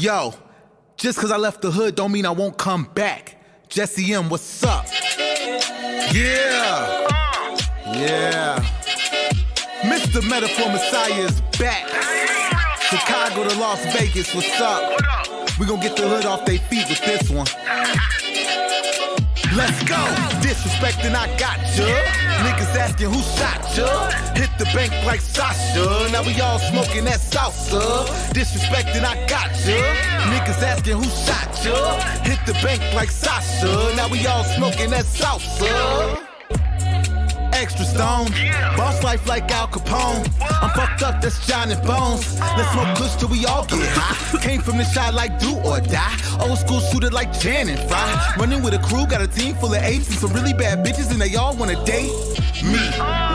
Yo, just cause I left the hood don't mean I won't come back. Jesse M, what's up? Yeah. Mr. Metaphor Messiah is back. Chicago to Las Vegas, what's up? We gon' get the hood off they feet with this one. Let's go. Disrespecting, I got ya. Niggas asking who shot ya. Hit the bank like Sasha. Now we all smoking that salsa. Disrespecting, I got ya. Niggas asking who shot ya. Hit the bank like Sasha. Now we all smoking that salsa. Extra stone, boss life like Al Capone. I'm fucked up, that's John and Bones. Let's smoke kush till we all get high. Came from the shot like do or die. Old school shooter like Jan and Fry. Running with a crew, got a team full of apes and some really bad bitches, and they all wanna date me.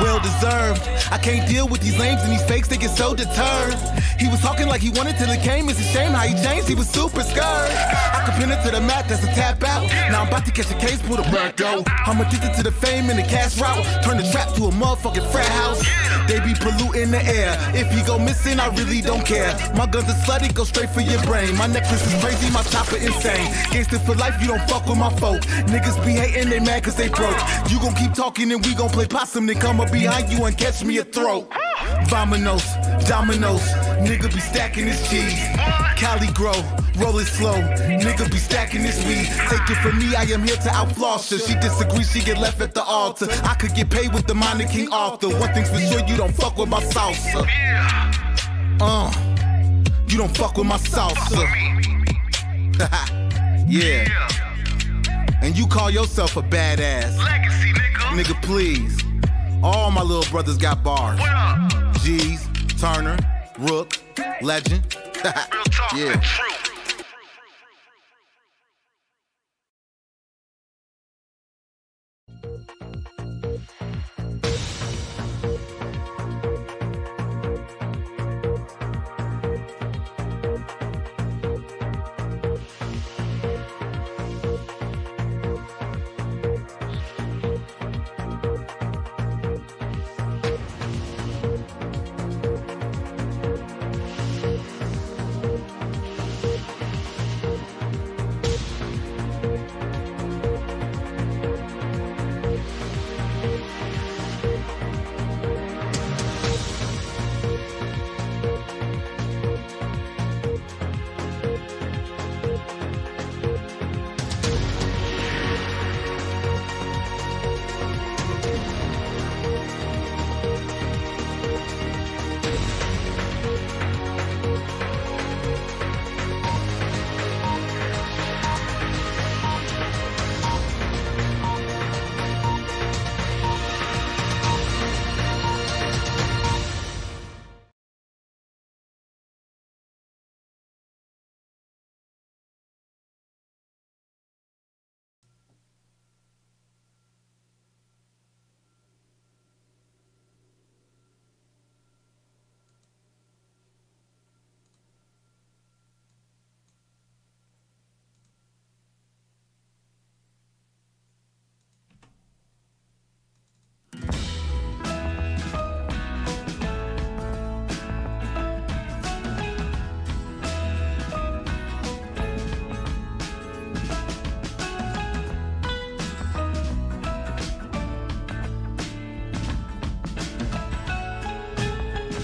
Well deserved. I can't deal with these lames and these fakes, they get so deterred. He was talking like he wanted till it came. It's a shame how he changed, he was super scared. I could pin it to the mat, that's a tap out. Now I'm about to catch a case, pull the back out. I'm addicted to the fame and the cash route. Turn the trap to a motherfucking frat house. They be polluting the air. If he go missing, I really don't care. My guns are slutty, go straight for your brain. My necklace is crazy, my chopper insane. Gangster for life, you don't fuck with my folk. Niggas be hating, they mad cause they broke. You gon' keep talking and we gon' play possum. Then come up behind you and catch me a throat. Vamonos, dominoes, nigga be stacking his cheese. Cali grow, roll it slow, nigga be stacking his weed. Take it from me, I am here to outflaw her. She disagrees, she get left at the altar. I could get paid with the mind of King Arthur. One thing's for sure, you don't fuck with my salsa. You don't fuck with my salsa. Yeah. And you call yourself a badass. Legacy, nigga. Nigga, please. All my little brothers got bars. What up? G's, Turner, Rook, Legend. Real talk, Yeah. and true.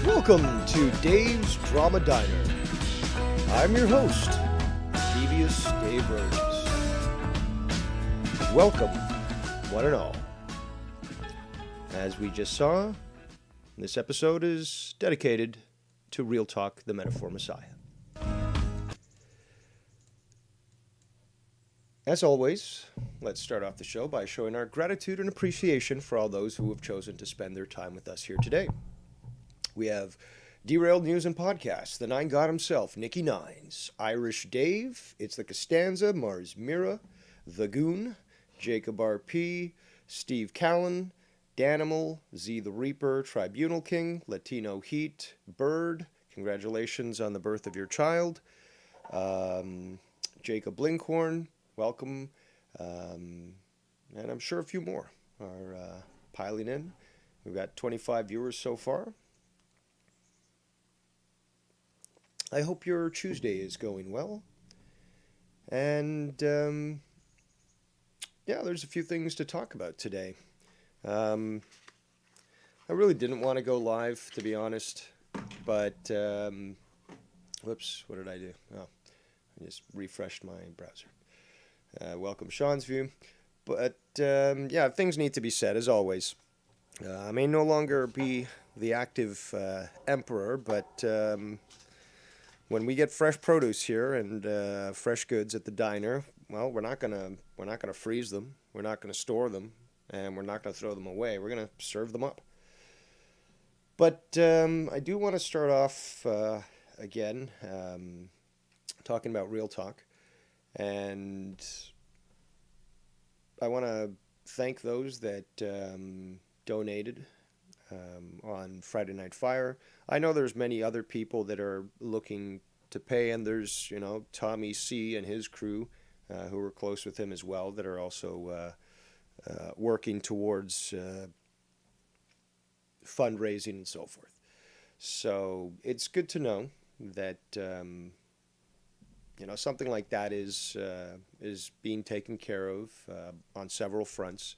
Welcome to Dave's Drama Diner. I'm your host, Devious Dave Burns. Welcome, one and all. As we just saw, this episode is dedicated to Real Talk, the Metaphor Messiah. As always, let's start off the show by showing our gratitude and appreciation for all those who have chosen to spend their time with us here today. We have Derailed News and Podcasts, the Nine God himself, Nicky Nines, Irish Dave, It's the Costanza, Mars Mira, The Goon, Jacob RP, Steve Callan, Danimal, Z the Reaper, Tribunal King, Latino Heat, Bird, congratulations on the birth of your child, Jacob Blinkhorn, welcome, and I'm sure a few more are piling in. We've got 25 viewers so far. I hope your Tuesday is going well. And yeah, there's a few things to talk about today. I really didn't want to go live, to be honest, but whoops, what did I do? Oh, I just refreshed my browser. Welcome, Sean's View. But yeah, things need to be said, as always. I may no longer be the active emperor, but when we get fresh produce here and fresh goods at the diner, well, we're not gonna freeze them, we're not gonna store them, and we're not gonna throw them away. We're gonna serve them up. But I do want to start off again talking about Real Talk, and I want to thank those that donated on Friday Night Fire. I know there's many other people that are looking to pay, and there's, you know, Tommy C and his crew who are close with him as well that are also working towards fundraising and so forth. So it's good to know that you know, something like that is being taken care of on several fronts,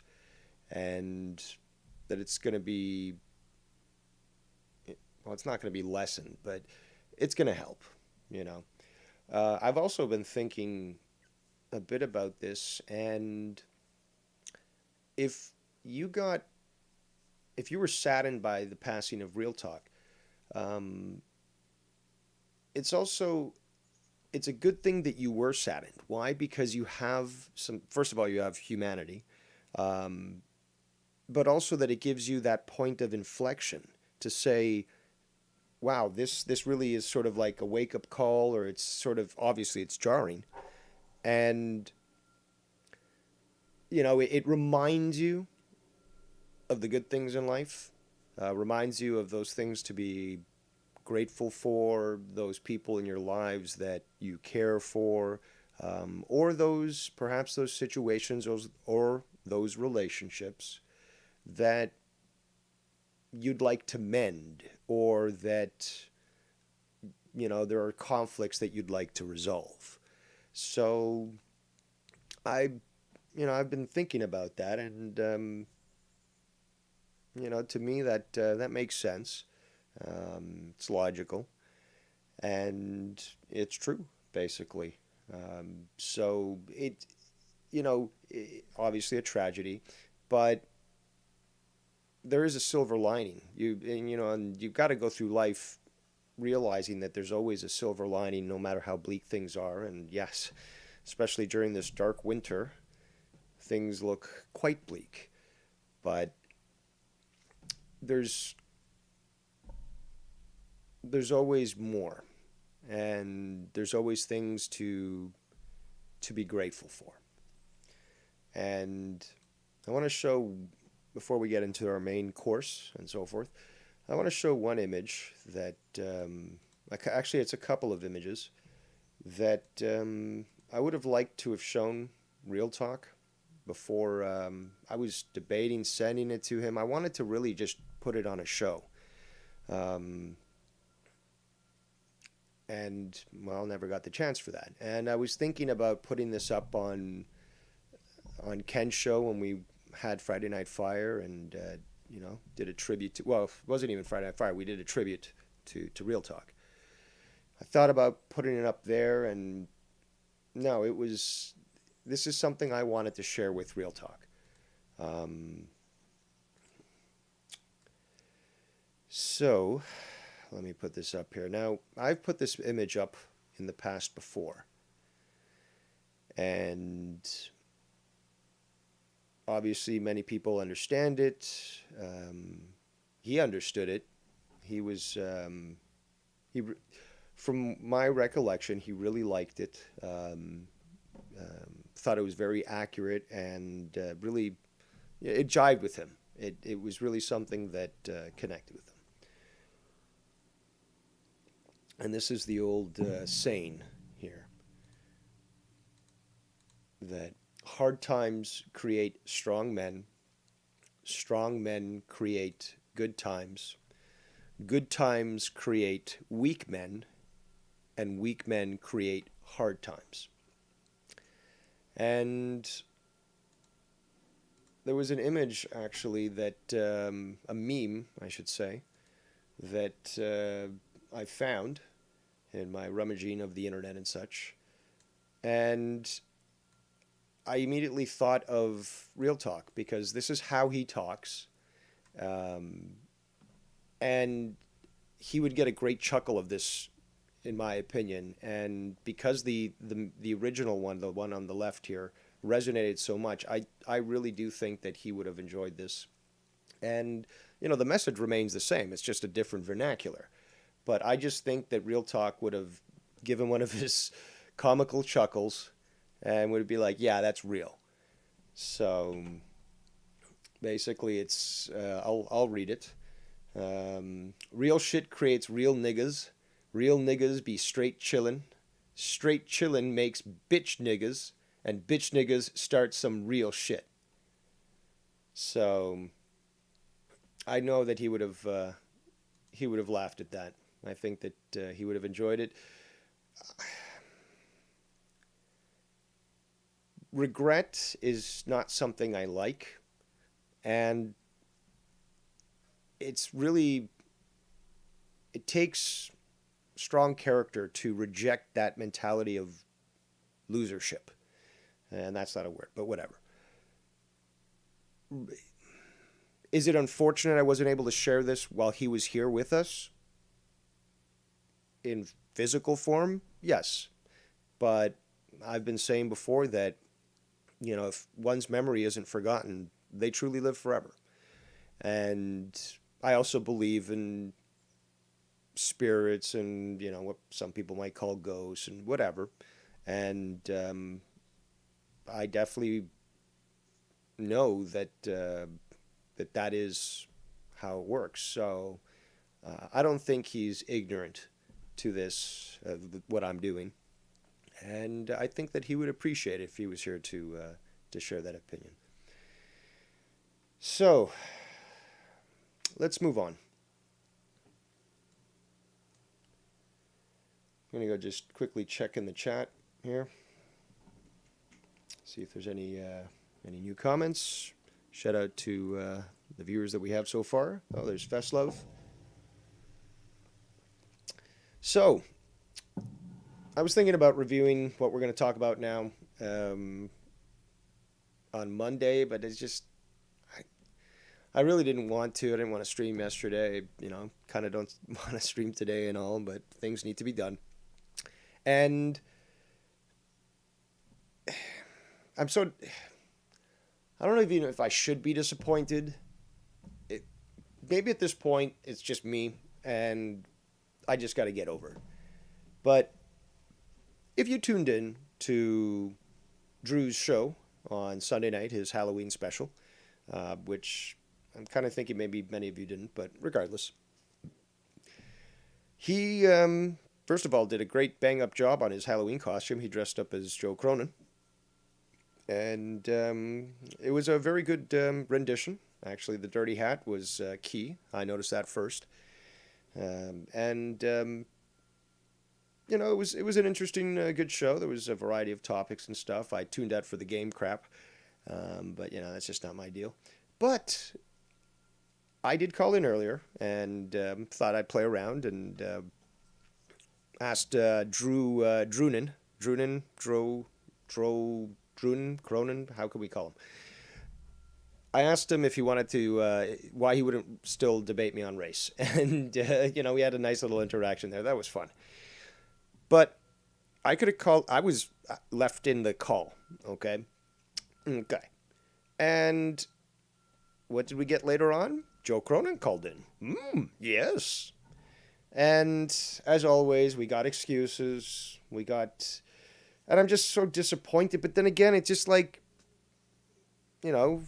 and that it's going to be, well, it's not going to be lessened, but it's going to help, you know. I've also been thinking a bit about this, and if you were saddened by the passing of Real Talk, it's a good thing that you were saddened. Why? Because you have first of all, you have humanity, but also that it gives you that point of inflection to say, wow, this really is sort of like a wake-up call, or it's sort of, obviously it's jarring. And, you know, it reminds you of the good things in life, reminds you of those things to be grateful for, those people in your lives that you care for, or perhaps those situations or those relationships that you'd like to mend, or that, you know, there are conflicts that you'd like to resolve. So I've been thinking about that, and you know, to me that makes sense. It's logical, and it's true, basically. So it, you know, obviously a tragedy, but there is a silver lining. And you've got to go through life realizing that there's always a silver lining, no matter how bleak things are. And yes, especially during this dark winter, things look quite bleak. But there's always more, and there's always things to be grateful for. And I want to show, before we get into our main course and so forth, I want to show one image that, actually it's a couple of images that I would have liked to have shown Real Talk before. I was debating sending it to him. I wanted to really just put it on a show. And, well, never got the chance for that. And I was thinking about putting this up on Ken's show when we had Friday Night Fire, and you know, did a tribute to, well, it wasn't even Friday Night Fire, we did a tribute to Real Talk. I thought about putting it up there, and no, this is something I wanted to share with Real Talk. So let me put this up here. Now, I've put this image up in the past before, and obviously many people understand it. He understood it. He was, from my recollection, he really liked it. Thought it was very accurate, and really, it jived with him. It was really something that connected with him. And this is the old saying here, that hard times create strong men create good times create weak men, and weak men create hard times. And there was an image, actually, that, a meme, I should say, that I found in my rummaging of the internet and such. And I immediately thought of Real Talk, because this is how he talks. And he would get a great chuckle of this, in my opinion. And because the original one, the one on the left here, resonated so much, I really do think that he would have enjoyed this. And, you know, the message remains the same. It's just a different vernacular. But I just think that Real Talk would have given one of his comical chuckles and would be like, yeah, that's real. So basically it's, I'll read it. Real shit creates real niggas. Real niggas be straight chillin'. Straight chillin' makes bitch niggas. And bitch niggas start some real shit. So I know that he would have laughed at that. I think that he would have enjoyed it. Regret is not something I like, and it takes strong character to reject that mentality of losership. And that's not a word, but whatever. Is it unfortunate I wasn't able to share this while he was here with us? In physical form? Yes. But I've been saying before that, you know, if one's memory isn't forgotten, they truly live forever. And I also believe in spirits and, you know, what some people might call ghosts and whatever. And I definitely know that that is how it works. So I don't think he's ignorant to this, what I'm doing. And I think that he would appreciate it if he was here to share that opinion. So let's move on. I'm going to go just quickly check in the chat here. See if there's any new comments. Shout out to the viewers that we have so far. Oh, there's Feslov. So, I was thinking about reviewing what we're going to talk about now on Monday, but it's just, I really didn't want to. I didn't want to stream yesterday. You know, kind of don't want to stream today and all, but things need to be done. And I don't know even if I should be disappointed. Maybe at this point, it's just me, and I just got to get over it. But if you tuned in to Drew's show on Sunday night, his Halloween special, which I'm kind of thinking maybe many of you didn't, but regardless. He, first of all, did a great bang-up job on his Halloween costume. He dressed up as Joe Cronin. And it was a very good rendition. Actually, the dirty hat was key. I noticed that first. You know, it was an interesting, good show. There was a variety of topics and stuff. I tuned out for the game crap. But, you know, that's just not my deal. But I did call in earlier and thought I'd play around and asked Cronin, how can we call him? I asked him if he wanted to, why he wouldn't still debate me on race. And, you know, we had a nice little interaction there. That was fun. But I could have called, I was left in the call, okay? Okay. And what did we get later on? Joe Cronin called in. Yes. And as always, we got excuses. And I'm just so disappointed. But then again, it's just like, you know,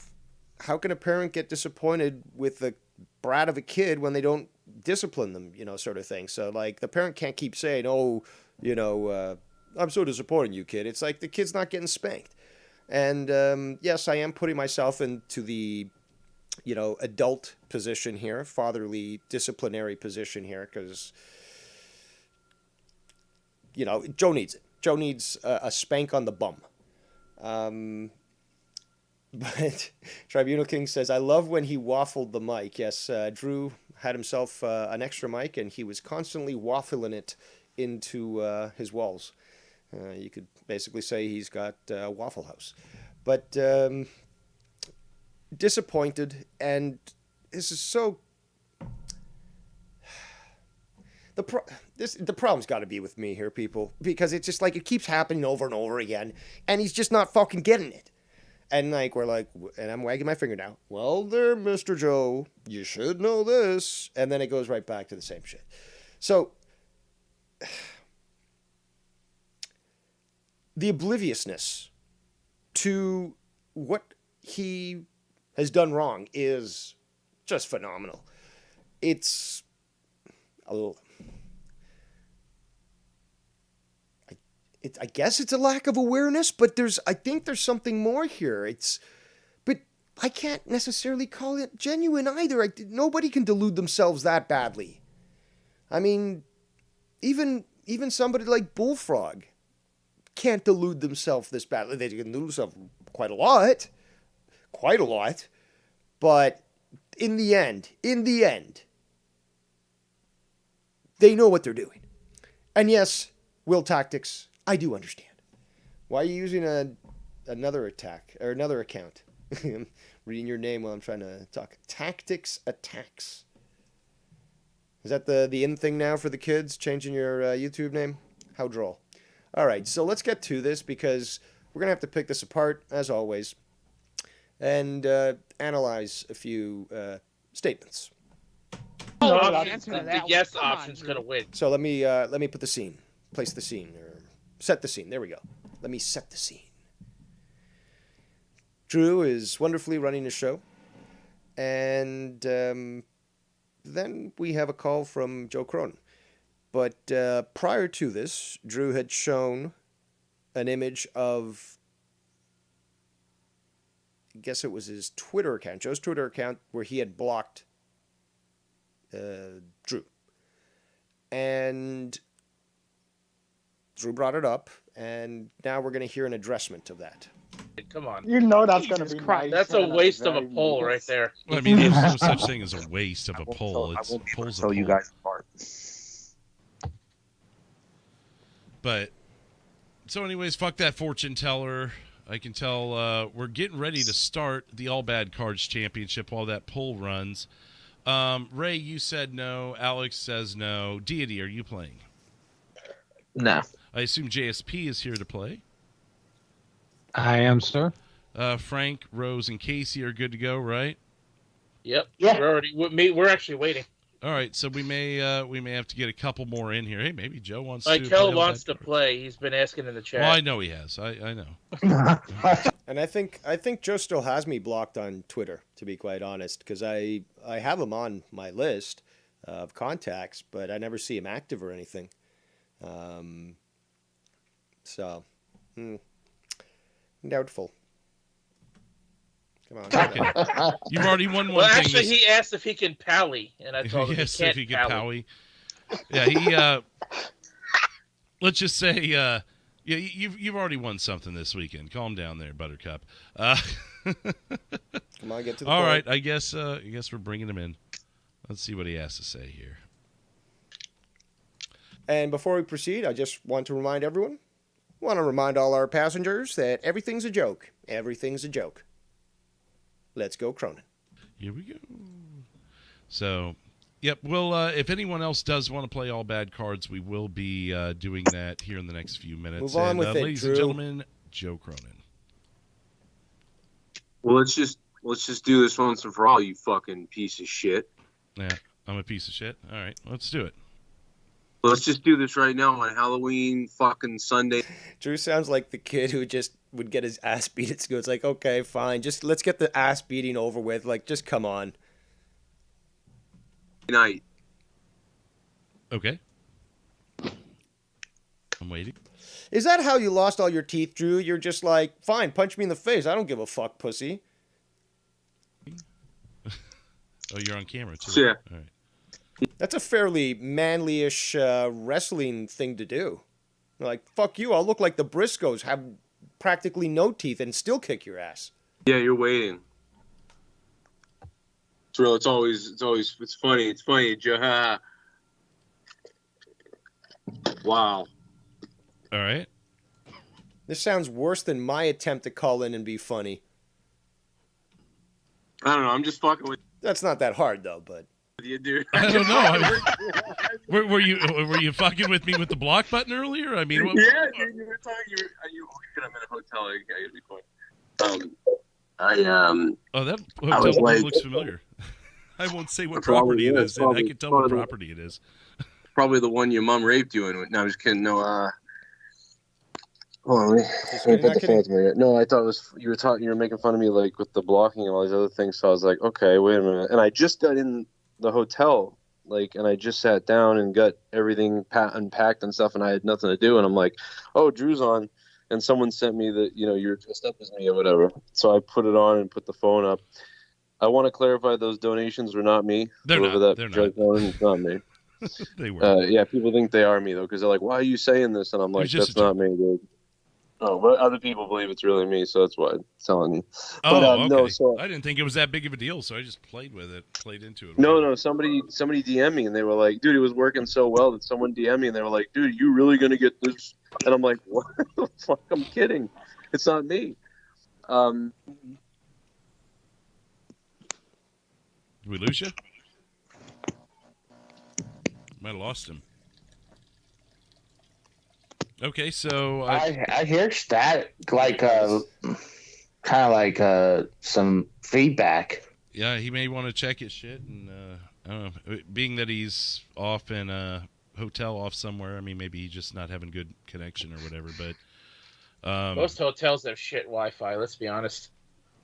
how can a parent get disappointed with the brat of a kid when they don't discipline them, you know, sort of thing. So, like, the parent can't keep saying, oh, you know, I'm so disappointed in you, kid. It's like the kid's not getting spanked. And, yes, I am putting myself into the, you know, adult position here, fatherly, disciplinary position here, because Joe needs it. Joe needs a spank on the bum. But Tribunal King says, I love when he waffled the mic. Yes, Drew had himself an extra mic, and he was constantly waffling it into his walls. You could basically say he's got a Waffle House. But disappointed, and this is so... The problem's got to be with me here, people, because it's just like it keeps happening over and over again, and he's just not fucking getting it. And and I'm wagging my finger now. Well, there, Mr. Joe, you should know this. And then it goes right back to the same shit. So, the obliviousness to what he has done wrong is just phenomenal. It's a little... I guess it's a lack of awareness, but I think there's something more here. But I can't necessarily call it genuine either. Nobody can delude themselves that badly. I mean, even somebody like Bullfrog can't delude themselves this badly. They can delude themselves quite a lot, but in the end, they know what they're doing. And yes, will tactics. I do understand. Why are you using another account? I'm reading your name while I'm trying to talk. Tactics Attacks. Is that the in thing now for the kids? Changing your YouTube name? How droll. All right, so let's get to this because we're going to have to pick this apart, as always, and analyze a few statements. The yes option's going to win. So let me put the scene. Place the scene. Set the scene. There we go. Let me set the scene. Drew is wonderfully running the show. And then we have a call from Joe Cronin. But prior to this, Drew had shown an image of, I guess it was his Twitter account, Joe's Twitter account, where he had blocked Drew. And Drew brought it up, and now we're going to hear an addressment of that. Come on. You know that's going to be nice. That's a waste of a poll right there. Well, I mean, there's no such thing as a waste of a poll. It's polls a poll. You guys apart. But, so anyways, fuck that fortune teller. I can tell we're getting ready to start the All Bad Cards Championship while that poll runs. Ray, you said no. Alex says no. Deity, are you playing? No. I assume JSP is here to play. I am, sir. Frank, Rose, and Casey are good to go, right? Yep. Yeah. We're actually waiting. All right, so we may have to get a couple more in here. Hey, maybe Joe wants to. Michael wants to play. He's been asking in the chat. Well, I know he has. I know. And I think Joe still has me blocked on Twitter, to be quite honest, because I have him on my list of contacts, but I never see him active or anything. Doubtful. Come on. Okay. You've already won one Well, thing. actually, he asked if he can pally, and I told him yes, he can't if he can pally. Yeah, he. Let's just say, yeah, you've already won something this weekend. Calm down there, Buttercup. Come on, get to the all point. right, I guess we're bringing him in. Let's see what he has to say here. And before we proceed, I just want to remind all our passengers that everything's a joke. Everything's a joke. Let's go, Cronin. Here we go. So, yep. Well, if anyone else does want to play All Bad Cards, we will be doing that here in the next few minutes. Move on with it, ladies Drew. and gentlemen, Joe Cronin. Well, let's just do this once and for all, you fucking piece of shit. Yeah, I'm a piece of shit. All right, let's do it. Let's just do this right now on Halloween fucking Sunday Drew sounds like the kid who just would get his ass beat at school. It's like, okay, fine. Just let's get the ass beating over with. Like, just come on. night. Okay. I'm waiting. Is that how you lost all your teeth, Drew? You're just like, fine, punch me in the face. I don't give a fuck, pussy. Oh, you're on camera, too. Yeah. All right. That's a fairly manly-ish wrestling thing to do. Like, fuck you, I'll look like the Briscoes, have practically no teeth, and still kick your ass. Yeah, you're waiting. It's real. It's funny. It's funny. Wow. All right. This sounds worse than my attempt to call in and be funny. I don't know. I'm just fucking with That's not that hard, though, but... you, dude. I don't know. Were you fucking with me with the block button earlier? I mean, Yeah, dude, you were talking. I'm in a hotel. I gotta be quiet. Oh, that I was hotel like- looks familiar. I won't say what Probably property it is. is. I can tell what Probably. property it is. Probably the one your mom raped you in. No, I'm just kidding. No, hold on, let me kidding, put not the kidding. phantom here. No, I thought it was you were making fun of me like with the blocking and all these other things. So I was like, okay, wait a minute. And I just got in the hotel, and I just sat down and got everything unpacked and stuff, and I had nothing to do. And I'm like, oh, Drew's on, and someone sent me that you're dressed up as me or whatever. So I put it on and put the phone up. I want to clarify those donations were not me. They're Whoever not. that They're not. It's not me. They were. Yeah, people think they are me though, because they're like, "Why are you saying this?" And I'm like, was just "That's a not me, dude." Oh, but other people believe it's really me, so that's why I'm telling you. Oh, But, okay. no, so I didn't think it was that big of a deal, so I just played with it, played into it. no, somebody DM'd me and they were like, "Dude, it was working so well that someone DM'd me and they were like, dude, you really gonna get this?" And I'm like, "What the fuck? I'm kidding. It's not me." Did we lose you? Might have lost him. Okay, so I hear static, like kind of like some feedback. yeah, he may want to check his shit, and I don't know. Being that he's off in a hotel off somewhere, I mean, maybe he's just not having good connection or whatever. But Most hotels have shit Wi-Fi. Let's be honest.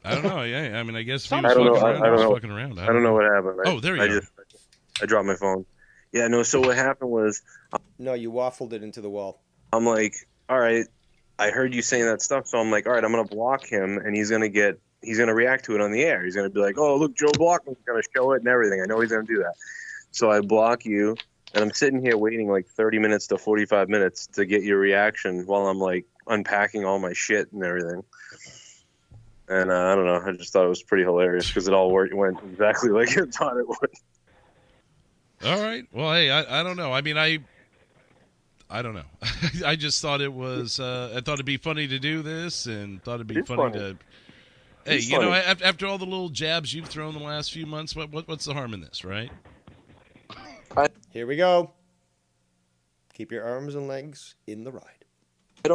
I don't know. Yeah, I mean, I guess if he I was don't know. fucking around, I he was don't know. fucking around. I don't know what happened. Oh, there you go. I dropped my phone. Yeah, no. So what happened was, No, you waffled it into the wall. I'm like, all right, I heard you saying that stuff, so I'm like, all right, I'm gonna block him, and he's gonna react to it on the air. He's gonna be like, oh, look, Joe Blockman's gonna show it and everything. I know he's gonna do that. So I block you, and I'm sitting here waiting like 30 minutes to 45 minutes to get your reaction while I'm like unpacking all my shit and everything. And I don't know, I just thought it was pretty hilarious because it all went exactly like I thought it would. All right. Well, hey, I don't know. I mean, I don't know. I just thought it was. I thought it'd be funny to do this, and thought it'd be It's funny funny. to. Hey, It's you know, funny. after all the little jabs you've thrown the last few months, what's the harm in this, right? Here we go. Keep your arms and legs in the ride. I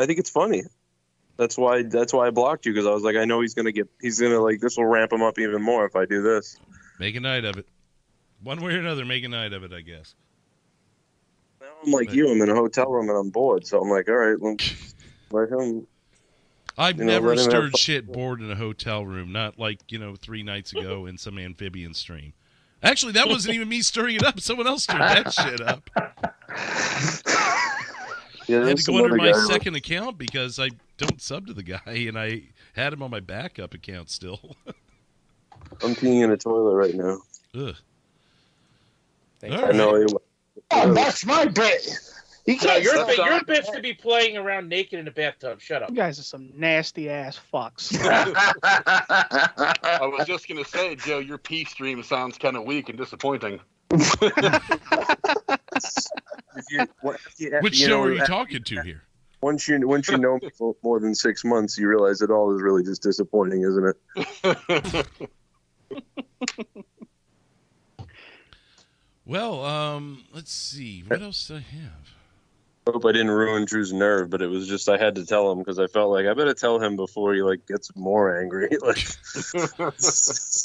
think it's funny. That's why I blocked you, because I was like, I know he's gonna like, this will ramp him up even more if I do this. Make a night of it. One way or another, make a night of it, I guess. Now I'm like you, I'm in a hotel room and I'm bored, so I'm like, all right, well, let him. I've You know, never let him have stirred fun. shit bored in a hotel room, not like, 3 nights ago in some amphibian stream. Actually, that wasn't even me stirring it up. Someone else stirred that shit up. Yeah, I had there's to some go under other my guy- second account because I don't sub to the guy, and I had him on my backup account still. I'm peeing in a toilet right now. Ugh. Thank All you. I know. Oh, that's my bit. You No, can't your stop your bit's to be playing around naked in a bathtub. Shut up. You guys are some nasty ass fucks. I was just gonna say, Joe, your pee stream sounds kind of weak and disappointing. Which show are you talking to here? Once you know me for more than 6 months, you realize it all is really just disappointing, isn't it? Well, let's see. What else do I have? I hope I didn't ruin Drew's nerve, but it was just I had to tell him because I felt like I better tell him before he gets more angry.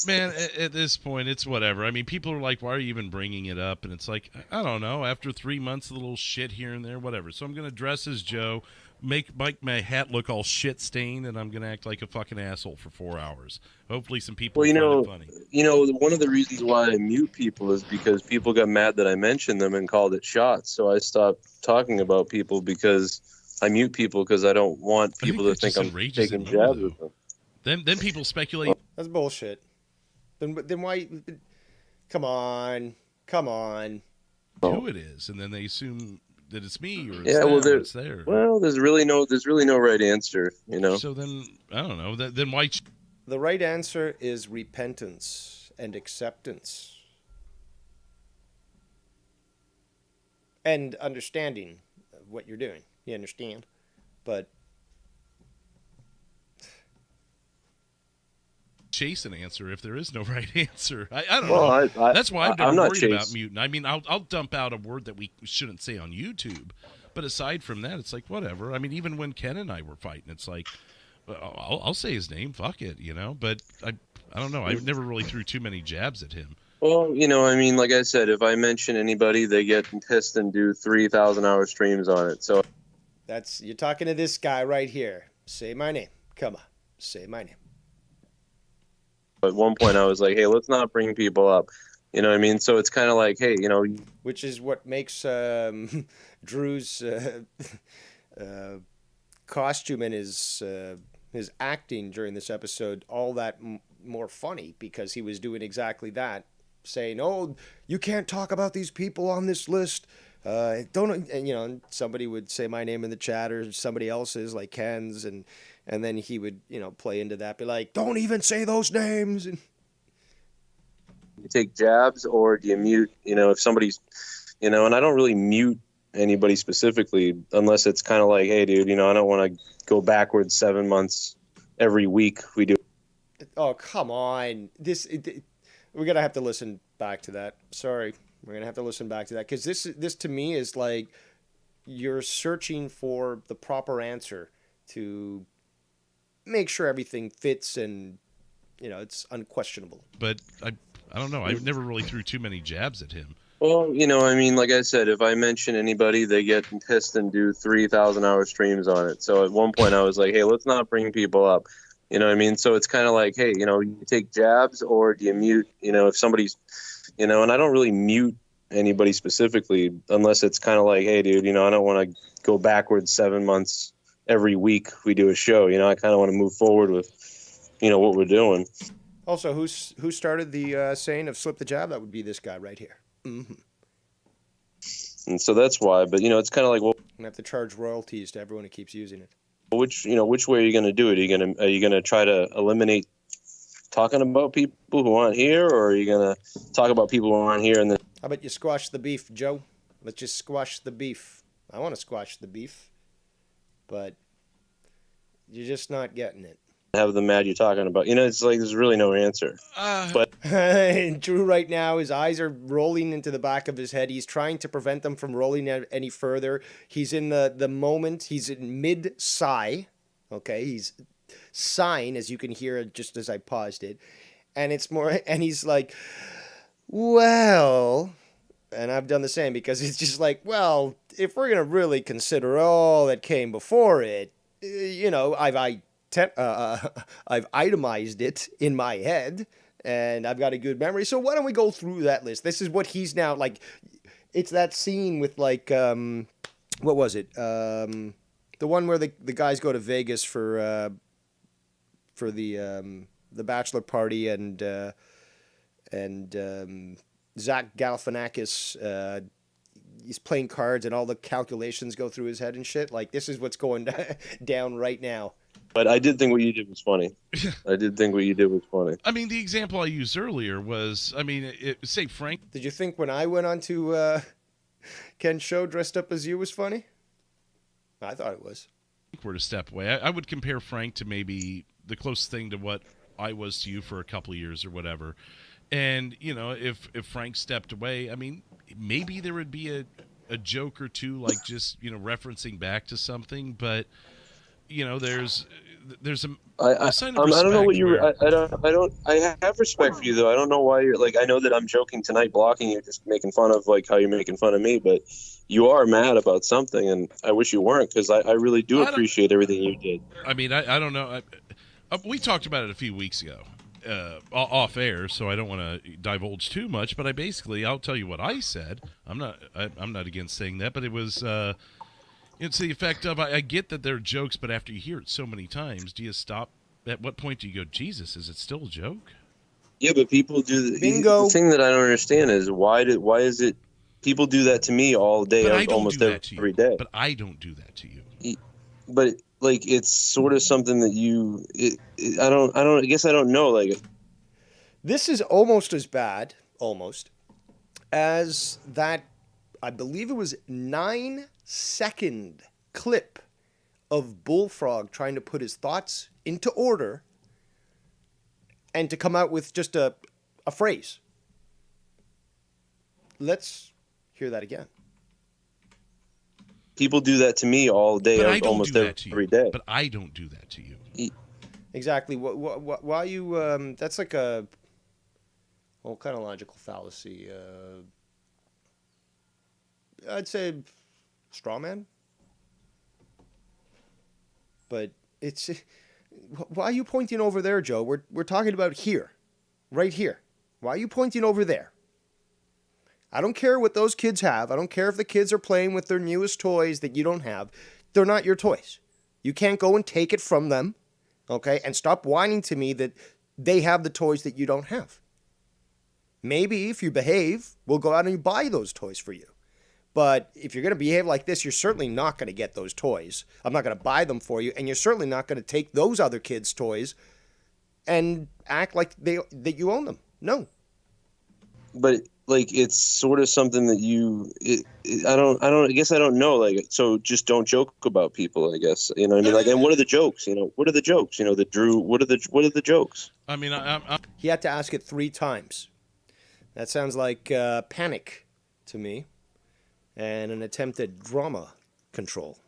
Man, at this point, it's whatever. I mean, people are like, why are you even bringing it up? And it's like, I don't know. After 3 months of a little shit here and there, whatever. So I'm going to dress as Joe, make my hat look all shit stained, and I'm going to act like a fucking asshole for 4 hours. Hopefully some people find it funny. One of the reasons why I mute people is because people got mad that I mentioned them and called it shots. So I stopped talking about people because I mute people because I don't want people to that think just I'm enrages taking it more, jabs though. with them. Then people speculate. That's bullshit. Then why? Come on. who it is, and then they assume that it's me or it's Yeah, them well, or it's there. there's really no right answer, you know. So then I don't know. Then why? The right answer is repentance and acceptance. And understanding what you're doing. You understand? But chase an answer if there is no right answer. I don't Well, know. That's why I've never I'm not worried about chase. mutant. I mean, I'll dump out a word that we shouldn't say on YouTube, but aside from that, it's like whatever. I mean, even when Ken and I were fighting, it's like I'll say his name. Fuck it, you know. But I don't know. I never really threw too many jabs at him. Well, you know, I mean, like I said, if I mention anybody, they get pissed and do 3,000-hour streams on it. So you're talking to this guy right here. Say my name. Come on. Say my name. at one point, I was like, hey, let's not bring people up. You know what I mean? So it's kind of like, hey, you know. Which is what makes Drew's costume and his acting during this episode all that more funny, because he was doing exactly that. Saying, "Oh, you can't talk about these people on this list. Don't." And you know, somebody would say my name in the chat or somebody else's, like Ken's, and then he would, you know, play into that, be like, "Don't even say those names." And you take jabs or do you mute? You know, if somebody's, you know, and I don't really mute anybody specifically unless it's kind of like, hey, dude, you know, I don't want to go backwards 7 months every week. We do. Oh, come on! We're gonna have to listen back to that. Sorry, we're gonna have to listen back to that, because this to me is like you're searching for the proper answer to make sure everything fits, and you know it's unquestionable. But I don't know. I never really threw too many jabs at him. Well, you know, I mean, like I said, if I mention anybody, they get pissed and do 3,000-hour streams on it. So at one point, I was like, hey, let's not bring people up. You know what I mean? So it's kind of like, hey, you know, you take jabs or do you mute? You know, if somebody's, you know, and I don't really mute anybody specifically unless it's kind of like, hey, dude, you know, I don't want to go backwards 7 months every week we do a show. You know, I kind of want to move forward with, you know, what we're doing. Also, who started the saying of slip the jab? That would be this guy right here. Mm-hmm. And so that's why. But, you know, it's kind of like, well, I'm gonna have to charge royalties to everyone who keeps using it. which way are you going to do it? Are you going to try to eliminate talking about people who aren't here, or are you going to talk about people who aren't here? And then how about you squash the beef, Joe? Let's just squash the beef. I want to squash the beef, but you're just not getting it. Have them mad you're talking about. You know, it's like there's really no answer. But and Drew right now, his eyes are rolling into the back of his head. He's trying to prevent them from rolling any further. He's in the moment. He's in mid-sigh. Okay, he's sighing, as you can hear just as I paused it. And it's more, and he's like, well, and I've done the same, because it's just like, well, if we're going to really consider all that came before it, you know, I've itemized it in my head, and I've got a good memory. So why don't we go through that list? This is what he's now like. It's that scene with like, what was it? The one where the guys go to Vegas for the bachelor party, and Zach Galifianakis, he's playing cards, and all the calculations go through his head and shit. Like, this is what's going down right now. But I did think what you did was funny. I mean, the example I used earlier was, I mean, say Frank. Did you think when I went on to Ken's show dressed up as you was funny? I thought it was. Were to step away, I would compare Frank to maybe the closest thing to what I was to you for a couple of years or whatever. And, you know, if Frank stepped away, I mean, maybe there would be a joke or two, like just, you know, referencing back to something, but you know, there's a sign of respect. I don't know what you. I have respect for you, though. I don't know why you're like. I know that I'm joking tonight, blocking you, just making fun of like how you're making fun of me, but you are mad about something, and I wish you weren't, because I really do appreciate everything you did. I mean, I don't know. We talked about it a few weeks ago, off air, so I don't want to divulge too much. But I'll tell you what I said. I'm not against saying that, but it was. It's the effect of, I get that they're jokes, but after you hear it so many times, do you stop? At what point do you go, Jesus, is it still a joke? Yeah, but people do. Bingo. The thing that I don't understand is why is it People do that to me all day, But I don't almost do that to every you. day. But I don't do that to you. But like, it's sort of something that you. I guess I don't know. Like, This is almost as bad, almost, as that, I believe it was 9-second clip of Bullfrog trying to put his thoughts into order and to come out with just a phrase. Let's hear that again. people do that to me all day, But I don't almost do that to every you. day. But I don't do that to you. Exactly. Why you? That's like a well, kind of logical fallacy. I'd say straw man. But it's why are you pointing over there, Joe? We're talking about here, right here. Why are you pointing over there? I don't care what those kids have. I don't care if the kids are playing with their newest toys that you don't have. They're not your toys. You can't go and take it from them, okay? And stop whining to me that they have the toys that you don't have. Maybe if you behave, we'll go out and buy those toys for you. But if you're going to behave like this, you're certainly not going to get those toys. I'm not going to buy them for you, and you're certainly not going to take those other kids' toys and act like that you own them. No. But like, it's sort of something that you. I guess I don't know. Like, so just don't joke about people. I guess, you know what I mean. Like, and what are the jokes? You know, what are the jokes? You know, the Drew. What are the jokes? I mean, He had to ask it 3 times. That sounds like panic to me. And an attempt at drama control.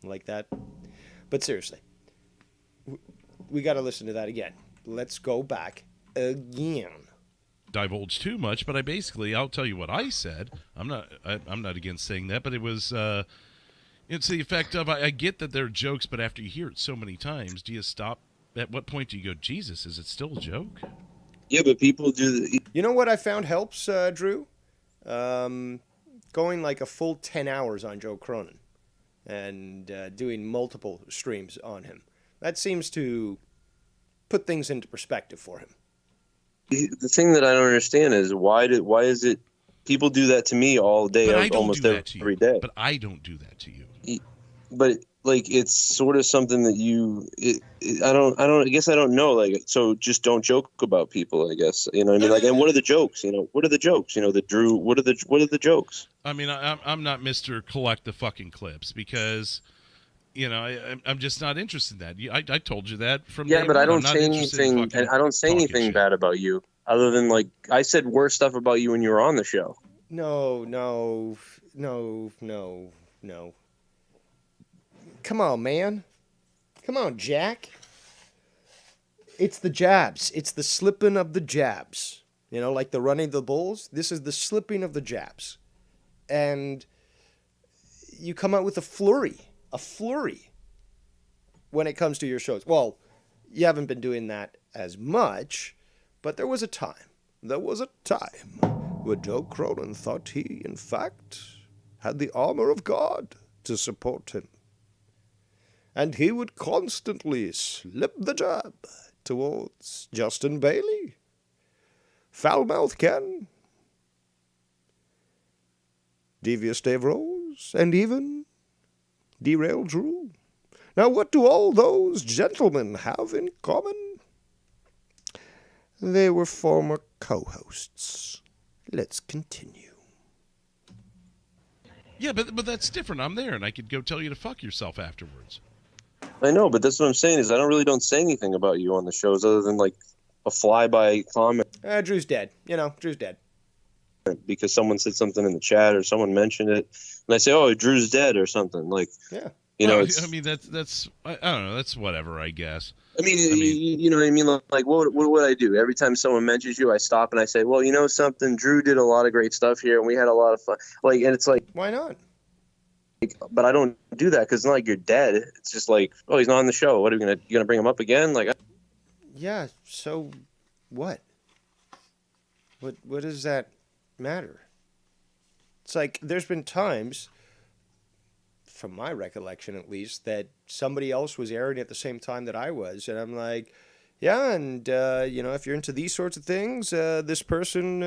Like that. But seriously, we got to listen to that again. Let's go back again. divulge too much, but I'll tell you what I said. I'm not against saying that, but it was it's the effect of I get that they're jokes, but after you hear it so many times, do you stop? At what point do you go, Jesus, is it still a joke? Yeah, but people do. You know what I found helps, Drew? Going like a full 10 hours on Joe Cronin and doing multiple streams on him. That seems to put things into perspective for him. The thing that I don't understand is why is it people do that to me all day, But I don't almost do that to every you. day. But I don't do that to you. But like, it's sort of something that you. I guess I don't know. Like, so just don't joke about people. I guess, you know what I mean. Like, and what are the jokes? You know, what are the jokes? You know, the Drew. What are the jokes? I mean, I'm not Mr. Collect the fucking clips because, you know, I'm just not interested in that. I told you that from day But I one. don't I'm not say interested in anything, fucking and I don't say talking anything shit. bad about you, other than like I said worse stuff about you when you were on the show. No. Come on, man. Come on, Jack. It's the jabs. It's the slipping of the jabs. You know, like the running of the bulls. This is the slipping of the jabs. And you come out with a flurry when it comes to your shows. Well, you haven't been doing that as much, but there was a time. There was a time when Joe Cronin thought he, in fact, had the armor of God to support him. And he would constantly slip the jab towards Justin Bailey, Foulmouth Ken, Devious Dave Rose, and even Derailed Drew. Now, what do all those gentlemen have in common? They were former co-hosts. Let's continue. Yeah, but that's different. I'm there, and I could go tell you to fuck yourself afterwards. I know, but that's what I'm saying is I don't say anything about you on the shows other than like a flyby comment Drew's dead. You know, Drew's dead. because someone said something in the chat or someone mentioned it, and I say, "Oh, Drew's dead" or something. Like, Yeah. you know, Well, it's, I mean, that's I don't know. That's whatever, I guess. I mean, you know what I mean? Like, what would I do? Every time someone mentions you, I stop and I say, well, you know something? Drew did a lot of great stuff here, and we had a lot of fun. Like, and it's like, Why not? but I don't do that because it's not like you're dead. It's just like, oh, he's not on the show. What are you gonna bring him up again? Like, Yeah, so what? What does that matter? It's like there's been times, from my recollection at least, that somebody else was airing at the same time that I was, and I'm like, Yeah, and if you're into these sorts of things, this person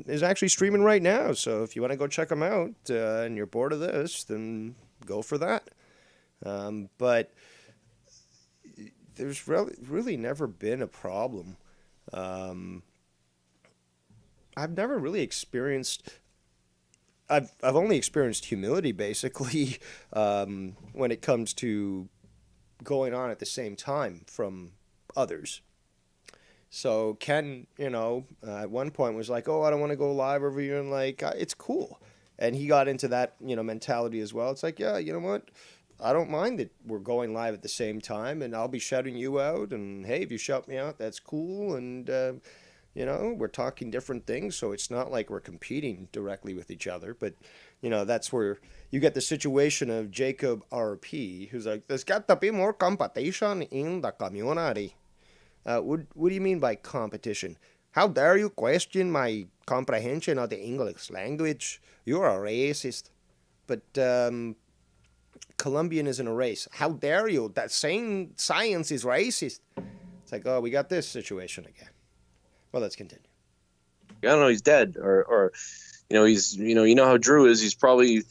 is actually streaming right now. So if you want to go check them out and you're bored of this, then go for that. But there's really never been a problem. I've never really experienced. I've only experienced humility basically when it comes to going on at the same time from others. So Ken, at one point was like, "Oh, I don't want to go live over here," and like, it's cool. And he got into that, mentality as well. It's like, yeah, you know what? I don't mind that we're going live at the same time, and I'll be shouting you out. And hey, if you shout me out, that's cool. And we're talking different things, so it's not like we're competing directly with each other. But that's where you get the situation of Jacob RP, who's like, "There's got to be more competition in the community." What do you mean by competition? How dare you question my comprehension of the English language? You're a racist. But Colombian isn't a race. How dare you? That saying science is racist. It's like, oh, we got this situation again. Well, let's continue. I don't know. He's dead, or he's how Drew is. He's probably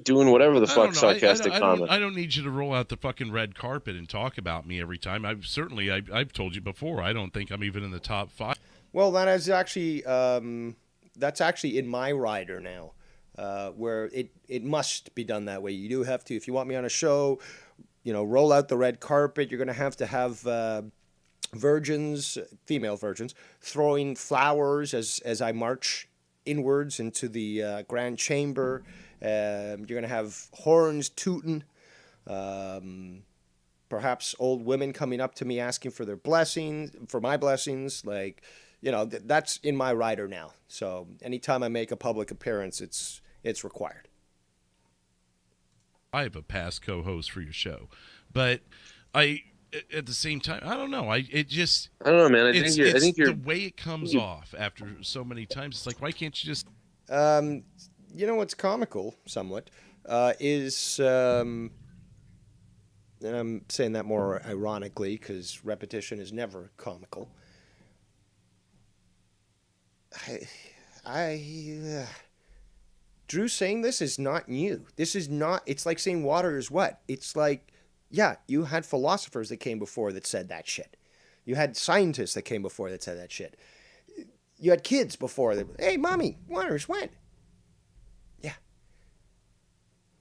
doing whatever the fuck sarcastic comment. I don't need you to roll out the fucking red carpet and talk about me every time. I've told you before. I don't think I'm even in the top 5. Well, that is actually that's actually in my rider now, where it must be done that way. You do have to, if you want me on a show, roll out the red carpet. You're going to have virgins, female virgins, throwing flowers as I march inwards into the grand chamber. You're going to have horns tooting, perhaps old women coming up to me asking for their blessings, for my blessings. Like, that's in my rider now. So anytime I make a public appearance, it's required. I have a past co-host for your show, but at the same time, I don't know. I don't know, man. I think you're the way it comes off after so many times. It's like, why can't you just? What's comical, somewhat, is, and I'm saying that more ironically because repetition is never comical. Drew saying this is not new. This is not. It's like saying water is wet. It's like, yeah, you had philosophers that came before that said that shit. You had scientists that came before that said that shit. You had kids before that. Hey, mommy, water is wet.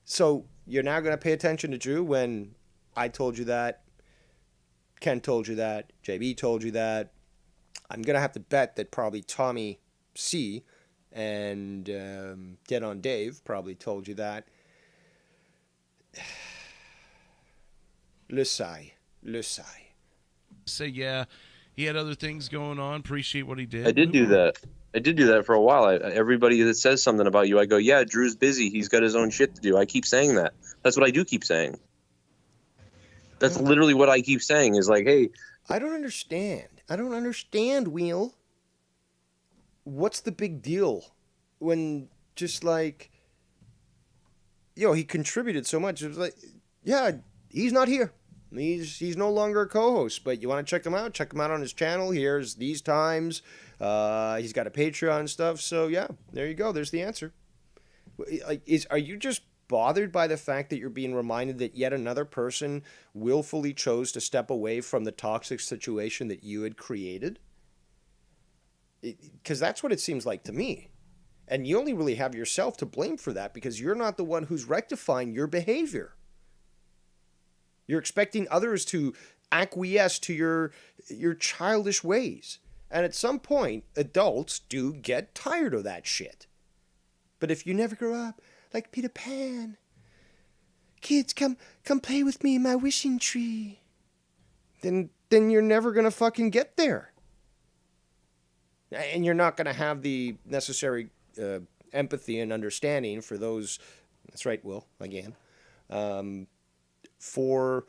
So you're now going to pay attention to Drew when I told you that, Ken told you that, JB told you that. I'm going to have to bet that probably Tommy C and Dead on Dave probably told you that. Le sigh. Say, yeah, he had other things going on. Appreciate what he did. I did do that for a while. Everybody that says something about you, I go, yeah, Drew's busy. He's got his own shit to do. I keep saying that. That's what I do keep saying. That's literally what I keep saying is like, hey. I don't understand, Wheel. What's the big deal when just like, he contributed so much. It was like, yeah, he's not here. He's no longer a co-host, but you want to check him out? Check him out on his channel. Here's these times. He's got a Patreon and stuff. So yeah, there you go. There's the answer. Are you just bothered by the fact that you're being reminded that yet another person willfully chose to step away from the toxic situation that you had created? Because that's what it seems like to me. And you only really have yourself to blame for that because you're not the one who's rectifying your behavior. You're expecting others to acquiesce to your childish ways. And at some point, adults do get tired of that shit. But if you never grow up like Peter Pan, kids, come play with me in my wishing tree, then you're never going to fucking get there. And you're not going to have the necessary empathy and understanding for those, that's right, Will, again, for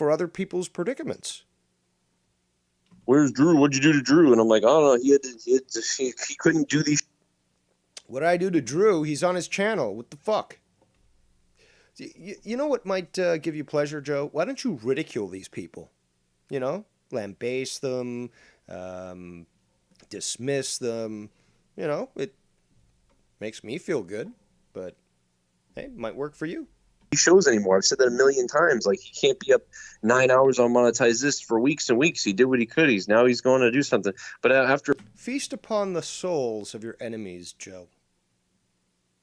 other people's predicaments. Where's Drew? What'd you do to Drew? And I'm like, oh no, he couldn't do these. What did I do to Drew? He's on his channel. What the fuck? You know what might give you pleasure, Joe? Why don't you ridicule these people? lambaste them, dismiss them. You know, it makes me feel good, but hey, it might work for you. Shows anymore. I've said that a million times. Like, he can't be up 9 hours on Monetize This for weeks and weeks. He did what he could. He's going to do something. But after feast upon the souls of your enemies, Joe.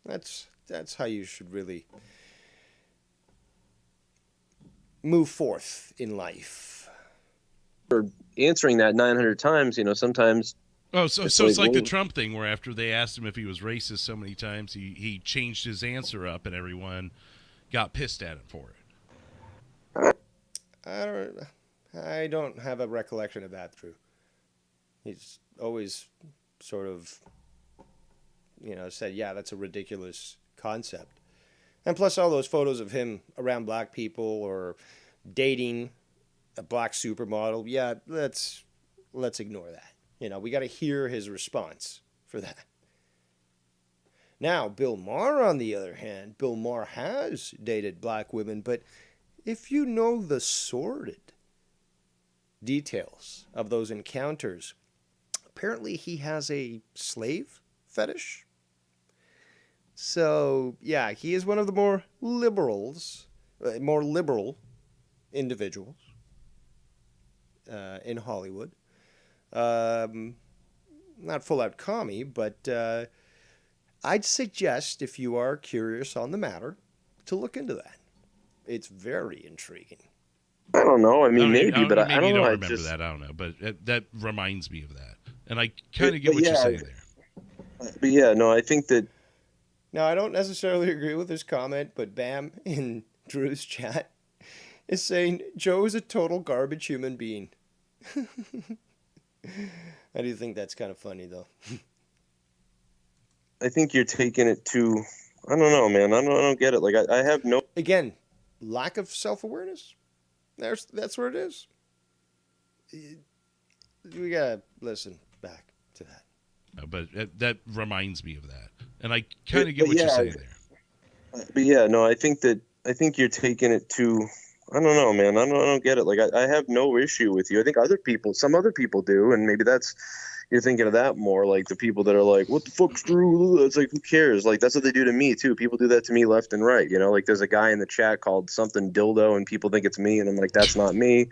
That's how you should really move forth in life. Answering that 900 times, sometimes. Oh, so it's like the Trump thing where after they asked him if he was racist so many times, he changed his answer up and everyone got pissed at him for it. I don't have a recollection of that, Drew. He's always sort of, said, yeah, that's a ridiculous concept. And plus all those photos of him around black people or dating a black supermodel, yeah, let's ignore that. We got to hear his response for that. Now, Bill Maher, on the other hand, Bill Maher has dated black women, but if you know the sordid details of those encounters, apparently he has a slave fetish. So, yeah, he is one of the more liberal individuals in Hollywood. Not full-out commie, but I'd suggest, if you are curious on the matter, to look into that. It's very intriguing. I don't know. I mean, maybe, but maybe I don't you know. don't remember that. I don't know, but that reminds me of that, and I kind of get what you're saying there. But yeah, no, I think that. Now, I don't necessarily agree with this comment, but Bam in Drew's chat is saying Joe is a total garbage human being. I do think that's kind of funny, though. I think you're taking it to. I don't know, man. I don't get it. Like, I have no. Again, lack of self-awareness. That's where it is. We gotta listen back to that. But that reminds me of that, and I kind of get what you're saying there. But yeah, no, I think you're taking it to. I don't know, man. I don't get it. Like, I have no issue with you. I think some other people do, and maybe you're thinking of that more, like the people that are like, what the fuck's Drew? It's like, who cares? Like, that's what they do to me too. People do that to me left and right. Like there's a guy in the chat called something dildo, and people think it's me, and I'm like, that's not me.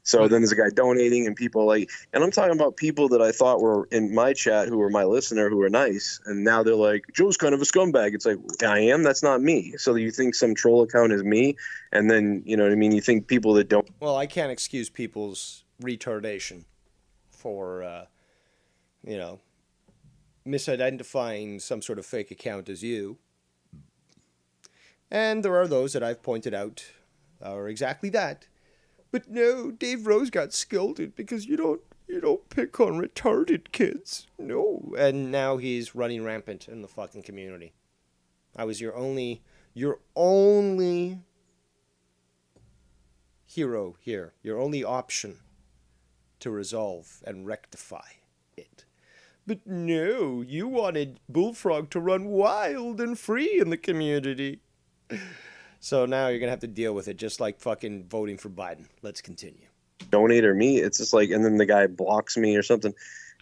So then there's a guy donating, and people like, and I'm talking about people that I thought were in my chat who were my listener, who were nice, and now they're like, Joe's kind of a scumbag. It's like, I am. That's not me. So you think some troll account is me, and then you know what I mean. You think people that don't. Well, I can't excuse people's retardation for, misidentifying some sort of fake account as you. And there are those that I've pointed out are exactly that. But no, Dave Rose got scolded because you don't pick on retarded kids. No. And now he's running rampant in the fucking community. I was your only hero here. Your only option to resolve and rectify it. But no, you wanted Bullfrog to run wild and free in the community. So now you're going to have to deal with it, just like fucking voting for Biden. Let's continue. Donate or me, it's just like, and then the guy blocks me or something.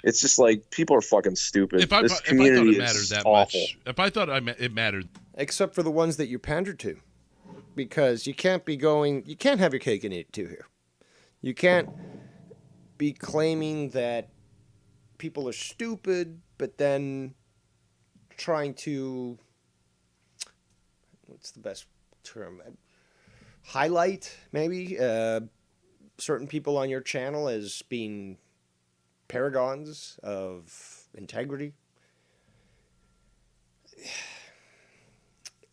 It's just like, people are fucking stupid. If I thought it mattered that much, if I thought it mattered. Except for the ones that you pander to. Because you can't have your cake and eat it too here. You can't be claiming that people are stupid, but then trying to, what's the best term? Highlight, maybe, certain people on your channel as being paragons of integrity.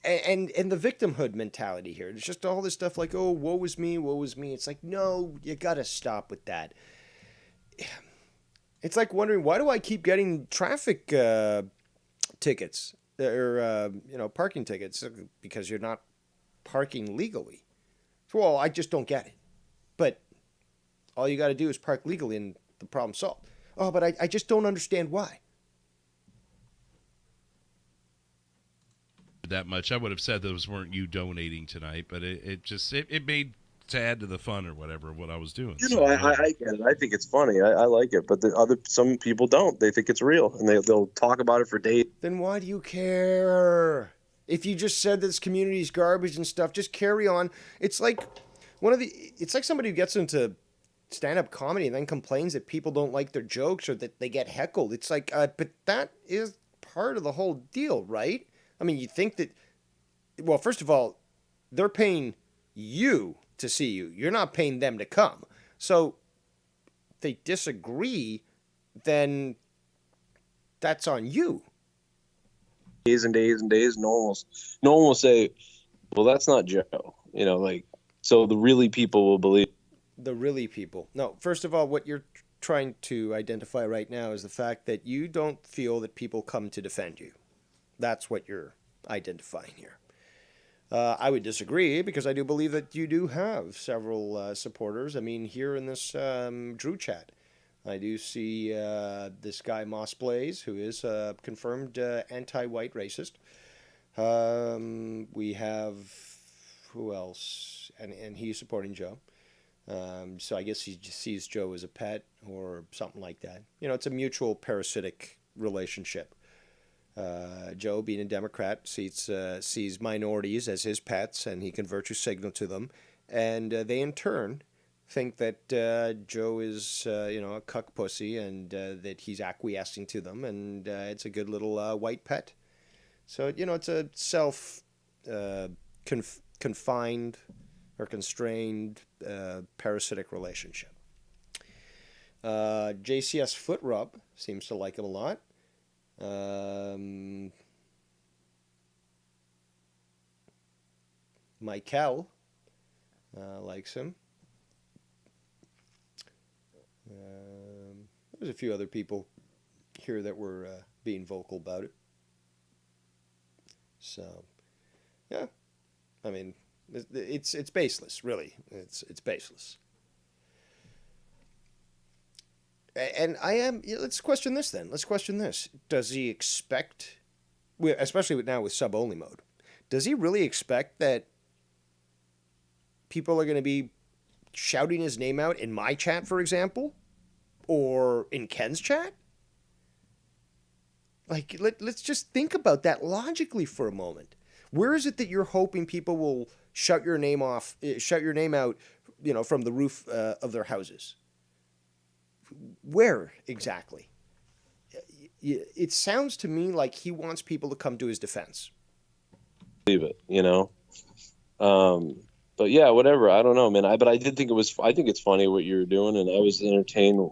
And the victimhood mentality here. It's just all this stuff like, oh, woe is me, woe is me. It's like, no, you got to stop with that. It's like wondering, why do I keep getting traffic tickets or, parking tickets? Because you're not parking legally. Well, I just don't get it. But all you got to do is park legally and the problem's solved. Oh, but I just don't understand why. That much, I would have said those weren't you donating tonight, but it made to add to the fun or whatever what I was doing. You know, I get it. I think it's funny. I like it, but some people don't. They think it's real, and they'll talk about it for days. Then why do you care? If you just said this community's garbage and stuff, just carry on. It's like it's like somebody who gets into stand-up comedy and then complains that people don't like their jokes or that they get heckled. It's like, but that is part of the whole deal, right? I mean, you think that, well, first of all, they're paying you to see you. You're not paying them to come. So if they disagree, then that's on you. Days and days and days, no one will say, well, that's not Joe. You know, like, so the really people will believe. The really people. No, first of all, what you're trying to identify right now is the fact that you don't feel that people come to defend you. That's what you're identifying here. I would disagree because I do believe that you do have several supporters. I mean, here in this Drew chat, I do see this guy Moss Blaze, who is a confirmed anti-white racist. We have, who else? And he's supporting Joe. So I guess he just sees Joe as a pet or something like that. You know, it's a mutual parasitic relationship. Joe, being a Democrat, sees minorities as his pets, and he can virtue signal to them. And they, in turn, think that Joe is, a cuck pussy and that he's acquiescing to them, and it's a good little white pet. So, it's a confined or constrained parasitic relationship. JCS Foot Rub seems to like him a lot. Michael likes him. There's a few other people here that were being vocal about it. So, yeah, I mean, it's baseless, really. It's baseless. And let's question this then. Let's question this. Does he expect, especially now with sub-only mode, does he really expect that people are going to be shouting his name out in my chat, for example, or in Ken's chat? Like, let's just think about that logically for a moment. Where is it that you're hoping people will shout your name out, from the roof of their houses? Where exactly? It sounds to me like he wants people to come to his defense. Believe it, But yeah, whatever. I don't know, man. I think it's funny what you were doing, and I was entertained,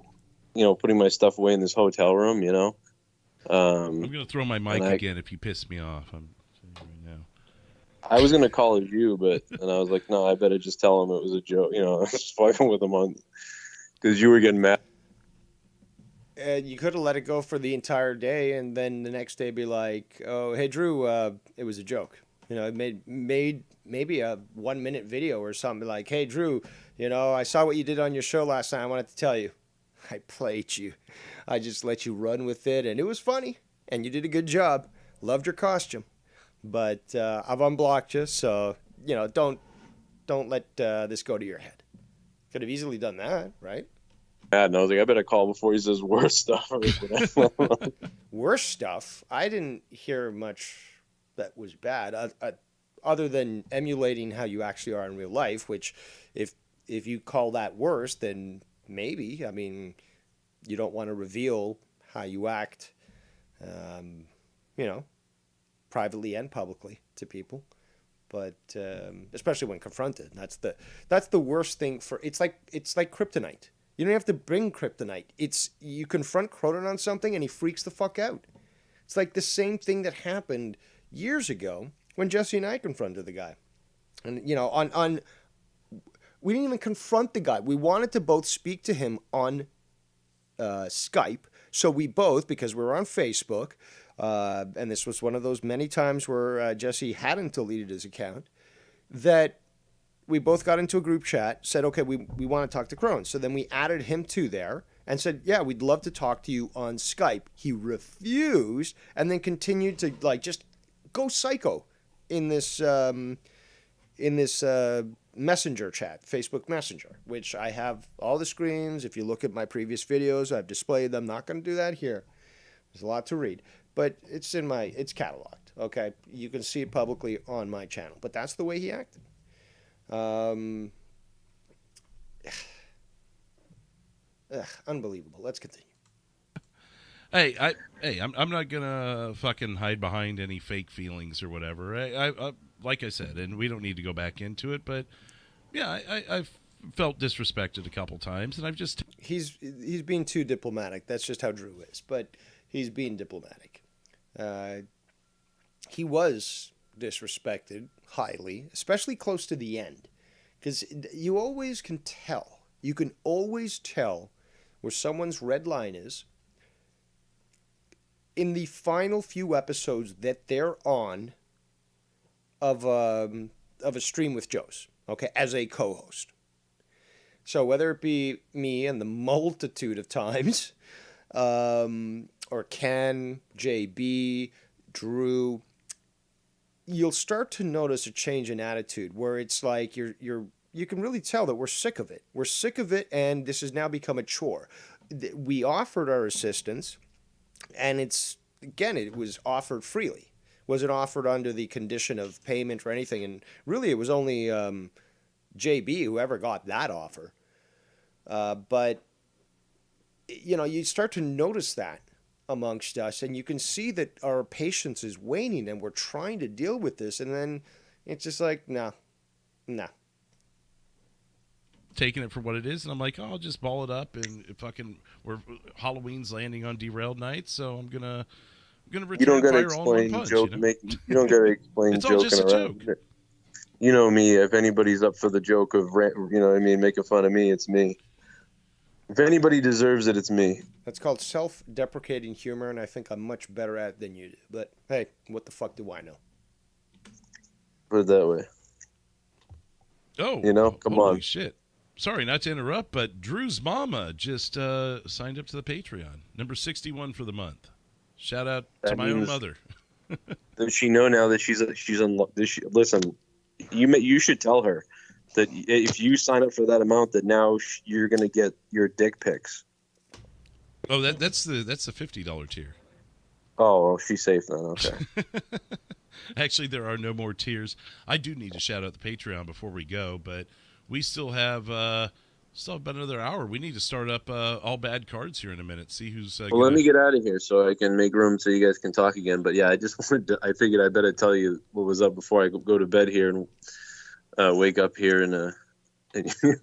putting my stuff away in this hotel room, I'm gonna throw my mic again if you piss me off. I'm saying right now. I was gonna call it you, and I was like, no, I better just tell him it was a joke. I was just fucking with him because you were getting mad. And you could have let it go for the entire day, and then the next day be like, "Oh, hey Drew, it was a joke." It made maybe a 1-minute video or something like, "Hey Drew, I saw what you did on your show last night. I wanted to tell you, I played you. I just let you run with it, and it was funny, and you did a good job. Loved your costume, but I've unblocked you, so don't let this go to your head." Could have easily done that, right? And I was like, I better call before he says worse stuff. Worse stuff? I didn't hear much that was bad, other than emulating how you actually are in real life, which if you call that worse, then maybe. I mean, you don't want to reveal how you act, privately and publicly to people. But especially when confronted, that's the worst thing it's like kryptonite. You don't have to bring kryptonite. You confront Cronin on something and he freaks the fuck out. It's like the same thing that happened years ago when Jesse and I confronted the guy. And, we didn't even confront the guy. We wanted to both speak to him on Skype. So we both, because we were on Facebook, and this was one of those many times where Jesse hadn't deleted his account, that we both got into a group chat, said, okay, we want to talk to Cronin. So then we added him to there and said, yeah, we'd love to talk to you on Skype. He refused and then continued to just go psycho in this Messenger chat, Facebook Messenger, which I have all the screens. If you look at my previous videos, I've displayed them. Not going to do that here. There's a lot to read, but it's cataloged. Okay, you can see it publicly on my channel. But that's the way he acted. Unbelievable. Let's continue. I'm not gonna fucking hide behind any fake feelings or whatever. I like I said, and we don't need to go back into it, but yeah, I've felt disrespected a couple times, and I've just he's being too diplomatic. That's just how Drew is, but he's being diplomatic. He was disrespected highly, especially close to the end, because you always can tell. You can always tell where someone's red line is in the final few episodes that they're on of a stream with Joe's, okay, as a co-host. So whether it be me and the multitude of times, or Ken, JB, Drew, you'll start to notice a change in attitude where it's like you can really tell that we're sick of it. We're sick of it, and this has now become a chore. We offered our assistance, and it was offered freely. Wasn't offered under the condition of payment or anything, and really it was only JB who ever got that offer. But you start to notice that amongst us, and you can see that our patience is waning, and we're trying to deal with this, and then it's just like, no. taking it for what it is, and I'm like, oh, I'll just ball it up, and Halloween's landing on derailed night, so I'm gonna return You don't gotta fire all in explain one punch. joke. You don't gotta explain It's all just joking a around. joke. You know me. If anybody's up for the joke of making fun of me, it's me. If anybody deserves it, it's me. That's called self-deprecating humor, and I think I'm much better at it than you do. But hey, what the fuck do I know? Put it that way. Oh, come holy on. shit. Sorry, not to interrupt, but Drew's mama just signed up to the Patreon. Number 61 for the month. Shout out to my own mother. Does she know now that she's listen, you should tell her that if you sign up for that amount, that now you're going to get your dick pics. Oh, that's the $50 tier. Oh, she's safe then. Okay. Actually, there are no more tiers. I do need to shout out the Patreon before we go, but we still have about another hour. We need to start up all bad cards here in a minute. See who's. Let me get out of here so I can make room so you guys can talk again. But yeah, I figured I better tell you what was up before I go to bed here and wake up here and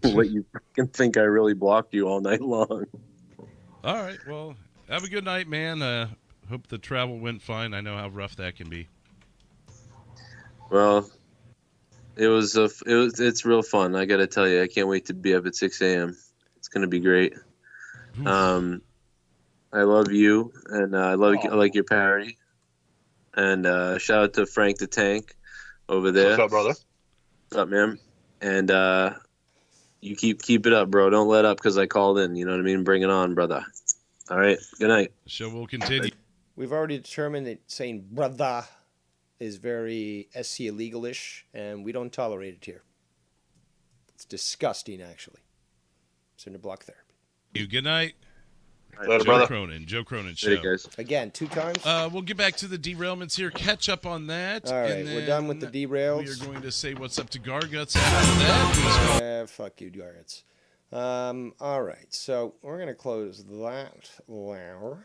let you fucking think I really blocked you all night long. All right. Well, have a good night, man. Hope the travel went fine. I know how rough that can be. Well, it's real fun. I got to tell you, I can't wait to be up at 6 a.m. It's going to be great. I love you, and I like your parody. And shout out to Frank the Tank over there. What's up, brother? What's up, man? And you keep it up, bro. Don't let up because I called in. You know what I mean? Bring it on, brother. All right. Good night. The show will continue. We've already determined that saying brother is very SC illegal-ish, and we don't tolerate it here. It's disgusting, actually. Cinder block therapy. Good night. Later, brother. Joe Cronin show. Hey, guys. Again, 2 times. We'll get back to the derailments here. Catch up on that. All right, and we're done with the derails. We are going to say what's up to Garguts after that. Fuck you, Garguts. All right, so we're going to close that there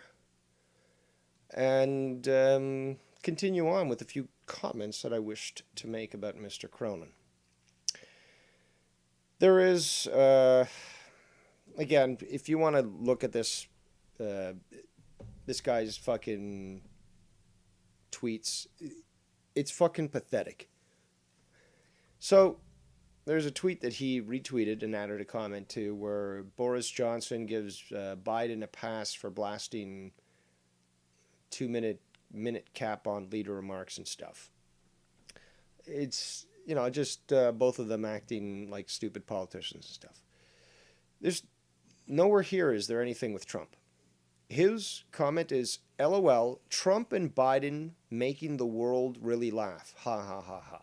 and continue on with a few comments that I wished to make about Mr. Cronin. There is, again, if you want to look at this, this guy's fucking tweets, it's fucking pathetic. So, there's a tweet that he retweeted and added a comment to where Boris Johnson gives Biden a pass for blasting 2-minute cap on leader remarks and stuff. It's, just both of them acting like stupid politicians and stuff. There's nowhere here is there anything with Trump. His comment is, LOL, Trump and Biden making the world really laugh. Ha ha ha ha.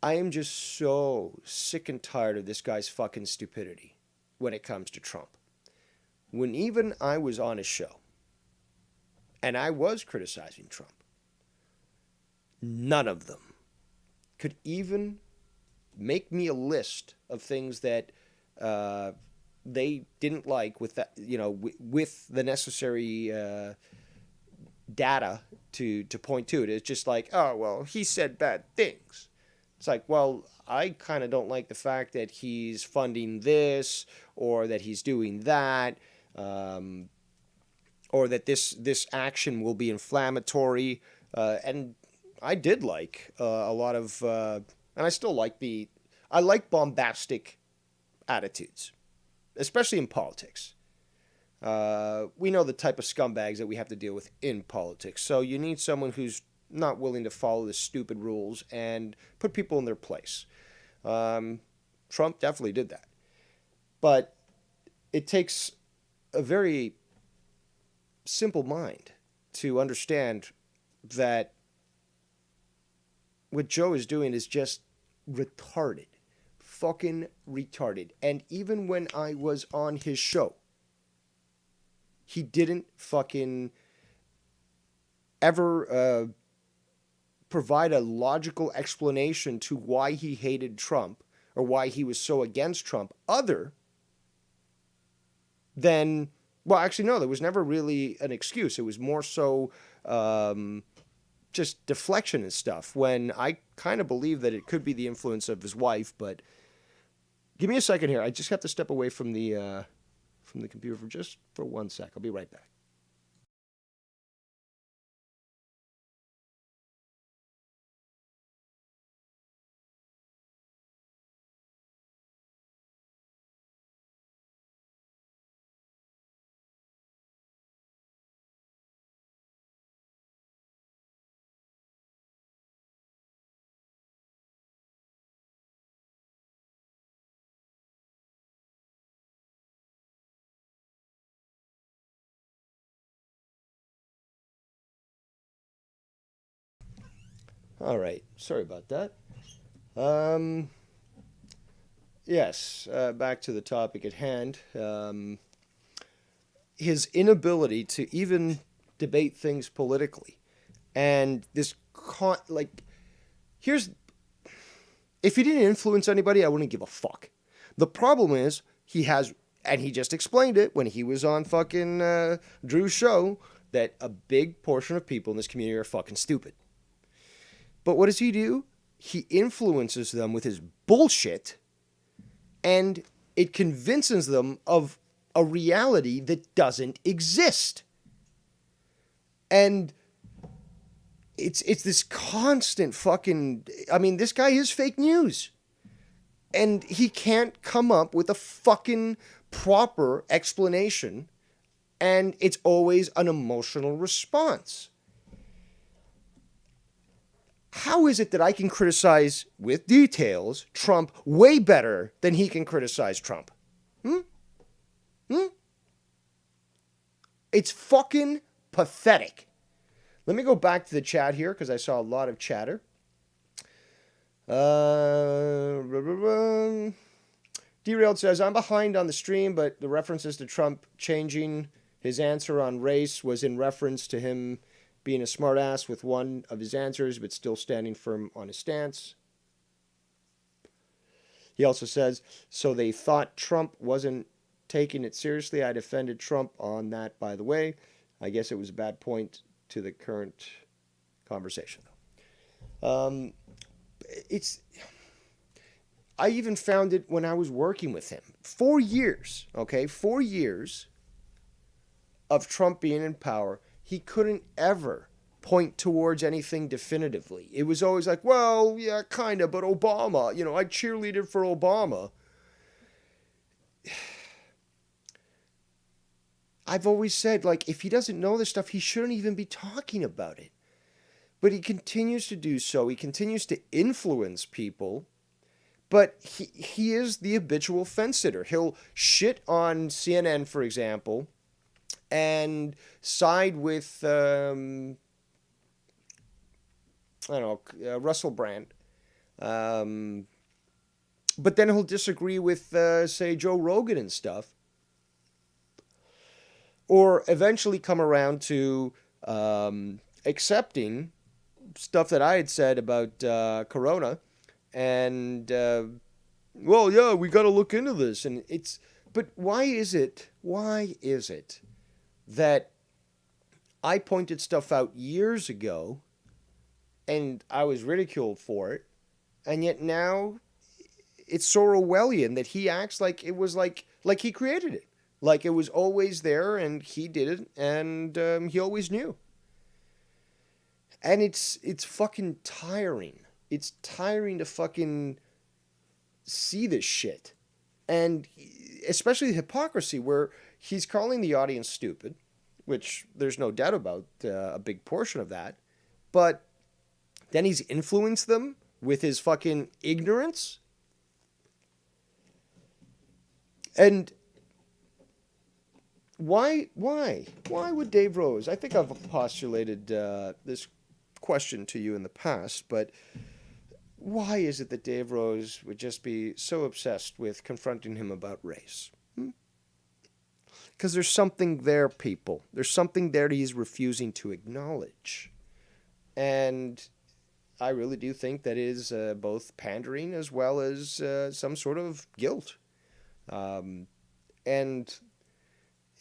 I am just so sick and tired of this guy's fucking stupidity when it comes to Trump. When even I was on a show and I was criticizing Trump, none of them could even make me a list of things that they didn't like with that, with the necessary data to point to it. It's just like, oh, well, he said bad things. It's like, well, I kind of don't like the fact that he's funding this or that he's doing that, or that this action will be inflammatory. And I did like a lot of, and I still like I like bombastic attitudes, especially in politics. We know the type of scumbags that we have to deal with in politics. So you need someone who's not willing to follow the stupid rules and put people in their place. Trump definitely did that. But it takes a very simple mind to understand that what Joe is doing is just retarded. Fucking retarded. And even when I was on his show, he didn't fucking ever provide a logical explanation to why he hated Trump or why he was so against Trump, other than, well, actually, no, there was never really an excuse. It was more so just deflection and stuff, when I kind of believe that it could be the influence of his wife. But give me a second here. I just have to step away from the computer for 1 sec. I'll be right back. All right. Sorry about that. Yes, back to the topic at hand. His inability to even debate things politically. And this, here's, if he didn't influence anybody, I wouldn't give a fuck. The problem is, he has, and he just explained it when he was on fucking Drew's show, that a big portion of people in this community are fucking stupid. But what does he do? He influences them with his bullshit, and it convinces them of a reality that doesn't exist. And it's this constant fucking, I mean, this guy is fake news. And he can't come up with a fucking proper explanation, and it's always an emotional response. How is it that I can criticize, with details, Trump way better than he can criticize Trump? It's fucking pathetic. Let me go back to the chat here, because I saw a lot of chatter. Derailed says, I'm behind on the stream, but the references to Trump changing his answer on race was in reference to him being a smartass with one of his answers, but still standing firm on his stance. He also says, so they thought Trump wasn't taking it seriously. I defended Trump on that, by the way. I guess it was a bad point to the current conversation, though. I even found it when I was working with him. 4 years, okay? 4 years of Trump being in power. He couldn't ever point towards anything definitively. It was always like, well, yeah, kind of, but Obama, I cheerleaded for Obama. I've always said, if he doesn't know this stuff, he shouldn't even be talking about it. But he continues to do so. He continues to influence people. But he is the habitual fence sitter. He'll shit on CNN, for example, and side with, Russell Brand, But then he'll disagree with, say, Joe Rogan and stuff. Or eventually come around to accepting stuff that I had said about Corona. And, well, yeah, we got to look into this. And but why is it that I pointed stuff out years ago and I was ridiculed for it, and yet now it's so Orwellian that he acts like it was like he created it, like it was always there and he did it, and he always knew. And it's fucking tiring. It's tiring to fucking see this shit, and especially the hypocrisy where he's calling the audience stupid, which there's no doubt about a big portion of that, but then he's influenced them with his fucking ignorance. And why would Dave Rose? I think I've postulated this question to you in the past, but why is it that Dave Rose would just be so obsessed with confronting him about race? Because there's something there, people. There's something there that he's refusing to acknowledge. And I really do think that is both pandering as well as some sort of guilt. And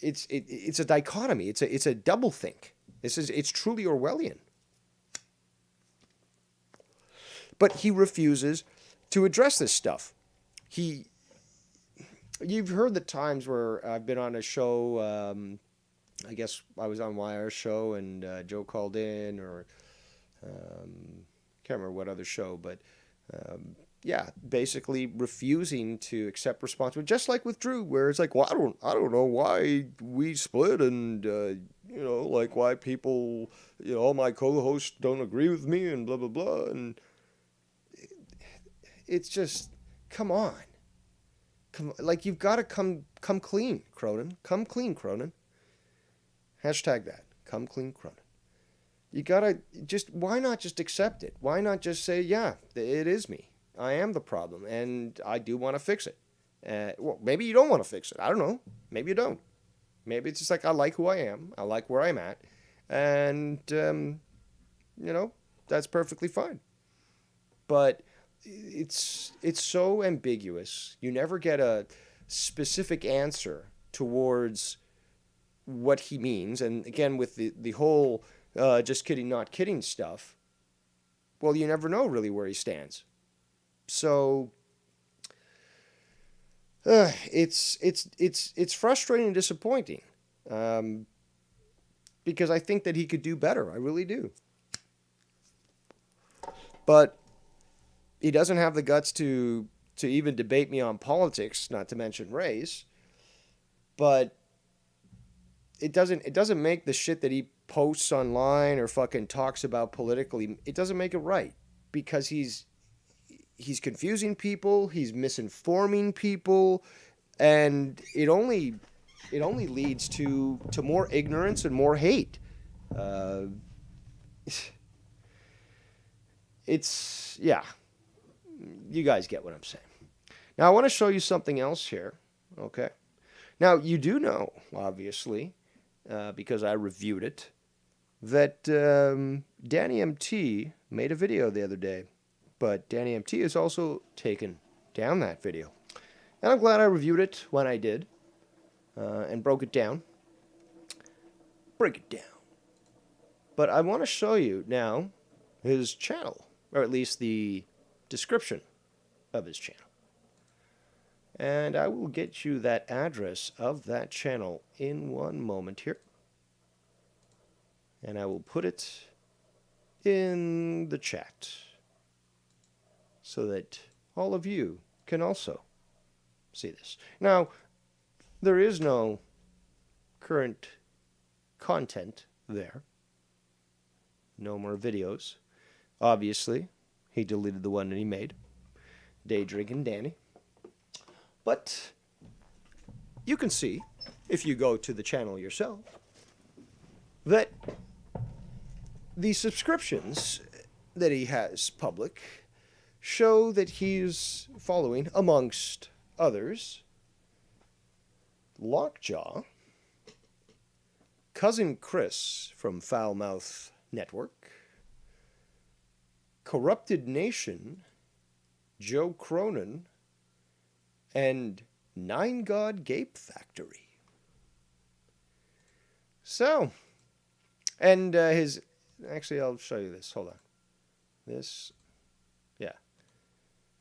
it's a dichotomy. It's a doublethink. It's truly Orwellian. But he refuses to address this stuff. You've heard the times where I've been on a show, I guess I was on YR's show and Joe called in, or can't remember what other show, but yeah, basically refusing to accept responsibility, just like with Drew, where it's like, well, I don't know why we split, and like why people, all my co-hosts don't agree with me, and blah blah blah, and it's just, come on. Like, you've got to come clean, Cronin. Come clean, Cronin. Hashtag that. Come clean, Cronin. You got to why not just accept it? Why not just say, yeah, it is me. I am the problem, and I do want to fix it. Well, maybe you don't want to fix it. I don't know. Maybe you don't. Maybe it's just like, I like who I am. I like where I'm at. And, that's perfectly fine. But it's so ambiguous. You never get a specific answer towards what he means. And again, with the whole just kidding, not kidding stuff, well, you never know really where he stands. So it's frustrating and disappointing, because I think that he could do better. I really do. But he doesn't have the guts to even debate me on politics, not to mention race. But it doesn't make the shit that he posts online or fucking talks about politically, it doesn't make it right, because he's confusing people, he's misinforming people, and it only leads to more ignorance and more hate. Yeah. You guys get what I'm saying. Now, I want to show you something else here, okay? Now, you do know, obviously, because I reviewed it, that Danny MT made a video the other day, but Danny MT has also taken down that video. And I'm glad I reviewed it when I did, and broke it down. Break it down. But I want to show you now his channel, or at least the description of his channel. And I will get you that address of that channel in one moment here. And I will put it in the chat so that all of you can also see this. Now, there is no current content there. No more videos. Obviously, he deleted the one that he made. Day Drinking Danny. But you can see, if you go to the channel yourself, that the subscriptions that he has public show that he's following, amongst others, Lockjaw, Cousin Chris from Foulmouth Network, Corrupted Nation, Joe Cronin, and Nine God Gape Factory. So, and his, actually I'll show you this, hold on.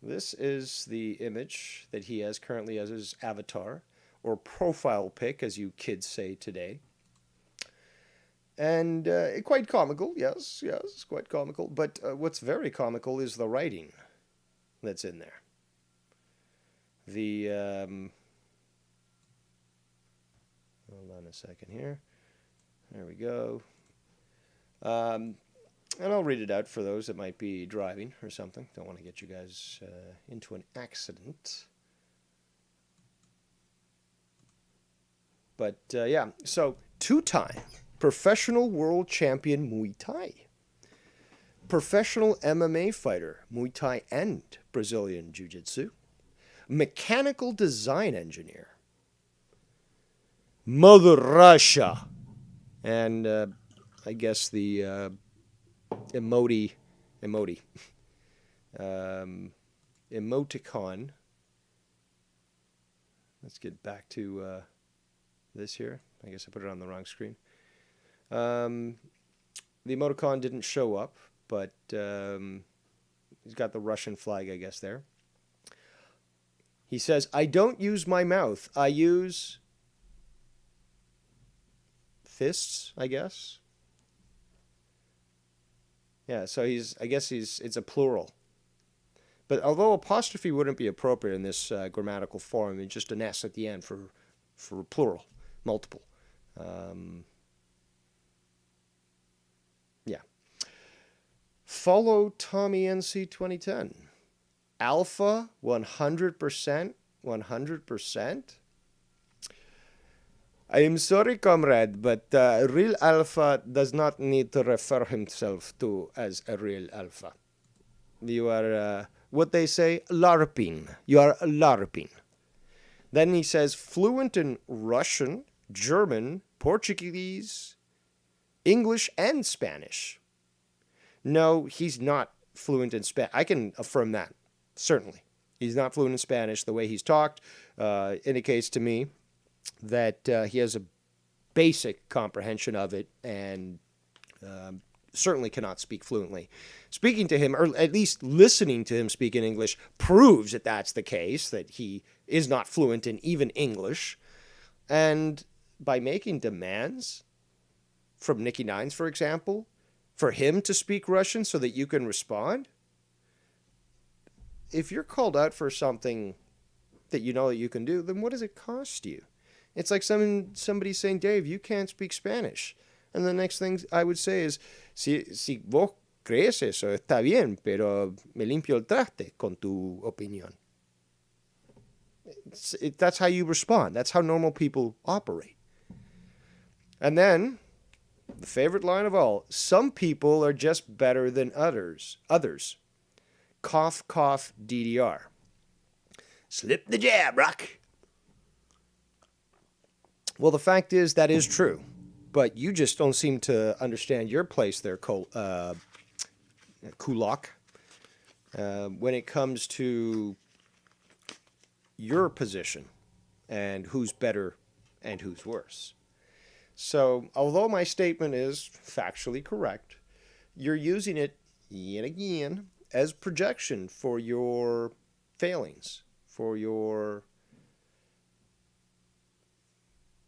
This is the image that he has currently as his avatar, or profile pic, as you kids say today. And quite comical, yes, quite comical. But what's very comical is the writing that's in there. The, hold on a second here. There we go. And I'll read it out for those that might be driving or something. Don't want to get you guys into an accident. But yeah, so two-time professional world champion Muay Thai, professional MMA fighter, Muay Thai and Brazilian Jiu-Jitsu, mechanical design engineer, Mother Russia, and I guess the emoticon. Let's get back to this here. I guess I put it on the wrong screen. The emoticon didn't show up, but he's got the Russian flag, I guess, there. He says, I don't use my mouth. I use fists, I guess. Yeah, so it's a plural. But although apostrophe wouldn't be appropriate in this grammatical form, it's just an S at the end for plural, multiple. Yeah. Follow Tommy NC 2010. Alpha 100%, 100%. I am sorry, comrade, but real alpha does not need to refer himself to as a real alpha. You are, what they say, LARPing. You are LARPing. Then he says, fluent in Russian, German, Portuguese, English, and Spanish. No, he's not fluent in Spanish. I can affirm that, certainly. He's not fluent in Spanish. The way he's talked indicates to me that he has a basic comprehension of it and certainly cannot speak fluently. Speaking to him, or at least listening to him speak in English, proves that that's the case, that he is not fluent in even English. And by making demands from Nicky Nines, for example, for him to speak Russian so that you can respond, if you're called out for something that you know that you can do, then what does it cost you? It's like somebody saying, Dave, you can't speak Spanish. And the next thing I would say is, si vos crees eso, está bien, pero me limpio el traste con tu opinión. That's how you respond. That's how normal people operate. And then, the favorite line of all, some people are just better than others. Cough, cough, DDR. Slip the jab, Rock. Well, the fact is that is true, but you just don't seem to understand your place there, Kulak, when it comes to your position and who's better and who's worse. So, although my statement is factually correct, you're using it yet again as projection for your failings, for your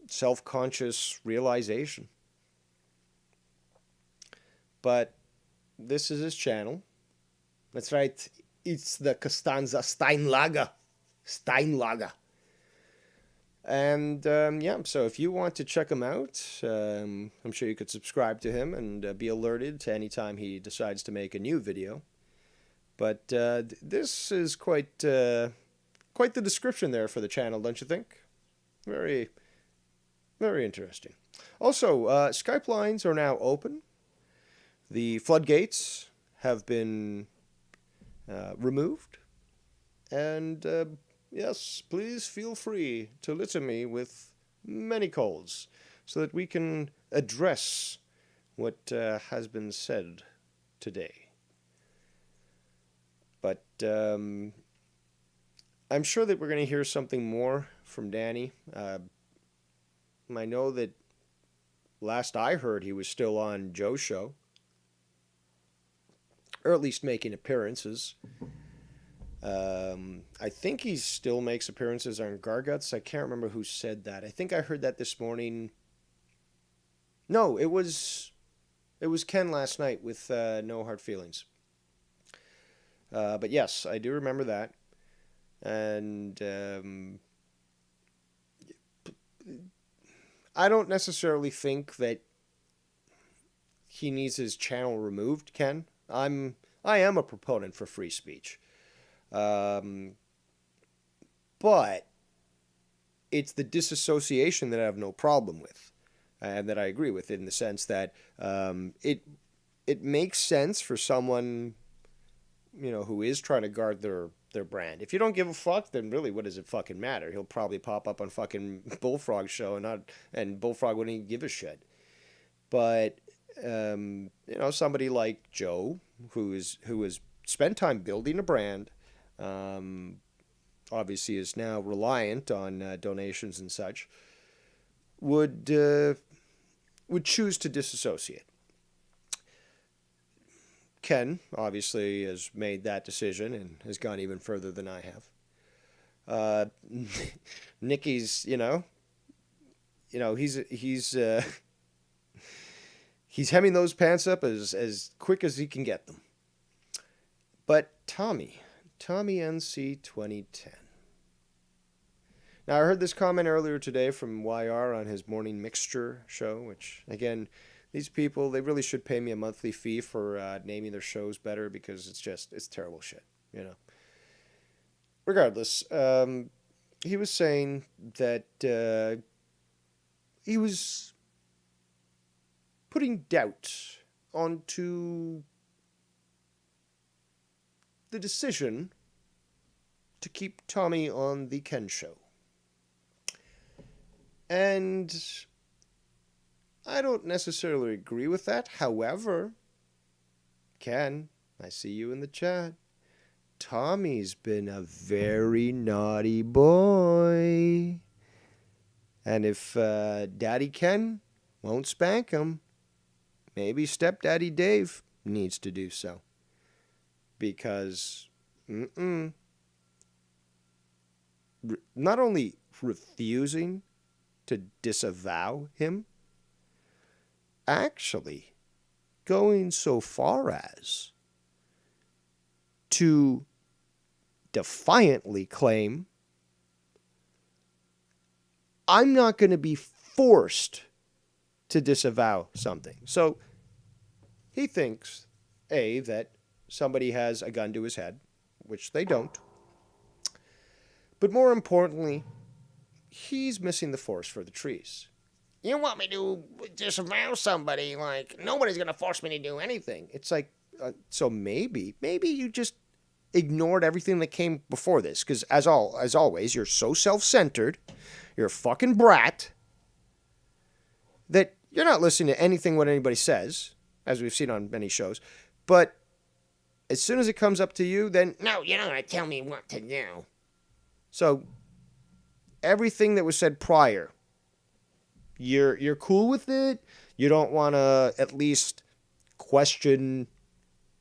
self-conscious realization. But this is his channel. That's right. It's the Costanza Steinlager. And yeah, so if you want to check him out, I'm sure you could subscribe to him and be alerted to any time he decides to make a new video. But this is quite the description there for the channel, don't you think? Very, very interesting. Also, Skype lines are now open. The floodgates have been removed. And yes, please feel free to litter me with many calls so that we can address what has been said today. But I'm sure that we're going to hear something more from Danny. I know that last I heard he was still on Joe's show, or at least making appearances. I think he still makes appearances on Garguts. I can't remember who said that. I think I heard that this morning. No, it was Ken last night with No Hard Feelings. But yes, I do remember that. And I don't necessarily think that he needs his channel removed, Ken. I am a proponent for free speech. But it's the disassociation that I have no problem with, and that I agree with, in the sense that it makes sense for someone, who is trying to guard their brand. If you don't give a fuck, then really, what does it fucking matter? He'll probably pop up on fucking Bullfrog's show and Bullfrog wouldn't even give a shit. But somebody like Joe, who has spent time building a brand, obviously is now reliant on donations and such, would choose to disassociate. Ken obviously has made that decision and has gone even further than I have. Nicky's, he's hemming those pants up as quick as he can get them. But Tommy NC 2010. Now, I heard this comment earlier today from YR on his Morning Mixture show, which, again, these people, they really should pay me a monthly fee for naming their shows better, because it's terrible shit, Regardless, he was saying that he was putting doubt onto the decision to keep Tommy on the Ken show. And I don't necessarily agree with that. However, Ken, I see you in the chat. Tommy's been a very naughty boy. And if Daddy Ken won't spank him, maybe Stepdaddy Dave needs to do so. Because, not only refusing to disavow him, actually going so far as to defiantly claim, I'm not going to be forced to disavow something. So he thinks, A, that somebody has a gun to his head, which they don't. But more importantly, he's missing the forest for the trees. You want me to disavow somebody, like, nobody's going to force me to do anything. It's like, so maybe you just ignored everything that came before this. Because as always, you're so self-centered, you're a fucking brat, that you're not listening to anything what anybody says, as we've seen on many shows. But as soon as it comes up to you, then, no, you're not going to tell me what to do. So everything that was said prior, you're cool with it. You don't want to at least question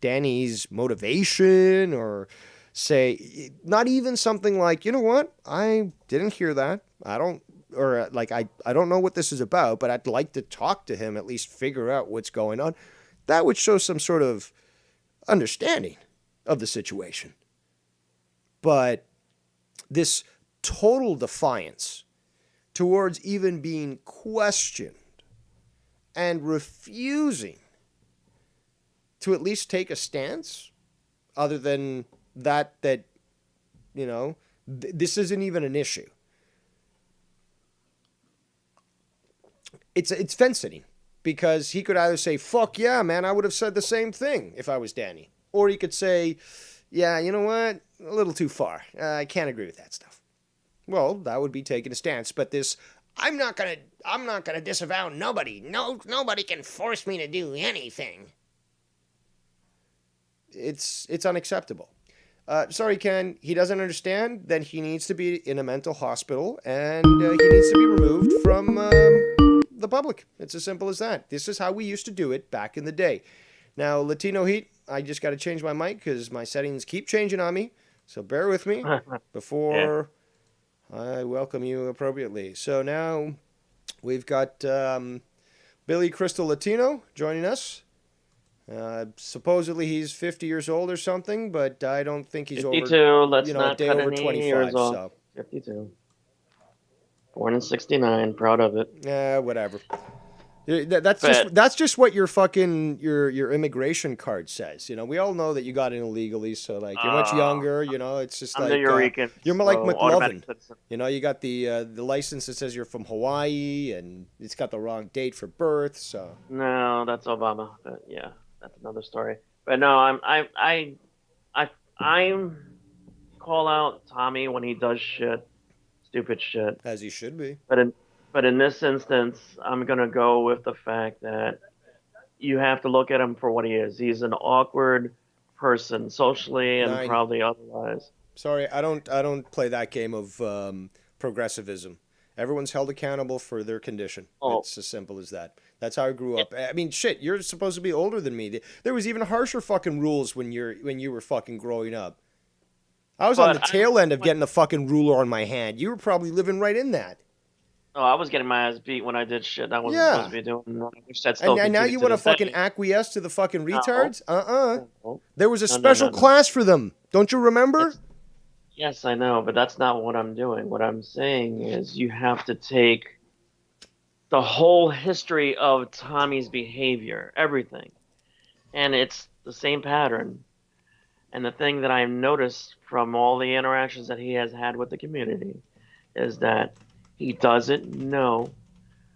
Danny's motivation, or say, not even something like, you know what, I didn't hear that. I don't know what this is about, but I'd like to talk to him, at least figure out what's going on. That would show some sort of understanding of the situation. But this total defiance towards even being questioned and refusing to at least take a stance other than that this isn't even an issue. It's fence sitting, because he could either say, fuck yeah, man, I would have said the same thing if I was Danny. Or he could say, yeah, you know what? A little too far. I can't agree with that stuff. Well, that would be taking a stance. But this, I'm not gonna disavow nobody. No, nobody can force me to do anything. It's unacceptable. Sorry, Ken. He doesn't understand. Then he needs to be in a mental hospital, and he needs to be removed from the public. It's as simple as that. This is how we used to do it back in the day. Now, Latino Heat, I just got to change my mic because my settings keep changing on me. So bear with me before I welcome you appropriately. So now we've got Billy Crystal Latino joining us. Supposedly he's 50 years old or something, but I don't think he's 52, over, let's a not day cut over any 25. years off. So 52. Born in 69, proud of it. yeah, whatever. That's just what your fucking your immigration card says. We all know that you got in illegally, so like you're much younger. It's just I'm like the Eureka, you're more like so McLovin. automatic citizen. You got the license that says you're from Hawaii, and it's got the wrong date for birth. So No, that's Obama. But yeah, that's another story. But no, I'm call out Tommy when he does shit, stupid shit. as he should be. But in this instance, I'm gonna go with the fact that you have to look at him for what he is. He's an awkward person, socially and 9. probably otherwise. Sorry, I don't play that game of progressivism. Everyone's held accountable for their condition. Oh. It's as simple as that. That's how I grew up. I mean, shit, you're supposed to be older than me. There was even harsher fucking rules when you were fucking growing up. I was on the tail end of getting a fucking ruler on my hand. You were probably living right in that. Oh, I was getting my ass beat when I did shit I wasn't supposed to be doing. I wish that And now you want to fucking acquiesce to the fucking retards? There was a special class for them. Don't you remember? Yes, I know, but that's not what I'm doing. What I'm saying is you have to take the whole history of Tommy's behavior, everything. And it's the same pattern. And the thing that I've noticed from all the interactions that he has had with the community is that he doesn't know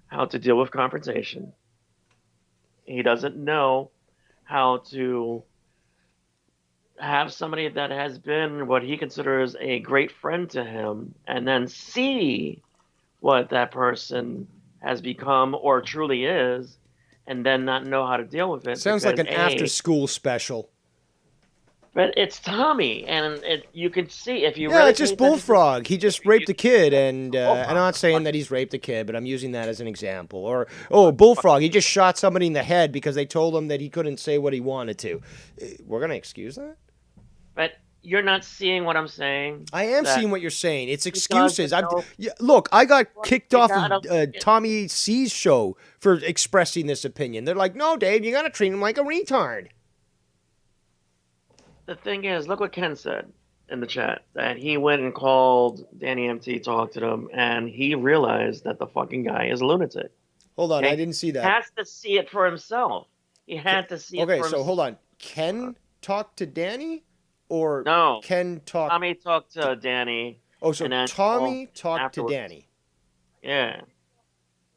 how to deal with confrontation. He doesn't know how to have somebody that has been what he considers a great friend to him and then see what that person has become or truly is and then not know how to deal with it. Sounds like an after-school special. But it's Tommy, and you can see if you Yeah, really it's just Bullfrog. He just raped a kid, and I'm not saying that he's raped a kid, but I'm using that as an example. Or, Bullfrog, he just shot somebody in the head because they told him that he couldn't say what he wanted to. We're going to excuse that? But you're not seeing what I'm saying. I am seeing what you're saying. It's excuses. Look, I got kicked off of Tommy C's show for expressing this opinion. They're like, no, Dave, you got to treat him like a retard. The thing is, look what Ken said in the chat, that he went and called Danny MT, talked to him, and he realized that the fucking guy is a lunatic. Hold on, I didn't see that. He has to see it for himself. He had to see it for himself. Okay, so hold on. Ken talked to Danny? Or no, Ken talked... Tommy talked to Danny. Oh, so Tommy talked to Danny. Yeah.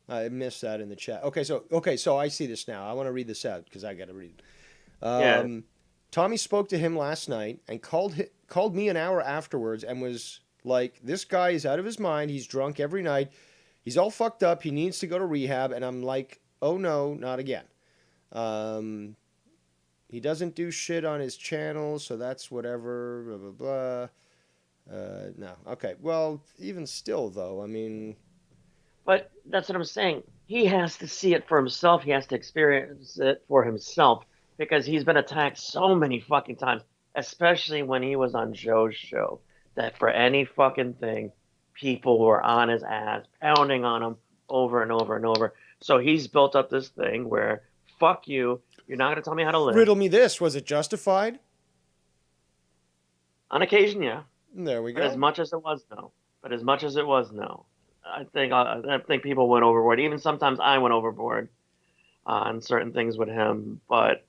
I missed that in the chat. Okay, so I see this now. I want to read this out because I got to read it. Yeah. Tommy spoke to him last night and called me an hour afterwards and was like, this guy is out of his mind. He's drunk every night. He's all fucked up. He needs to go to rehab. And I'm like, oh, no, not again. He doesn't do shit on his channel, so that's whatever, blah, blah, blah. No. Okay. Well, even still, though, I mean... But that's what I'm saying. He has to see it for himself. He has to experience it for himself. Because he's been attacked so many fucking times, especially when he was on Joe's show, that for any fucking thing, people were on his ass, pounding on him over and over and over. So he's built up this thing where, fuck you, you're not going to tell me how to live. Riddle me this, was it justified? On occasion, yeah. There we go. But as much as it was, no. I think people went overboard. Even sometimes I went overboard on certain things with him, but...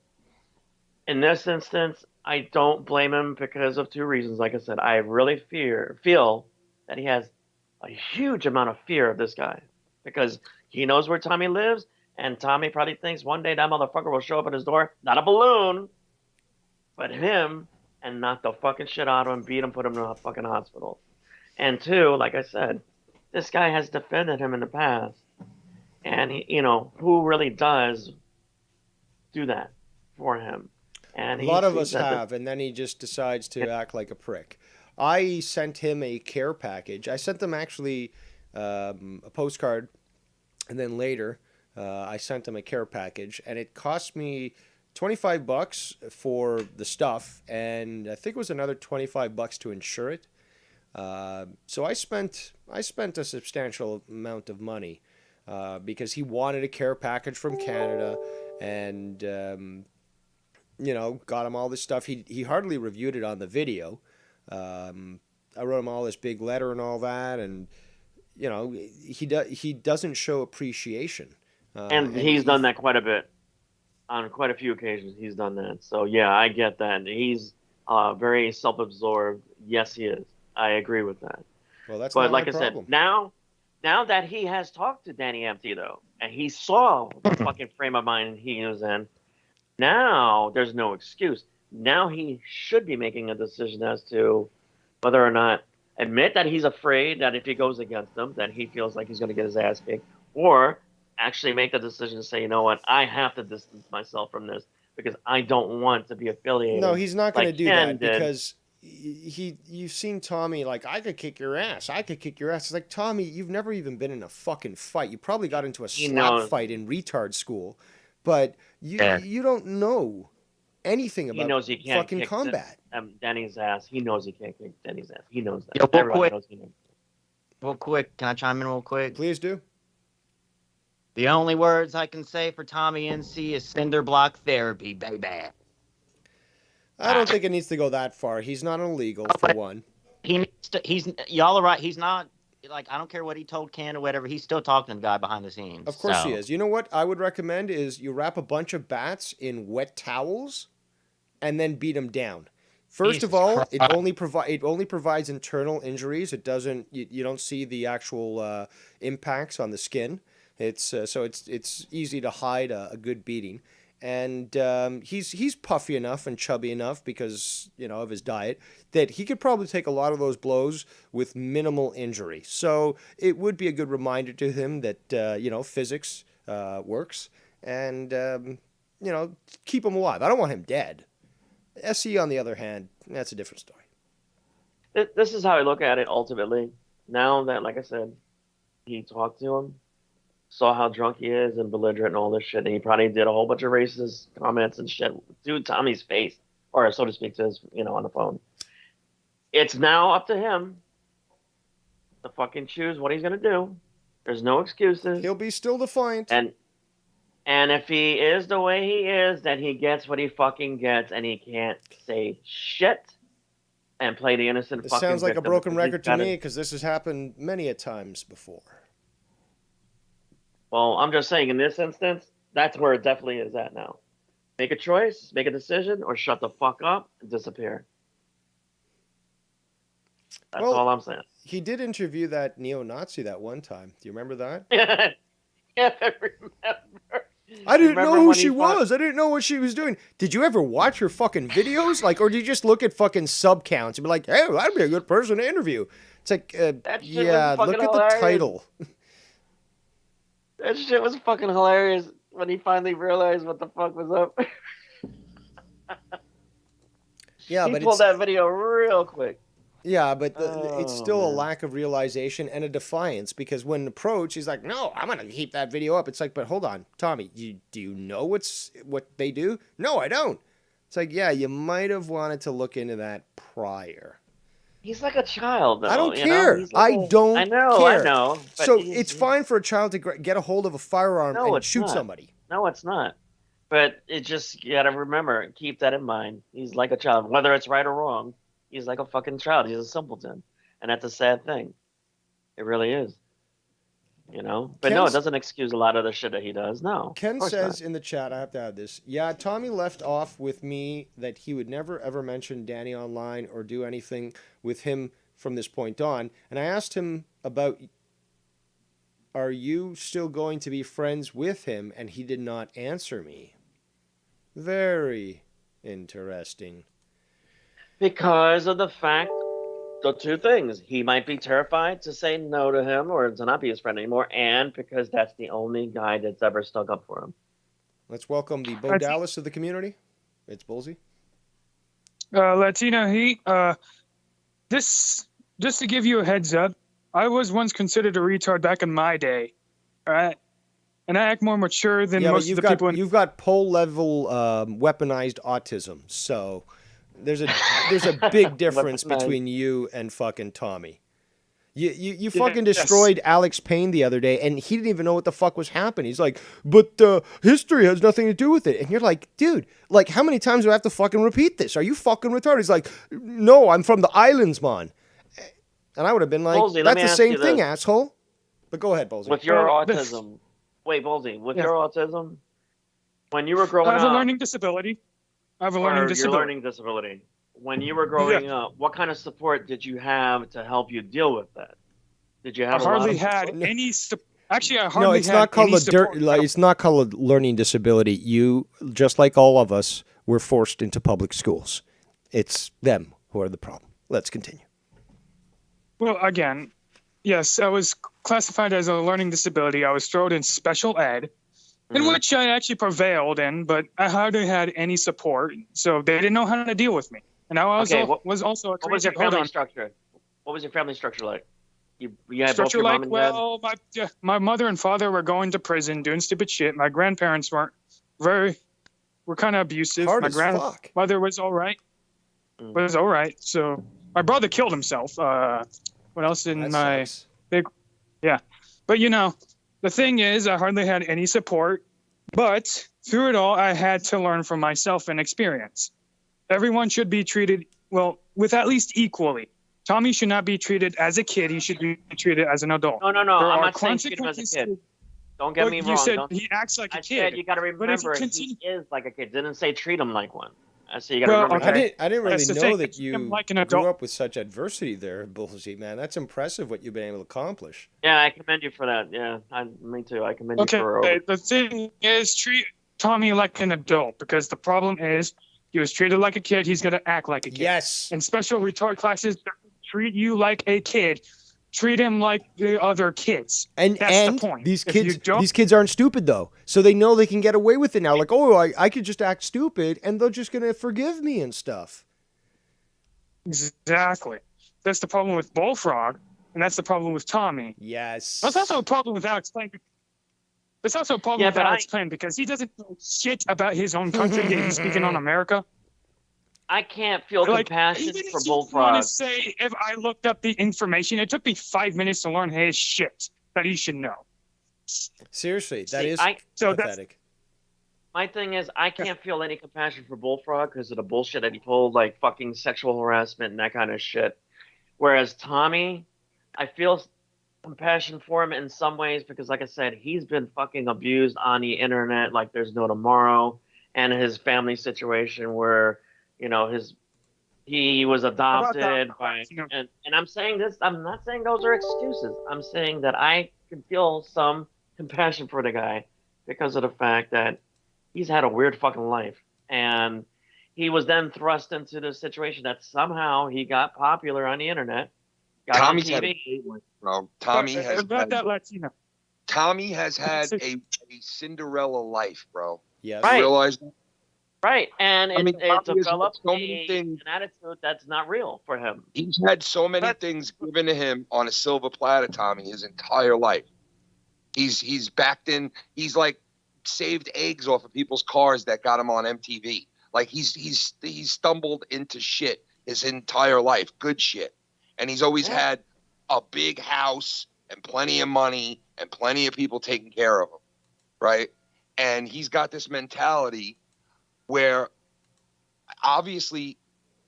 In this instance, I don't blame him because of two reasons. Like I said, I really feel that he has a huge amount of fear of this guy because he knows where Tommy lives, and Tommy probably thinks one day that motherfucker will show up at his door, not a balloon, but him, and knocked the fucking shit out of him, beat him, put him in a fucking hospital. And two, like I said, this guy has defended him in the past. And, who really does do that for him? And A lot of us have, and then he just decides to act like a prick. I sent him a care package. I sent them actually a postcard, and then later I sent him a care package, and it cost me $25 for the stuff, and I think it was another $25 to insure it. So I spent a substantial amount of money because he wanted a care package from Canada, and got him all this stuff. He hardly reviewed it on the video. I wrote him all this big letter and all that, and he doesn't show appreciation. And he's done that quite a bit. On quite a few occasions, he's done that. So, yeah, I get that. He's very self-absorbed. Yes, he is. I agree with that. Well, that's but not like my I problem. said, now that he has talked to Danny Empty, though, and he saw the fucking frame of mind he was in, now there's no excuse. Now he should be making a decision as to whether or not admit that he's afraid that if he goes against them, that he feels like he's going to get his ass kicked, or actually make the decision to say, you know what, I have to distance myself from this because I don't want to be affiliated. No, he's not going to do Ken that did. because you've seen Tommy like, I could kick your ass. I could kick your ass. It's like, Tommy, you've never even been in a fucking fight. You probably got into a slap fight in retard school, but you don't know anything about He knows he can't fucking kick combat. Danny's ass. He knows he can't kick Danny's ass. He knows that. Yo, real Everybody quick. knows he knows. Real quick, can I chime in real quick? Please do. The only words I can say for Tommy NC is cinder block therapy, baby. I don't think it needs to go that far. He's not illegal, for one. He needs to, y'all are right. He's not, like, I don't care what he told Ken or whatever. He's still talking to the guy behind the scenes. Of course he is. You know what I would recommend is you wrap a bunch of bats in wet towels and then beat them down. First of all, it only provides internal injuries. It doesn't. You don't see the actual impacts on the skin. It's easy to hide a good beating, and he's puffy enough and chubby enough because of his diet that he could probably take a lot of those blows with minimal injury. So it would be a good reminder to him that physics works, and keep him alive. I don't want him dead. SE, on the other hand, that's a different story. This is how I look at it ultimately. Now that, like I said, he talked to him, saw how drunk he is and belligerent and all this shit, and he probably did a whole bunch of racist comments and shit to Tommy's face, or so to speak, to his, on the phone. It's now up to him to fucking choose what he's gonna do. There's no excuses. He'll be still defiant. And if he is the way he is, then he gets what he fucking gets, and he can't say shit and play the innocent It fucking sounds like a victim broken because he's record to got me it. because this has happened many a times before. Well, I'm just saying, in this instance, that's where it definitely is at now. Make a choice, make a decision, or shut the fuck up and disappear. That's all I'm saying. He did interview that neo-Nazi that one time. Do you remember that? Yeah, I remember. I didn't know who when she was. I didn't know what she was doing. Did you ever watch her fucking videos? Or did you just look at fucking sub counts and be like, hey, that'd be a good person to interview? It's like, yeah, look at hilarious. the title. That shit was fucking hilarious when he finally realized what the fuck was up. Yeah, he but pulled that video real quick. Yeah, but it's still a lack of realization and a defiance because when approached, he's like, no, I'm going to keep that video up. It's like, but hold on, Tommy, do you know what they do? No, I don't. It's like, yeah, you might have wanted to look into that prior. He's like a child, though. I don't care. I don't I know. But So it's fine for a child to get a hold of a firearm and shoot somebody. No, it's not. But it just, you got to remember, keep that in mind. He's like a child. Whether it's right or wrong, he's like a fucking child. He's a simpleton. And that's a sad thing. It really is. But no, it doesn't excuse a lot of the shit that he does. No. Ken says in the chat, I have to add this. Yeah, Tommy left off with me that he would never ever mention Danny online or do anything with him from this point on. And I asked him about, are you still going to be friends with him? And he did not answer me. Very interesting. Because of the fact, the two things. He might be terrified to say no to him or to not be his friend anymore, and because that's the only guy that's ever stuck up for him. Let's welcome the Bo Dallas of the community. It's Bullsy. Latino Heat. This, just to give you a heads up, I was once considered a retard back in my day. All right. And I act more mature than most of the people in... You've got pole level weaponized autism, so there's a big difference between you and fucking Tommy. You fucking destroyed Alex Payne the other day, and he didn't even know what the fuck was happening. He's like, but history has nothing to do with it. And you're like, dude, like, how many times do I have to fucking repeat this? Are you fucking retarded? He's like, no, I'm from the islands, man. And I would have been like, Ballsy, that's the same thing, asshole. But go ahead, Ballsy. With your autism. Wait, Ballsy, with your autism, when you were growing up... I have a learning disability. Your learning disability. When you were growing up, what kind of support did you have to help you deal with that? Did you have I hardly had any support. Actually, I hardly No, it's had not called any a support. it's not called a learning disability. You, just like all of us, were forced into public schools. It's them who are the problem. Let's continue. Well, again, yes, I was classified as a learning disability. I was thrown in special ed, in which I actually prevailed in, but I hardly had any support, so they didn't know how to deal with me. And I was, was also a what was your family structure? What was your family structure like? You had structure both your like, mom and well, my mother and father were going to prison, doing stupid shit. My grandparents were kind of abusive. Hard my as fuck. grandmother was all right. Was all right. So my brother killed himself. What else in my big? Yeah, but you know, the thing is, I hardly had any support. But through it all, I had to learn from myself and experience. Everyone should be treated with at least equally. Tommy should not be treated as a kid. He should be treated as an adult. No. There I'm are not saying treat him as a kid. Don't get me wrong. You said he acts like a kid. I said you got to remember he is like a kid. Didn't say treat him like one. I said you got to remember. I didn't really know that you like grew up with such adversity there, Bullsy, man. That's impressive what you've been able to accomplish. Yeah, I commend you for that. Yeah, me too. I commend you for. The thing is, treat Tommy like an adult, because the problem is he was treated like a kid. He's going to act like a kid. Yes. In special retard classes, treat you like a kid. Treat him like the other kids. And that's the point. These kids aren't stupid though, so they know they can get away with it now. Like, oh, I could just act stupid, and they're just gonna forgive me and stuff. Exactly. That's the problem with Bullfrog, and that's the problem with Tommy. Yes. That's also a problem with Alex Payne. There's also a problem with Alex Payne because he doesn't know shit about his own country. Yet he's speaking on America. I can't feel compassion for Bullfrog. I want to say, if I looked up the information, it took me 5 minutes to learn his shit that he should know. Seriously, that is pathetic. My thing is, I can't feel any compassion for Bullfrog because of the bullshit that he pulled, like fucking sexual harassment and that kind of shit. Whereas Tommy, I feel compassion for him in some ways because, like I said, he's been fucking abused on the internet like there's no tomorrow, and his family situation where, you know, he was adopted by, and I'm saying this, I'm not saying those are excuses. I'm saying that I can feel some compassion for the guy because of the fact that he's had a weird fucking life. And he was then thrust into the situation that somehow he got popular on the internet. Tommy's had a great life, bro. Tommy has had a Cinderella life, bro. Yeah. Right. You realize that? Right, and it developed so many an attitude that's not real for him. He's had so many things given to him on a silver platter, Tommy, his entire life. He's backed in. He's like saved eggs off of people's cars that got him on MTV. Like he's stumbled into shit his entire life, good shit, and he's always had a big house and plenty of money and plenty of people taking care of him, right? And he's got this mentality where obviously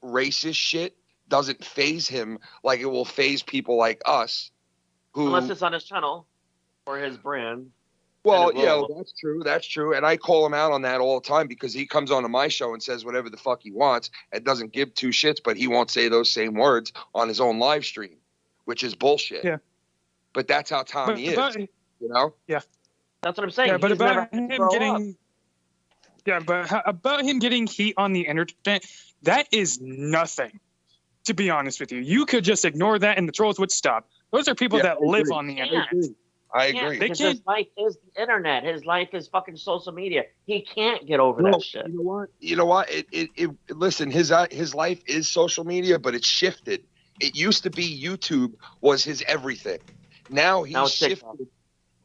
racist shit doesn't faze him like it will faze people like us. Unless it's on his channel or his brand. Well, yeah, that's true. And I call him out on that all the time because he comes onto my show and says whatever the fuck he wants and doesn't give two shits, but he won't say those same words on his own live stream, which is bullshit. Yeah. But that's how Tommy is, you know? Yeah. That's what I'm saying. Yeah, but he's about never him getting... Yeah, but about him getting heat on the internet, that is nothing. To be honest with you, you could just ignore that, and the trolls would stop. Those are people that live on the internet. I Can't, agree. because his life is the internet. His life is fucking social media. He can't get over that shit. You know what? Listen, his life is social media, but it's shifted. It used to be YouTube was his everything. Now he's shifted.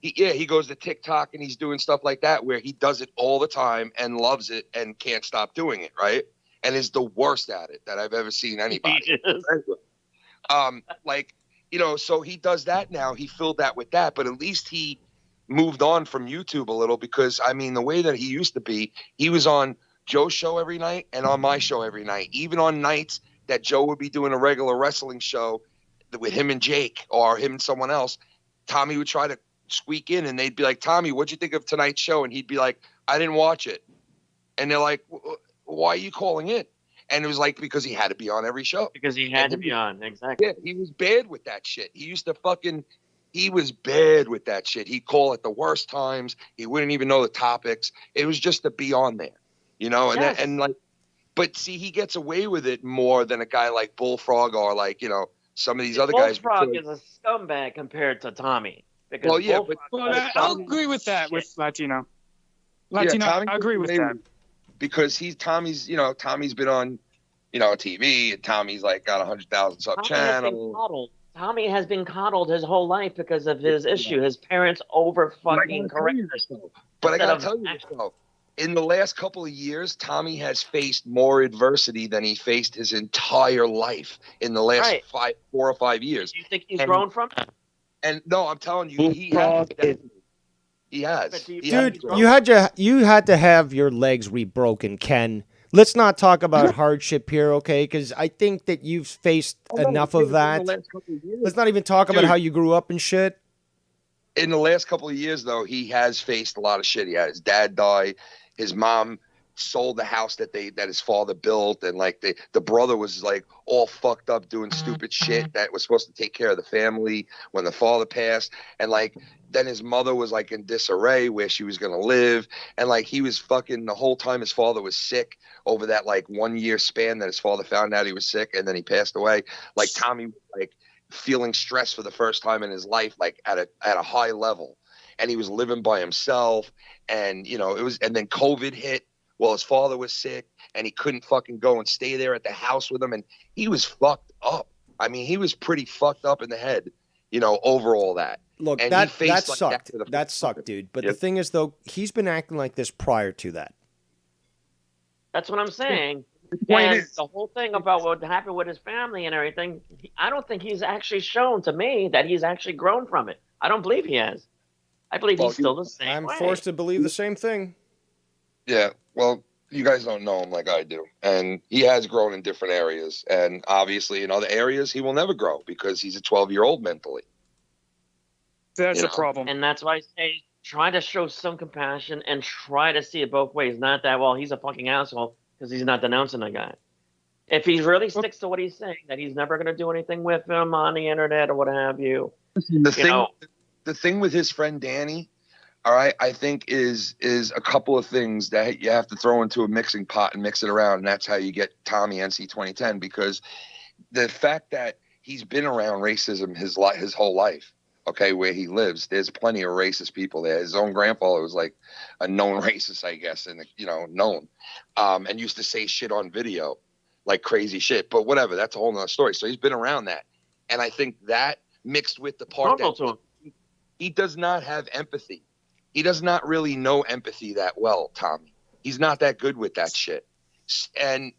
He goes to TikTok and he's doing stuff like that where he does it all the time and loves it and can't stop doing it, right? And is the worst at it that I've ever seen anybody. Like, you know, so he does that now. He filled that with that, but at least he moved on from YouTube a little because, I mean, the way that he used to be, he was on Joe's show every night and on my show every night. Even on nights that Joe would be doing a regular wrestling show with him and Jake or him and someone else, Tommy would try to squeak in and they'd be like, Tommy, what'd you think of tonight's show? And he'd be like, I didn't watch it. And they're like, why are you calling in? And it was like, because he had to be on every show. Because he had to be on, exactly. Yeah, he was bad with that shit. He was bad with that shit. He'd call at the worst times. He wouldn't even know the topics. It was just to be on there, you know? And but see, he gets away with it more than a guy like Bullfrog or like, you know, some of these other guys. Bullfrog is a scumbag compared to Tommy. Well, yeah, I'll agree with that with Latino. I agree with that. Because Tommy's been on, you know, TV, and Tommy's like got 100,000 sub channel. Tommy has been coddled his whole life because of his issue. His parents over fucking corrected him. But I gotta tell you this though, in the last couple of years, Tommy has faced more adversity than he faced his entire life in the last 4 or 5 years. Do you think he's grown from it? And no, I'm telling you, he has. He has. Dude, you had to have your legs rebroken, Ken. Let's not talk about hardship here, okay? Because I think that you've faced enough of that. Let's not even talk about how you grew up and shit. In the last couple of years, though, he has faced a lot of shit. He had his dad die. His mom sold the house that his father built, and like the brother was like all fucked up doing stupid shit that was supposed to take care of the family when the father passed, and like then his mother was like in disarray where she was gonna live, and like he was fucking the whole time his father was sick over that like 1 year span that his father found out he was sick and then he passed away. Like Tommy was like feeling stress for the first time in his life, like at a high level, and he was living by himself, and you know and then COVID hit. Well, his father was sick, and he couldn't fucking go and stay there at the house with him, and he was fucked up. I mean, he was pretty fucked up in the head, you know, over all that. Look, and that like sucked. That sucked, dude. But the thing is, though, he's been acting like this prior to that. That's what I'm saying. point And is- the whole thing about what happened with his family and everything, I don't think he's actually shown to me that he's actually grown from it. I don't believe he has. I believe he's still the same I'm way. forced to believe the same thing. Yeah, well, you guys don't know him like I do. And he has grown in different areas. And obviously in other areas, he will never grow because he's a 12-year-old mentally. That's a problem. And that's why I say try to show some compassion and try to see it both ways. Not that, well, he's a fucking asshole because he's not denouncing the guy. If he really sticks to what he's saying, that he's never going to do anything with him on the internet or what have you. The thing with his friend Danny, all right, I think is a couple of things that you have to throw into a mixing pot and mix it around, and that's how you get Tommy NC 2010, because the fact that he's been around racism his whole life, okay, where he lives, there's plenty of racist people there. His own grandfather was like a known racist, I guess, and known, and used to say shit on video, like crazy shit. But whatever, that's a whole nother story. So he's been around that, and I think that mixed with the part that he does not have empathy. He does not really know empathy that well, Tommy. He's not that good with that shit. And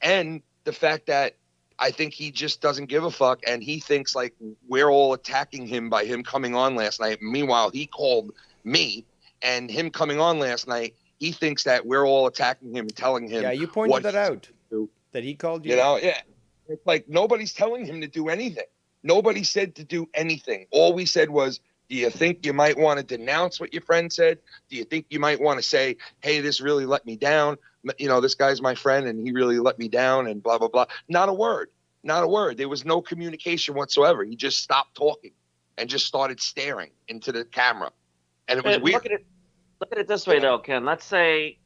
the fact that I think he just doesn't give a fuck, and he thinks like we're all attacking him by him coming on last night. Meanwhile, he called me, and him coming on last night, he thinks that we're all attacking him and telling him. Yeah, you pointed that out. That he called you. You know, yeah. It's like nobody's telling him to do anything. Nobody said to do anything. All we said was, do you think you might want to denounce what your friend said? Do you think you might want to say, hey, this really let me down? You know, this guy's my friend and he really let me down and blah, blah, blah. Not a word. Not a word. There was no communication whatsoever. He just stopped talking and just started staring into the camera. And it was weird. Look at it this way, though, Ken. Let's say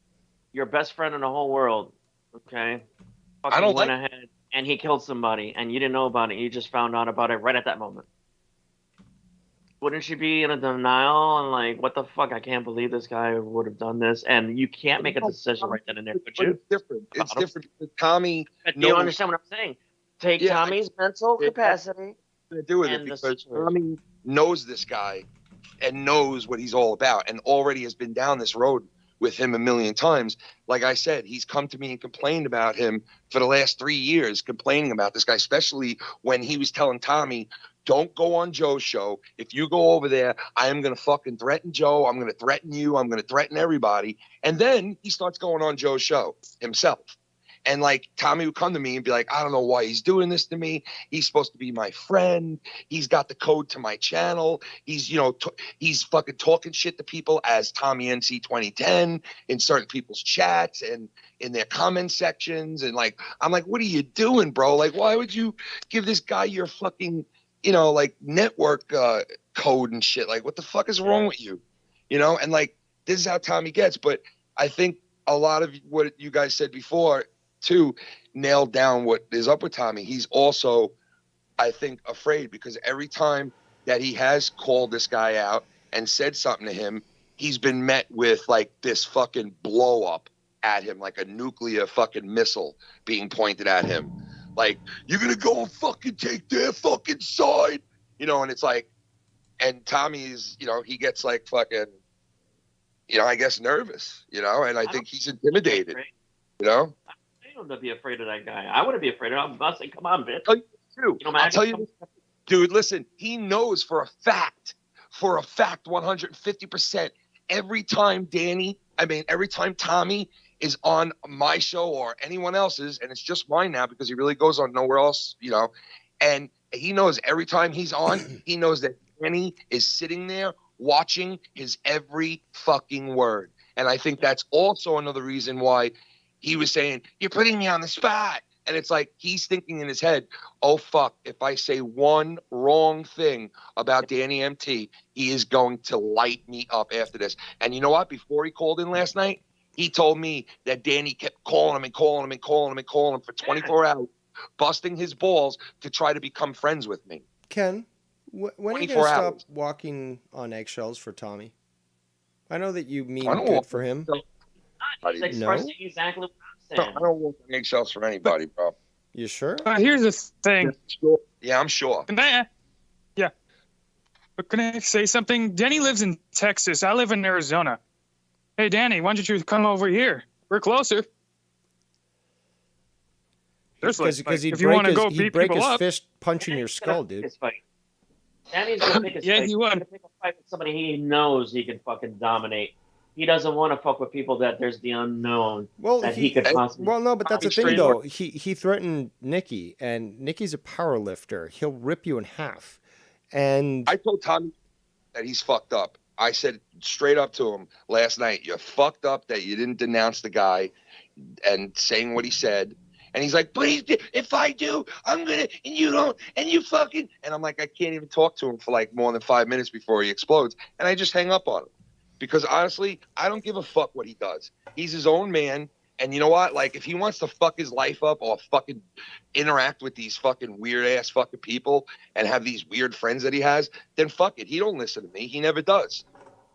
your best friend in the whole world, okay, I don't went like- ahead and he killed somebody, and you didn't know about it. You just found out about it right at that moment. Wouldn't you be in a denial and like, what the fuck? I can't believe this guy would have done this, and you can't make a decision right then and there, would But you? it's different. It's different because Tommy. Do you understand what I'm saying? Take Yeah, Tommy's mental capacity. To do with it and the because situation. Tommy knows this guy and knows what he's all about and already has been down this road with him a million times. Like I said, he's come to me and complained about him for the last 3 years, complaining about this guy, especially when he was telling Tommy, don't go on Joe's show. If you go over there, I am going to fucking threaten Joe. I'm going to threaten you. I'm going to threaten everybody. And then he starts going on Joe's show himself. And like Tommy would come to me and be like, I don't know why he's doing this to me. He's supposed to be my friend. He's got the code to my channel. He's, he's fucking talking shit to people as Tommy NC 2010 in certain people's chats and in their comment sections. And like, I'm like, what are you doing, bro? Like, why would you give this guy your fucking, like network code and shit? Like, what the fuck is wrong with you? And like, this is how Tommy gets. But I think a lot of what you guys said before, too, nailed down what is up with Tommy. He's also, I think, afraid because every time that he has called this guy out and said something to him, he's been met with like this fucking blow up at him, like a nuclear fucking missile being pointed at him. Like, you're going to go and fucking take their fucking side, and it's like, and Tommy's, he gets like fucking, I guess nervous, and I think he's intimidated, I don't be afraid of that guy. I wouldn't be afraid of him. I'll say, come on, bitch. I'll tell you, dude, listen, he knows for a fact, 150%, every time every time Tommy is on my show or anyone else's, and it's just mine now because he really goes on nowhere else, and he knows every time he's on, he knows that Danny is sitting there watching his every fucking word. And I think that's also another reason why he was saying, you're putting me on the spot. And it's like he's thinking in his head, oh, fuck, if I say one wrong thing about Danny MT, he is going to light me up after this. And you know what? Before he called in last night, he told me that Danny kept calling him and calling him and calling him and calling him for 24 hours, busting his balls to try to become friends with me. Ken, when are you going to stop walking on eggshells for Tommy? I know that you mean good for him. He's expressing exactly what I'm saying. I don't walk on eggshells for anybody, bro. You sure? Here's the thing. Yeah, I'm sure. Yeah. But can I say something? Danny lives in Texas. I live in Arizona. Hey, Danny, why don't you come over here? We're closer. Because he'd if you want to go beat break people his up, fist punching your skull, dude. Danny's gonna pick his Yeah, fight. he would. He's gonna pick a fight with somebody he knows he can fucking dominate. He doesn't want to fuck with people that there's the unknown that he could possibly. Well, no, but that's the thing, though. He threatened Nikki, and Nikki's a power lifter. He'll rip you in half. And I told Tommy that he's fucked up. I said straight up to him last night, you're fucked up that you didn't denounce the guy and saying what he said. And he's like, but if I do, I'm going to, and you don't, and you fucking, and I'm like, I can't even talk to him for like more than 5 minutes before he explodes. And I just hang up on him. Because honestly, I don't give a fuck what he does. He's his own man. And you know what? Like, if he wants to fuck his life up or fucking interact with these fucking weird ass fucking people and have these weird friends that he has, then fuck it. He don't listen to me. He never does.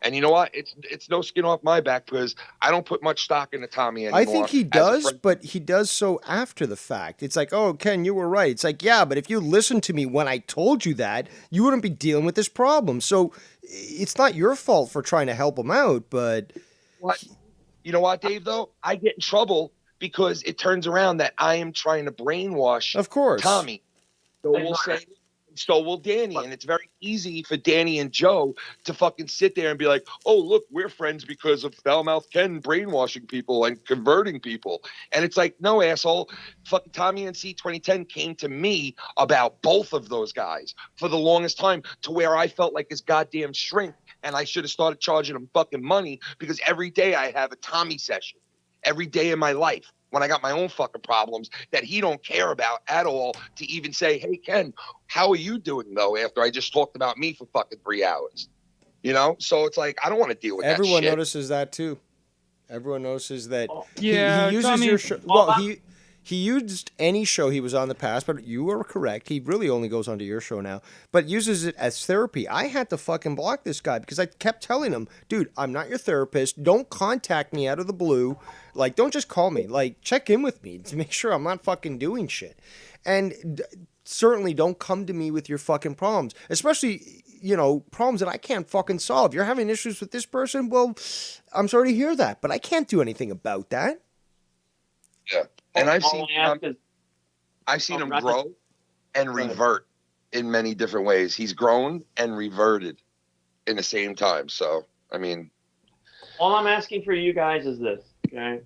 And you know what? It's no skin off my back because I don't put much stock into Tommy anymore. I think he does, but he does so after the fact. It's like, oh, Ken, you were right. It's like, yeah, but if you listened to me when I told you that, you wouldn't be dealing with this problem. So it's not your fault for trying to help him out, but... You know what, Dave, though? I get in trouble because it turns around that I am trying to brainwash Tommy. So will Danny. And it's very easy for Danny and Joe to fucking sit there and be like, oh, look, we're friends because of Foulmouth Ken brainwashing people and converting people. And it's like, no, asshole. Fucking Tommy NC 2010 came to me about both of those guys for the longest time to where I felt like his goddamn shrink. And I should have started charging him fucking money because every day I have a Tommy session. Every day in my life when I got my own fucking problems that he don't care about at all to even say, hey, Ken, how are you doing, though, after I just talked about me for fucking 3 hours? You know? So it's like, I don't want to deal with Everyone that shit. notices that, too. Everyone notices that Yeah, he uses Tommy- your show. Well, he used any show he was on in the past, but you are correct. He really only goes onto your show now, but uses it as therapy. I had to fucking block this guy because I kept telling him, dude, I'm not your therapist. Don't contact me out of the blue. Like, don't just call me. Like, check in with me to make sure I'm not fucking doing shit. And certainly don't come to me with your fucking problems, especially, you know, problems that I can't fucking solve. You're having issues with this person? Well, I'm sorry to hear that, but I can't do anything about that. Yeah. And I've All I ask is- seen him grow and revert in many different ways. He's grown and reverted in the same time. So, I mean, all I'm asking for you guys is this, okay?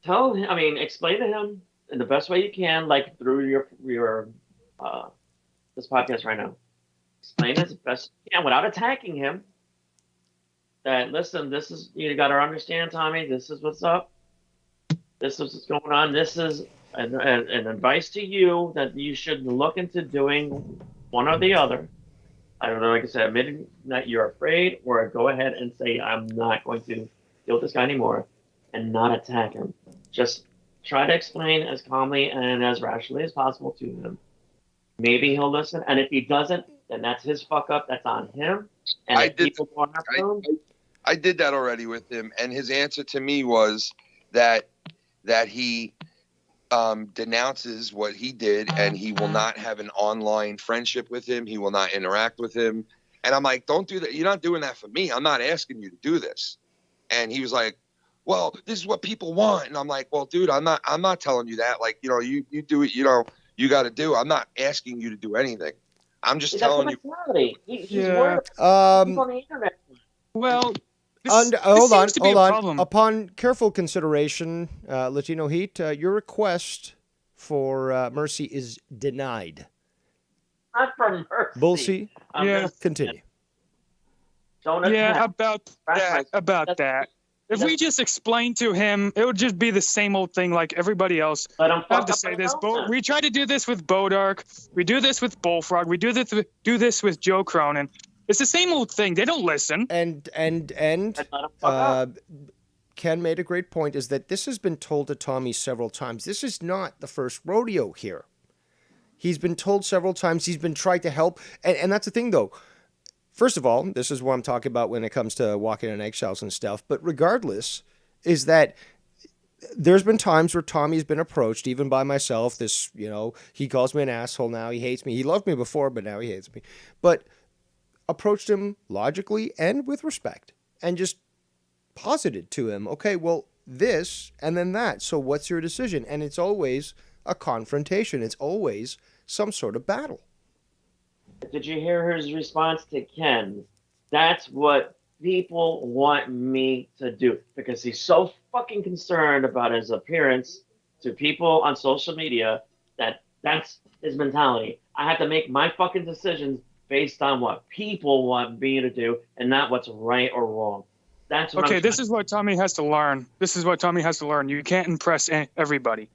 Tell him, I mean, explain to him in the best way you can, like through your this podcast right now. Explain as best you can without attacking him. That listen, this is you got to understand, Tommy. This is what's up. This is what's going on. This is an advice to you that you should look into doing one or the other. I don't know, like I said, admitting that you're afraid, or go ahead and say, I'm not going to deal with this guy anymore, and not attack him. Just try to explain as calmly and as rationally as possible to him. Maybe he'll listen, and if he doesn't, then that's his fuck up. That's on him. And I if did- people go after him, I did that already with him, and his answer to me was that he denounces what he did, and he will not have an online friendship with him. He will not interact with him. And I'm like, don't do that. You're not doing that for me. I'm not asking you to do this. And he was like, well, this is what people want. And I'm like, well, dude, I'm not telling you that. Like, you know, you do it, you know, you got to do. I'm not asking you to do anything. I'm just telling you. mentality. He's Yeah. worried about people on the internet. Well, Hold on, seems to be hold a on. problem. Upon careful consideration, Latino Heat, your request for mercy is denied. Not for mercy. Bullseye, Yeah. continue. Don't Yeah, attack. about that. If we just explain to him, it would just be the same old thing like everybody else. Let him I have fuck to up say his this. own. We try to do this with Bodark. We do this with Bullfrog. We do this with Joe Cronin. It's the same old thing. They don't listen. And Ken made a great point, is that this has been told to Tommy several times. This is not the first rodeo here. He's been told several times. He's been trying to help. And that's the thing, though. First of all, this is what I'm talking about when it comes to walking on eggshells and stuff. But regardless, is that there's been times where Tommy's been approached, even by myself. This, you know, he calls me an asshole now. He hates me. He loved me before, but now he hates me. But approached him logically and with respect and just posited to him, okay, well, this and then that. So what's your decision? And it's always a confrontation. It's always some sort of battle. Did you hear his response to Ken? That's what people want me to do, because he's so fucking concerned about his appearance to people on social media that's his mentality. I have to make my fucking decisions based on what people want me to do and not what's right or wrong. That's what Okay, I'm this is what Tommy has to learn. You can't impress everybody.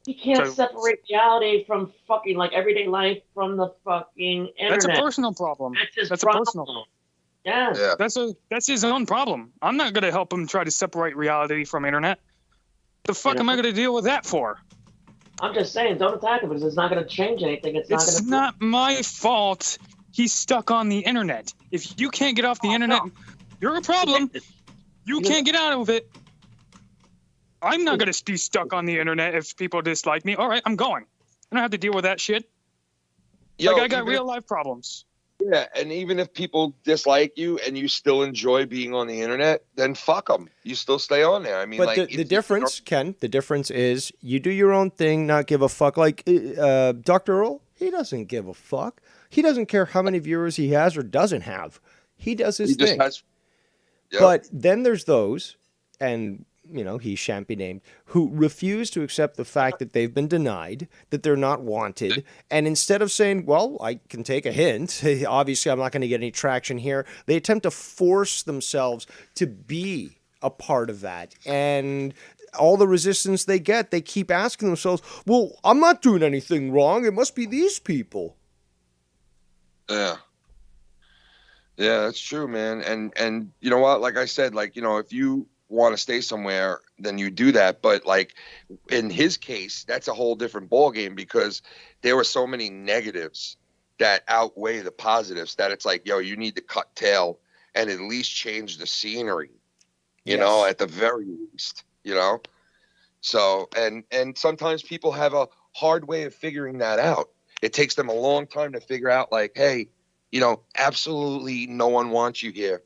You can't So- separate reality from fucking like everyday life from the fucking internet. That's a personal problem. That's his That's problem. a personal. Yeah. That's his own problem. I'm not gonna help him try to separate reality from internet. The fuck am I gonna deal with that for? I'm just saying, don't attack him because it's not going to change anything. It's It's not my fault. He's stuck on the internet. If you can't get off the internet, you're a problem. You can't get out of it. I'm not going to be stuck on the internet if people dislike me. All right, I'm going. I don't have to deal with that shit. Yo, I got even real life problems. Yeah, and even if people dislike you and you still enjoy being on the internet, then fuck them. You still stay on there. I mean, But like the difference, Ken, the difference is you do your own thing, not give a fuck. Like Dr. Earl, he doesn't give a fuck. He doesn't care how many viewers he has or doesn't have. He does his thing. Yep. But then there's those, and you know, he shan't be named, who refuse to accept the fact that they've been denied, that they're not wanted, and instead of saying, well, I can take a hint, obviously I'm not going to get any traction here, they attempt to force themselves to be a part of that. And all the resistance they get, they keep asking themselves, well, I'm not doing anything wrong, it must be these people. Yeah. Yeah, that's true, man. And you know what? Like I said, like, you know, if you want to stay somewhere, then you do that. But like in his case, that's a whole different ballgame because there were so many negatives that outweigh the positives that it's like, yo, you need to cut tail and at least change the scenery, you know, at the very least, you know? So, and sometimes people have a hard way of figuring that out. It takes them a long time to figure out like, hey, you know, absolutely no one wants you here.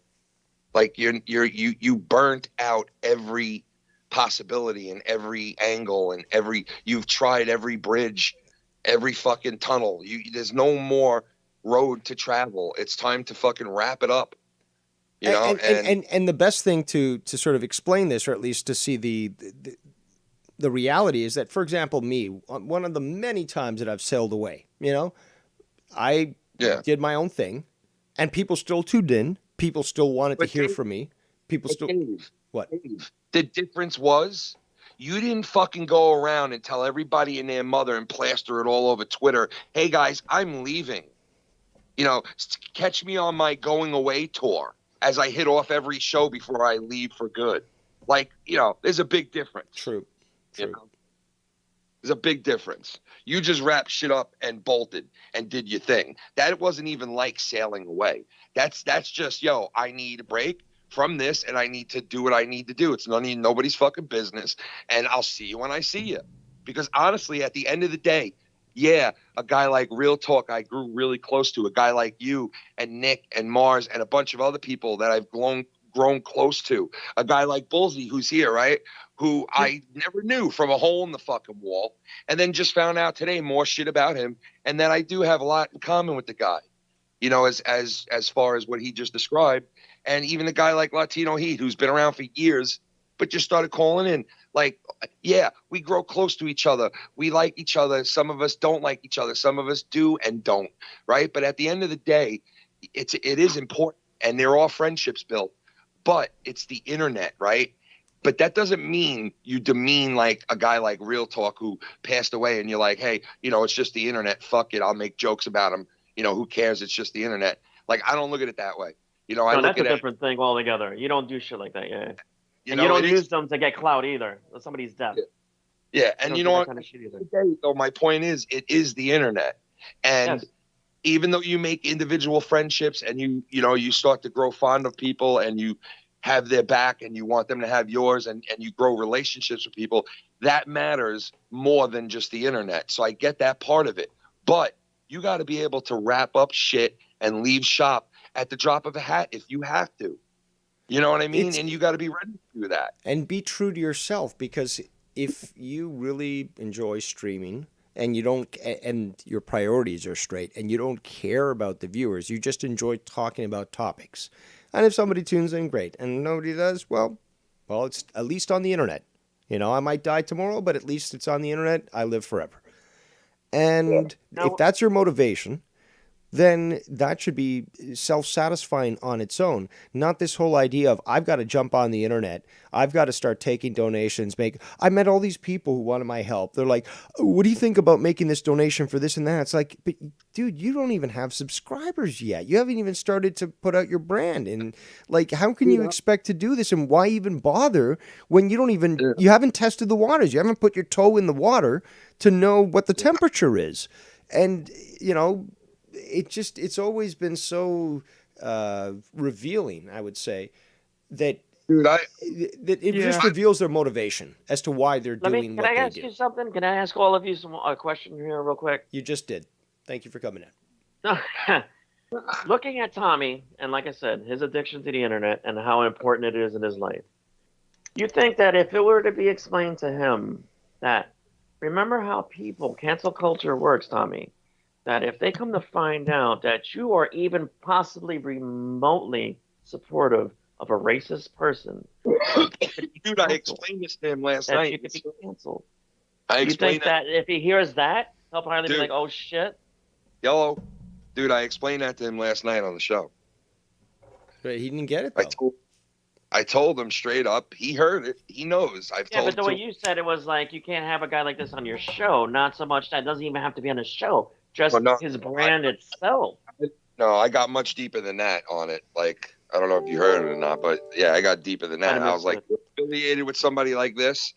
Like you burnt out every possibility and every angle and you've tried every bridge, every fucking tunnel. There's no more road to travel. It's time to fucking wrap it up. You know, and the best thing to sort of explain this, or at least to see the reality, is that, for example, me, one of the many times that I've sailed away, you know, I did my own thing, and people still tuned in. People still wanted to hear from me. People still. What? The difference was you didn't fucking go around and tell everybody and their mother and plaster it all over Twitter. Hey guys, I'm leaving. You know, catch me on my going away tour as I hit off every show before I leave for good. Like, you know, there's a big difference. True. You know? There's a big difference. You just wrapped shit up and bolted and did your thing. That wasn't even like sailing away. That's just, yo, I need a break from this and I need to do what I need to do. It's nobody's fucking business. And I'll see you when I see you. Because honestly, at the end of the day, yeah, a guy like Real Talk I grew really close to, a guy like you and Nick and Mars and a bunch of other people that I've grown close to, a guy like Bullseye who's here, right? Who I never knew from a hole in the fucking wall, and then just found out today more shit about him, and that I do have a lot in common with the guy, you know, as far as what he just described, and even a guy like Latino Heat who's been around for years, but just started calling in. Like, yeah, we grow close to each other. We like each other. Some of us don't like each other. Some of us do and don't, right? But at the end of the day, it is important, and they're all friendships built. But it's the internet, right? But that doesn't mean you demean like a guy like Real Talk who passed away and you're like, hey, you know, it's just the internet. Fuck it. I'll make jokes about him. You know, who cares? It's just the internet. Like, I don't look at it that way. You know, I look that's at a different thing altogether. You don't do shit like that, You and know, you don't it use is- them to get clout either. Somebody's death. Yeah, and you know what? Kind of shit either. So my point is, it is the internet, and even though you make individual friendships and you start to grow fond of people and you have their back and you want them to have yours and you grow relationships with people, that matters more than just the internet. So I get that part of it, but you got to be able to wrap up shit and leave shop at the drop of a hat if you have to. You know what I mean? And you got to be ready to do that. And be true to yourself, because if you really enjoy streaming and you don't, and your priorities are straight and you don't care about the viewers, you just enjoy talking about topics. And if somebody tunes in, great. And nobody does, well, it's at least on the internet. You know, I might die tomorrow, but at least it's on the internet. I live forever. And if that's your motivation, then that should be self-satisfying on its own. Not this whole idea of, I've got to jump on the internet. I've got to start taking donations. I met all these people who wanted my help. They're like, what do you think about making this donation for this and that? It's like, but dude, you don't even have subscribers yet. You haven't even started to put out your brand. And like, how can you expect to do this? And why even bother when you don't even, you haven't tested the waters. You haven't put your toe in the water to know what the temperature is. And, you know, it's always been so revealing, I would say, that it just reveals their motivation as to why they're doing what they do. Can I ask you something? Can I ask all of you a question here real quick? You just did. Thank you for coming in. Looking at Tommy, and like I said, his addiction to the internet and how important it is in his life, you think that if it were to be explained to him that, remember how cancel culture works, Tommy, that if they come to find out that you are even possibly remotely supportive of a racist person, dude, I explained this to him last night. You could be canceled. I You explained think that if he hears that, he'll probably be like, "Oh shit." Yellow, dude, I explained that to him last night on the show. But he didn't get it, though. I told him straight up. He heard it. He knows. But the way you said it was like, you can't have a guy like this on your show. Not so much that doesn't even have to be on a show. Just his brand itself. No, I got much deeper than that on it. Like, I don't know if you heard it or not, but yeah, I got deeper than that. I was like, affiliated with somebody like this,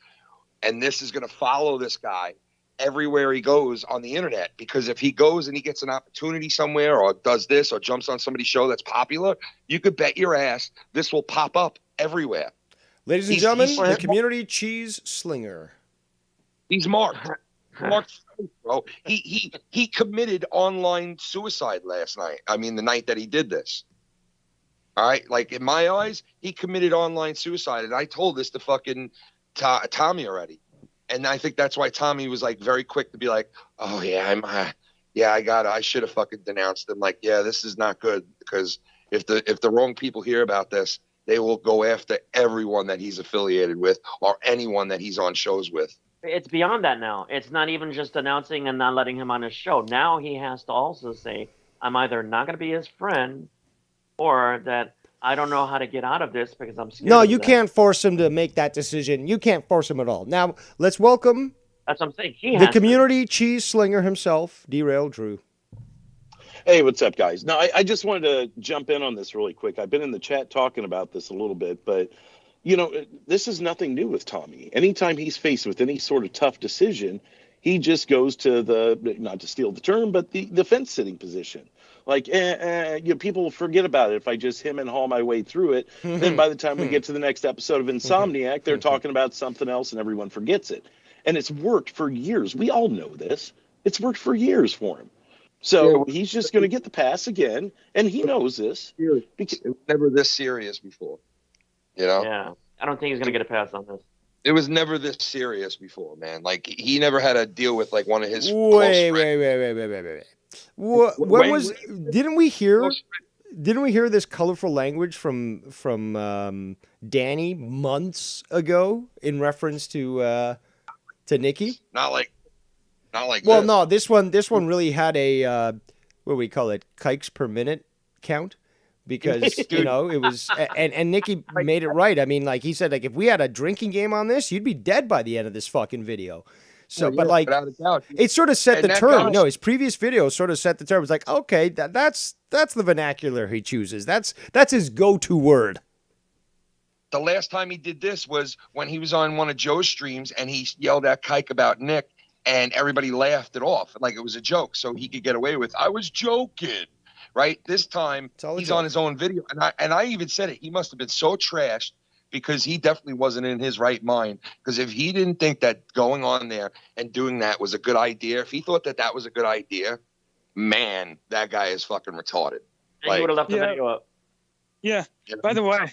and this is going to follow this guy everywhere he goes on the internet, because if he goes and he gets an opportunity somewhere or does this or jumps on somebody's show that's popular, you could bet your ass this will pop up everywhere. Ladies and gentlemen, the community cheese slinger. He's marked. Bro. He committed online suicide last night. I mean, the night that he did this. All right, like in my eyes, he committed online suicide, and I told this to fucking Tommy already. And I think that's why Tommy was like very quick to be like, "Oh yeah, I should have fucking denounced him." Like, yeah, this is not good, because if the wrong people hear about this, they will go after everyone that he's affiliated with or anyone that he's on shows with. It's beyond that now. It's not even just announcing and not letting him on his show. Now he has to also say, "I'm either not going to be his friend, or that I don't know how to get out of this because I'm scared." No, you can't force him to make that decision. You can't force him at all. Now, let's welcome That's what I'm saying. the community cheese slinger himself, Derailed Drew. Hey, what's up, guys? Now, I just wanted to jump in on this really quick. I've been in the chat talking about this a little bit, but, you know, this is nothing new with Tommy. Anytime he's faced with any sort of tough decision, he just goes to the, not to steal the term, but the fence-sitting position. Like, you know, people will forget about it if I just hem and haw my way through it. Then by the time we get to the next episode of Insomniac, they're talking about something else and everyone forgets it. And it's worked for years. We all know this. It's worked for years for him. So he's just going to get the pass again, and he knows this. It was never this serious before, you know? Yeah, I don't think he's going to get a pass on this. It was never this serious before, man. Like, he never had to deal with, like, one of his Wait. When was? Didn't we hear this colorful language from Danny months ago in reference to Nikki? Not like. Well, this. no, this one really had a what do we call it, kikes per minute count, because you know it was, and Nikki made it right. I mean, like he said, like if we had a drinking game on this, you'd be dead by the end of this fucking video. So, but like, it sort of set the term. No, his previous video sort of set the term. It's like, okay, that's the vernacular he chooses. That's his go-to word. The last time he did this was when he was on one of Joe's streams, and he yelled at Kike about Nick, and everybody laughed it off like it was a joke, so he could get away with, "I was joking." Right? This time he's on his own video, and I even said it. He must have been so trashed, because he definitely wasn't in his right mind. Because if he didn't think that going on there and doing that was a good idea, if he thought that was a good idea, man, that guy is fucking retarded. And he would have left the video up. Yeah. By the way,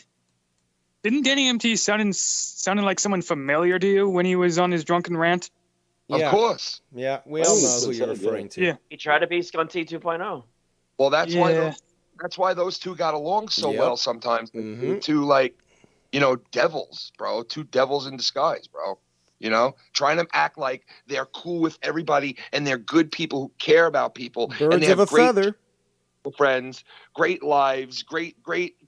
didn't Danny MT sounded like someone familiar to you when he was on his drunken rant? Of course. Yeah, we all know who you're referring to. Yeah. He tried to be Scunty 2.0. Well, that's why those two got along so well sometimes. Two, like, you know, devils, bro. Two devils in disguise, bro. You know, trying to act like they're cool with everybody and they're good people who care about people. Birds and they have of a great feather. Friends, great lives, great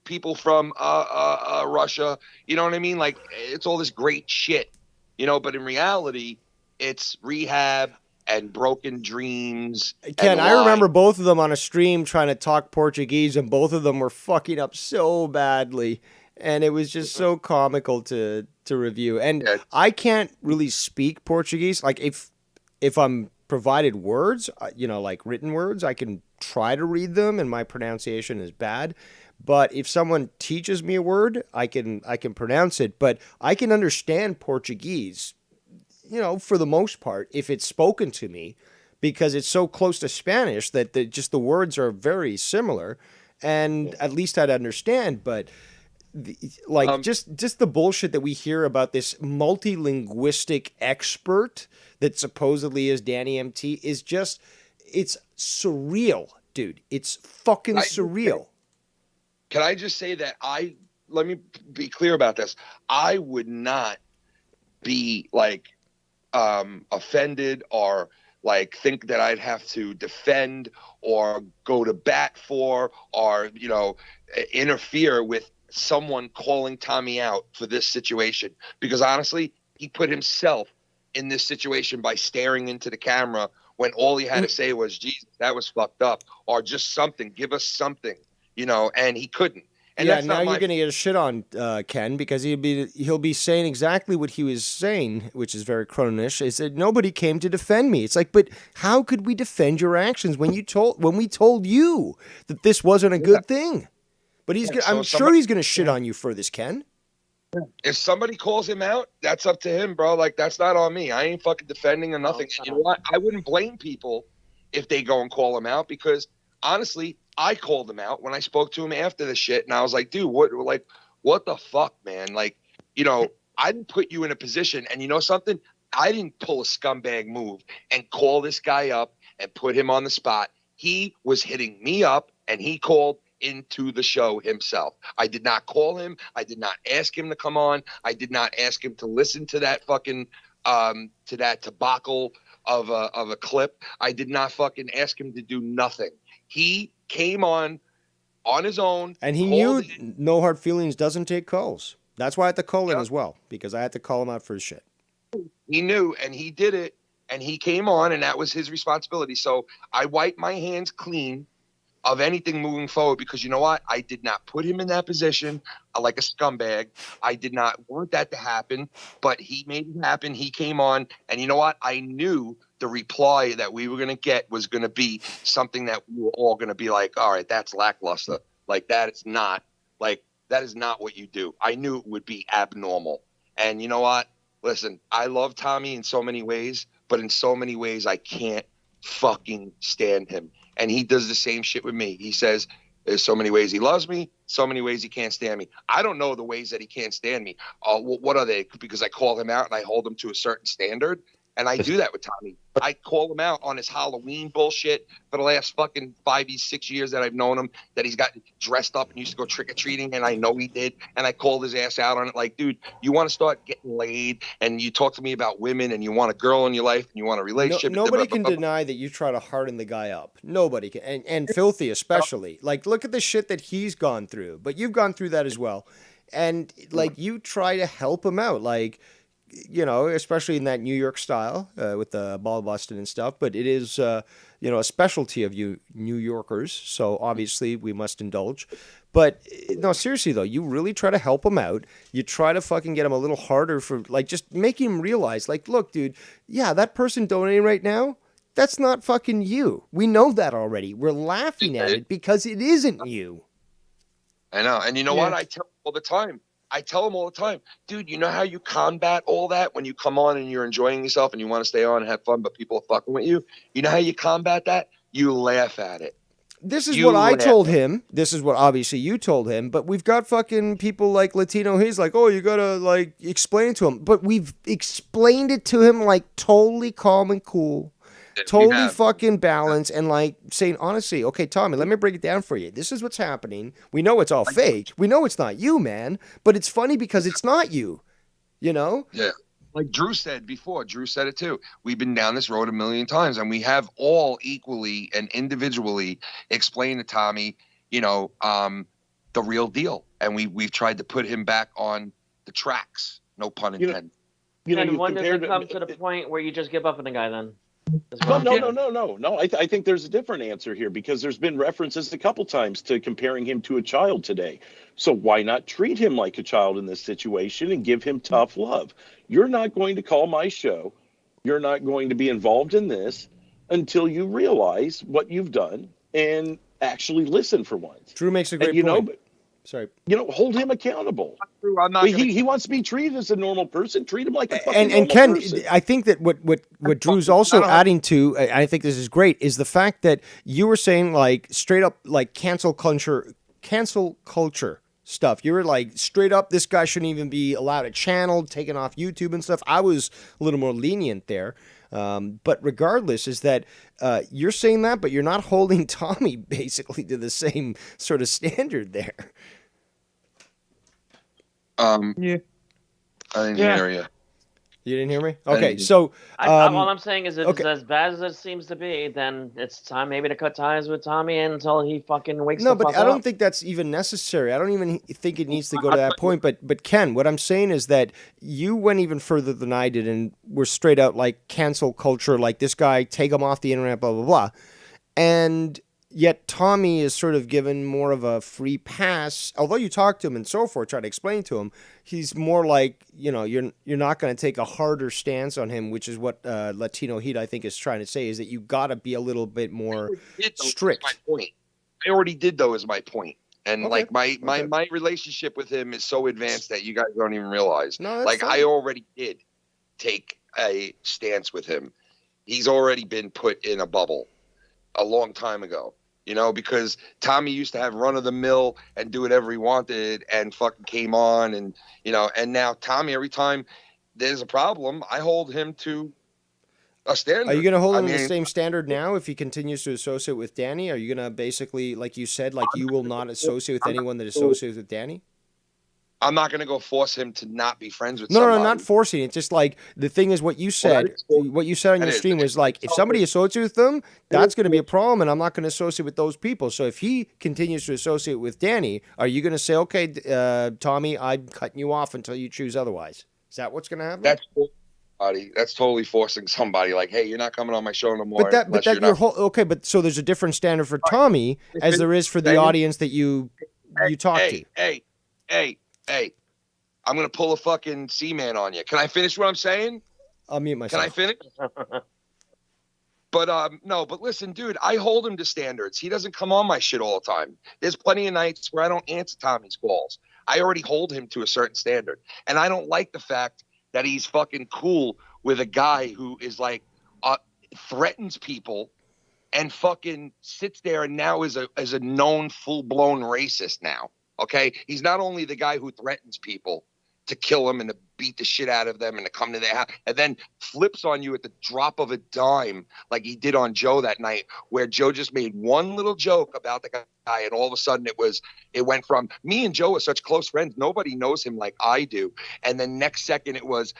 people from Russia. You know what I mean? Like, it's all this great shit, you know, but in reality, it's rehab and broken dreams. Ken, I remember both of them on a stream trying to talk Portuguese, and both of them were fucking up so badly. And it was just so comical to review. And I can't really speak Portuguese. Like, if I'm provided words, you know, like written words, I can try to read them, and my pronunciation is bad. But if someone teaches me a word, I can pronounce it. But I can understand Portuguese, you know, for the most part, if it's spoken to me, because it's so close to Spanish that just the words are very similar, and at least I'd understand. But just the bullshit that we hear about this multilinguistic expert that supposedly is Danny MT is just, it's surreal, dude. It's fucking surreal. Can I just say that let me be clear about this. I would not be like offended or like think that I'd have to defend or go to bat for or, you know, interfere with someone calling Tommy out for this situation, because honestly, he put himself in this situation by staring into the camera when all he had to say was, "Jesus, that was fucked up," or just something, give us something, you know, and he couldn't. And yeah, that's now not you're my going to get a shit on Ken because he'll be saying exactly what he was saying, which is very Cronish. Is that nobody came to defend me? It's like, but how could we defend your actions when we told you that this wasn't a good thing? But I'm sure he's going to shit on you for this, Ken. If somebody calls him out, that's up to him, bro. Like, that's not on me. I ain't fucking defending or nothing. And you know what? I wouldn't blame people if they go and call him out because, honestly, I called him out when I spoke to him after the shit. And I was like, dude, what the fuck, man? Like, you know, I didn't put you in a position. And you know something? I didn't pull a scumbag move and call this guy up and put him on the spot. He was hitting me up and he called into the show himself. I did not call him. I did not ask him to come on. I did not ask him to listen to that fucking to that debacle of a clip. I did not fucking ask him to do nothing. He came on his own, and he knew No Hard Feelings doesn't take calls. That's why I had to call in as well, because I had to call him out for his shit. He knew, and he did it, and he came on, and that was his responsibility. So I wiped my hands clean of anything moving forward because you know what? I did not put him in that position like a scumbag. I did not want that to happen, but he made it happen. He came on, and you know what? I knew the reply that we were going to get was going to be something that we were all going to be like, all right, that's lackluster. Like, that is not what you do. I knew it would be abnormal. And you know what? Listen, I love Tommy in so many ways, but in so many ways, I can't fucking stand him. And he does the same shit with me. He says, there's so many ways he loves me, so many ways he can't stand me. I don't know the ways that he can't stand me. What are they? Because I call him out and I hold him to a certain standard. And I do that with Tommy. I call him out on his Halloween bullshit for the last fucking 6 years that I've known him, that he's gotten dressed up and used to go trick-or-treating, and I know he did. And I called his ass out on it. Like, dude, you want to start getting laid, and you talk to me about women, and you want a girl in your life, and you want a relationship. Nobody can deny that you try to harden the guy up. Nobody can. And Filthy especially. Like, look at the shit that he's gone through. But you've gone through that as well. And, like, you try to help him out. Like, you know, especially in that New York style with the ball busting and stuff. But it is, a specialty of you New Yorkers. So obviously we must indulge. But no, seriously though, you really try to help him out. You try to fucking get him a little harder for, like, just making him realize, like, look, dude, yeah, that person donating right now, that's not fucking you. We know that already. We're laughing at it because it isn't you. I know. And you know what? I tell him all the time, dude, you know how you combat all that when you come on and you're enjoying yourself and you want to stay on and have fun, but people are fucking with you? You know how you combat that? You laugh at it. This is what I told him. This is what obviously you told him. But we've got fucking people like Latino. He's like, oh, you got to, like, explain it to him. But we've explained it to him, like, totally calm and cool. Totally fucking balanced and, like, saying, honestly, okay, Tommy, let me break it down for you. This is what's happening. We know it's all fake. We know it's not you, man. But it's funny because it's not you. You know? Yeah. Like Drew said before, Drew said it too. We've been down this road a million times, and we have all equally and individually explained to Tommy, the real deal. And we've tried to put him back on the tracks. No pun intended. And when does it come to the point where you just give up on the guy then? No. I think there's a different answer here because there's been references a couple times to comparing him to a child today. So why not treat him like a child in this situation and give him tough love? You're not going to call my show. You're not going to be involved in this until you realize what you've done and actually listen for once. Drew makes a great point. Sorry. Hold him accountable. I'm not he wants to be treated as a normal person. Treat him like a fucking normal Ken, person. I think that what Drew's also adding to, I think this is great, is the fact that you were saying, like, straight up, like, cancel culture stuff. You were like, straight up, this guy shouldn't even be allowed a channel, taken off YouTube and stuff. I was a little more lenient there. But regardless, is that you're saying that, but you're not holding Tommy basically to the same sort of standard there. Yeah. I didn't hear you. You didn't hear me? Okay, so... all I'm saying is if it's as bad as it seems to be, then it's time maybe to cut ties with Tommy until he fucking wakes up. No, but I don't think that's even necessary. I don't even think it needs to go to that point. But Ken, what I'm saying is that you went even further than I did and were straight out like cancel culture, like this guy, take him off the internet, blah, blah, blah. And Yet Tommy is sort of given more of a free pass. Although you talk to him and so forth, try to explain to him, he's more like, you're not going to take a harder stance on him, which is what Latino Heat, I think, is trying to say, is that you got to be a little bit more strict. My point. I already did, though, is my point. And Okay. my relationship with him is so advanced that you guys don't even realize. No, that's like fine. I already did take a stance with him. He's already been put in a bubble a long time ago. Because Tommy used to have run of the mill and do whatever he wanted and fucking came on and now Tommy, every time there's a problem, I hold him to a standard. Are you going to hold him to the same standard now if he continues to associate with Danny? Are you going to basically, like you said, you will not associate with anyone that associates with Danny? I'm not going to go force him to not be friends with No, somebody. no, not forcing it. Just the thing is what you said. What you said on your stream was if somebody associates with them, that's going to be a problem, and I'm not going to associate with those people. So if he continues to associate with Danny, are you going to say, okay, Tommy, I'm cutting you off until you choose otherwise? Is that what's going to happen? That's totally forcing somebody. Like, hey, you're not coming on my show no more. But so there's a different standard for Tommy as there is for the audience that you talk to. Hey, I'm going to pull a fucking C-man on you. Can I finish what I'm saying? I'll mute myself. Can I finish? But listen, dude, I hold him to standards. He doesn't come on my shit all the time. There's plenty of nights where I don't answer Tommy's calls. I already hold him to a certain standard. And I don't like the fact that he's fucking cool with a guy who is threatens people and fucking sits there and now is a known full-blown racist now. Okay, he's not only the guy who threatens people to kill them and to beat the shit out of them and to come to their house, and then flips on you at the drop of a dime, like he did on Joe that night, where Joe just made one little joke about the guy, and all of a sudden it went from me and Joe are such close friends, nobody knows him like I do, and then next second it was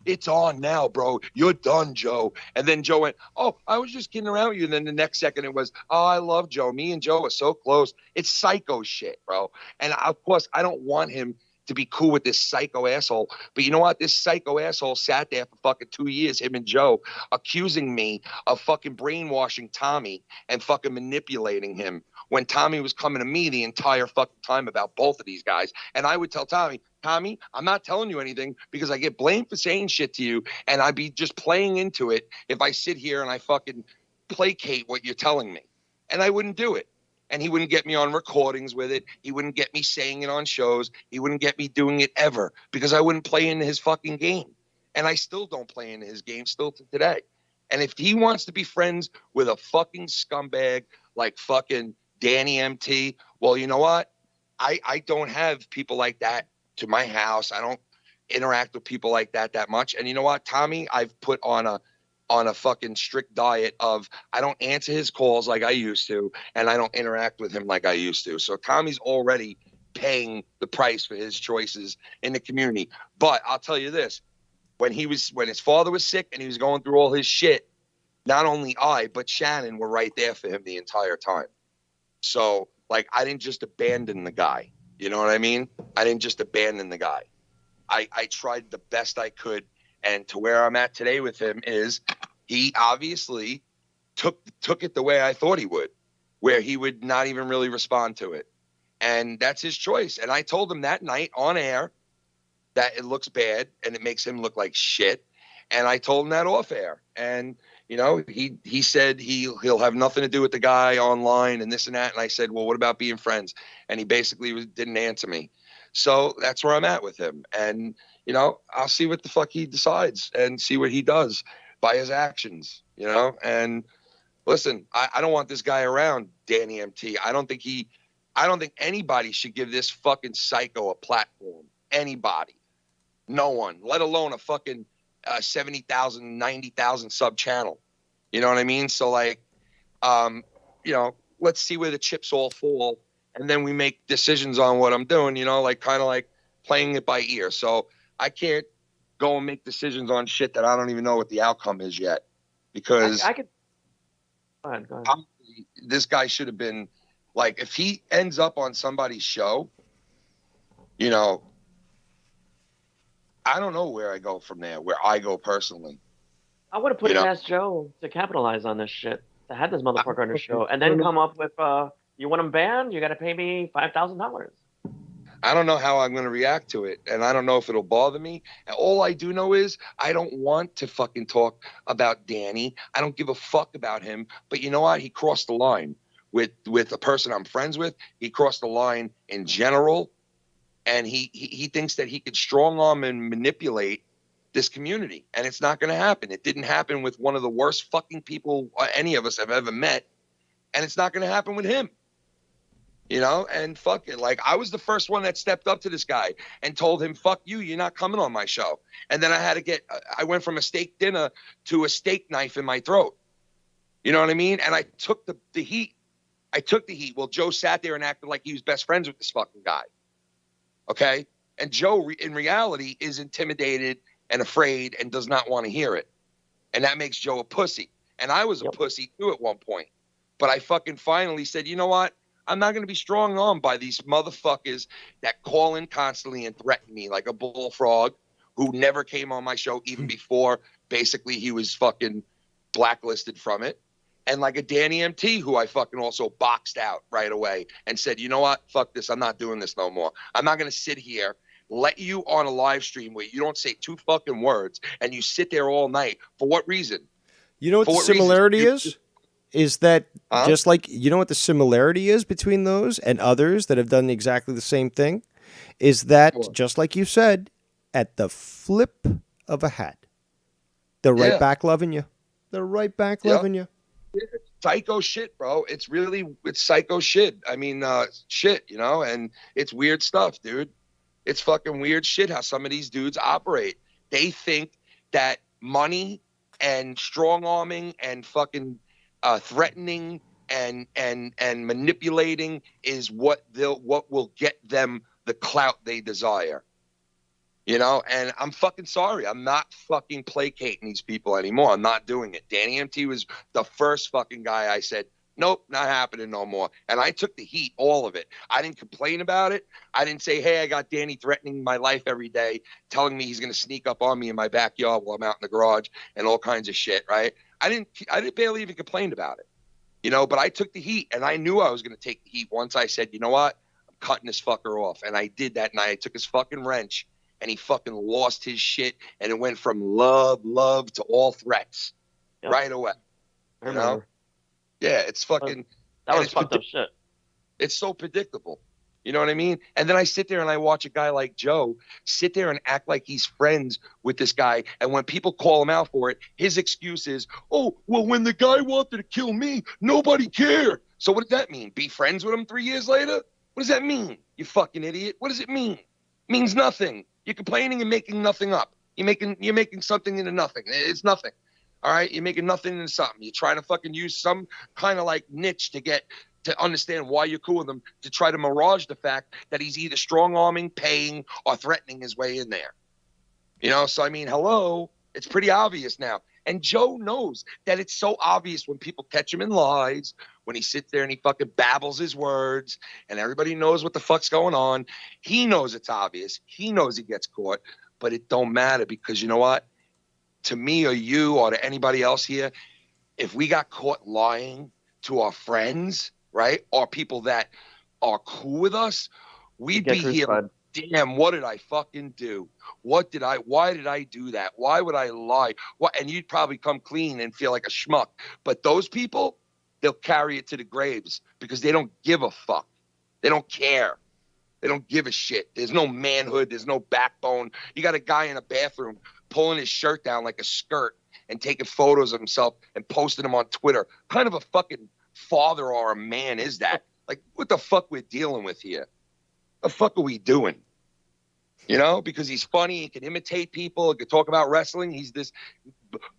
it's on now, bro, you're done, Joe, and then Joe went, oh, I was just kidding around with you, and then the next second it was, oh, I love Joe, me and Joe are so close. It's psycho shit, bro, and of course I don't want him to be cool with this psycho asshole. But you know what? This psycho asshole sat there for fucking 2 years, him and Joe, accusing me of fucking brainwashing Tommy and fucking manipulating him when Tommy was coming to me the entire fucking time about both of these guys. And I would tell Tommy, I'm not telling you anything because I get blamed for saying shit to you, and I'd be just playing into it if I sit here and I fucking placate what you're telling me. And I wouldn't do it. And he wouldn't get me on recordings with it. He wouldn't get me saying it on shows. He wouldn't get me doing it ever because I wouldn't play into his fucking game. And I still don't play into his game still to today. And if he wants to be friends with a fucking scumbag like fucking Danny MT, well, you know what? I don't have people like that to my house. I don't interact with people like that much. And you know what, Tommy, I've put on a fucking strict diet of I don't answer his calls like I used to, and I don't interact with him like I used to. So Tommy's already paying the price for his choices in the community. But I'll tell you this, when his father was sick and he was going through all his shit, not only I, but Shannon were right there for him the entire time. So I didn't just abandon the guy. You know what I mean? I didn't just abandon the guy. I tried the best I could. And to where I'm at today with him is he obviously took it the way I thought he would, where he would not even really respond to it. And that's his choice. And I told him that night on air that it looks bad and it makes him look like shit. And I told him that off air. And, he said he'll have nothing to do with the guy online and this and that. And I said, well, what about being friends? And he basically didn't answer me. So that's where I'm at with him. And, I'll see what the fuck he decides and see what he does by his actions, and listen, I don't want this guy around, Danny MT. I don't think anybody should give this fucking psycho a platform. Anybody. No one, let alone a fucking 70,000, 90,000 sub channel. You know what I mean? So let's see where the chips all fall. And then we make decisions on what I'm doing, kind of like playing it by ear. So I can't go and make decisions on shit that I don't even know what the outcome is yet. Because I could. Go ahead. This guy should have been if he ends up on somebody's show, I don't know where I go from there, where I go personally. I would have put it past Joe to capitalize on this shit. to have this motherfucker on the show, and then come up with, you want him banned? You got to pay me $5,000. I don't know how I'm going to react to it, and I don't know if it'll bother me. All I do know is I don't want to fucking talk about Danny. I don't give a fuck about him. But you know what? He crossed the line with a person I'm friends with. He crossed the line in general, and he thinks that he could strong arm and manipulate this community, and it's not going to happen. It didn't happen with one of the worst fucking people any of us have ever met, and it's not going to happen with him. You know, and fuck it. Like, I was the first one that stepped up to this guy and told him, fuck you, you're not coming on my show. And then I went from a steak dinner to a steak knife in my throat. You know what I mean? And I took the heat. I took the heat. Well, Joe sat there and acted like he was best friends with this fucking guy. Okay? And Joe, in reality, is intimidated and afraid and does not want to hear it. And that makes Joe a pussy. And I was a pussy, too, at one point. But I fucking finally said, you know what? I'm not going to be strong armed by these motherfuckers that call in constantly and threaten me like a bullfrog who never came on my show even before basically he was fucking blacklisted from it. And like a Danny MT who I fucking also boxed out right away and said, you know what? Fuck this. I'm not doing this no more. I'm not going to sit here, let you on a live stream where you don't say two fucking words and you sit there all night. For what reason? You know what the similarity is? Is that just like, you know what the similarity is between those and others that have done exactly the same thing? Is that, just like you said, at the flip of a hat, they're right back loving you. They're right back loving you. Yeah, psycho shit, bro. It's psycho shit. I mean, shit, you know, and it's weird stuff, dude. It's fucking weird shit how some of these dudes operate. They think that money and strong arming and fucking threatening and manipulating is what will get them the clout they desire. You know, and I'm fucking sorry. I'm not fucking placating these people anymore. I'm not doing it. Danny MT was the first fucking guy I said, nope, not happening no more. And I took the heat, all of it. I didn't complain about it. I didn't say, hey, I got Danny threatening my life every day, telling me he's going to sneak up on me in my backyard while I'm out in the garage and all kinds of shit, right? I didn't barely even complain about it, you know, but I took the heat and I knew I was going to take the heat once I said, you know what? I'm cutting this fucker off. And I did that night. I took his fucking wrench and he fucking lost his shit. And it went from love to all threats right away. You know? Yeah, it's fucking. That was fucked up shit. It's so predictable. You know what I mean? And then I sit there and I watch a guy like Joe sit there and act like he's friends with this guy. And when people call him out for it, his excuse is, oh, well, when the guy wanted to kill me, nobody cared. So what does that mean? Be friends with him 3 years later? What does that mean, you fucking idiot? What does it mean? It means nothing. You're complaining and making nothing up. You're making something into nothing. It's nothing. All right? You're making nothing into something. You're trying to fucking use some kind of like niche to understand why you're cool with him, to try to mirage the fact that he's either strong-arming, paying, or threatening his way in there. You know, so I mean, hello, it's pretty obvious now. And Joe knows that it's so obvious when people catch him in lies, when he sits there and he fucking babbles his words, and everybody knows what the fuck's going on. He knows it's obvious. He knows he gets caught, but it don't matter because you know what? To me or you or to anybody else here, if we got caught lying to our friends, right, or people that are cool with us, we'd be here. Damn, what did I fucking do? Why did I do that? Why would I lie? And you'd probably come clean and feel like a schmuck. But those people, they'll carry it to the graves because they don't give a fuck. They don't care. They don't give a shit. There's no manhood. There's no backbone. You got a guy in a bathroom pulling his shirt down like a skirt and taking photos of himself and posting them on Twitter. What kind of a fucking father or a man is that? Like, what the fuck we're dealing with here? The fuck are we doing? You know, because he's funny, he can imitate people, he can talk about wrestling. He's this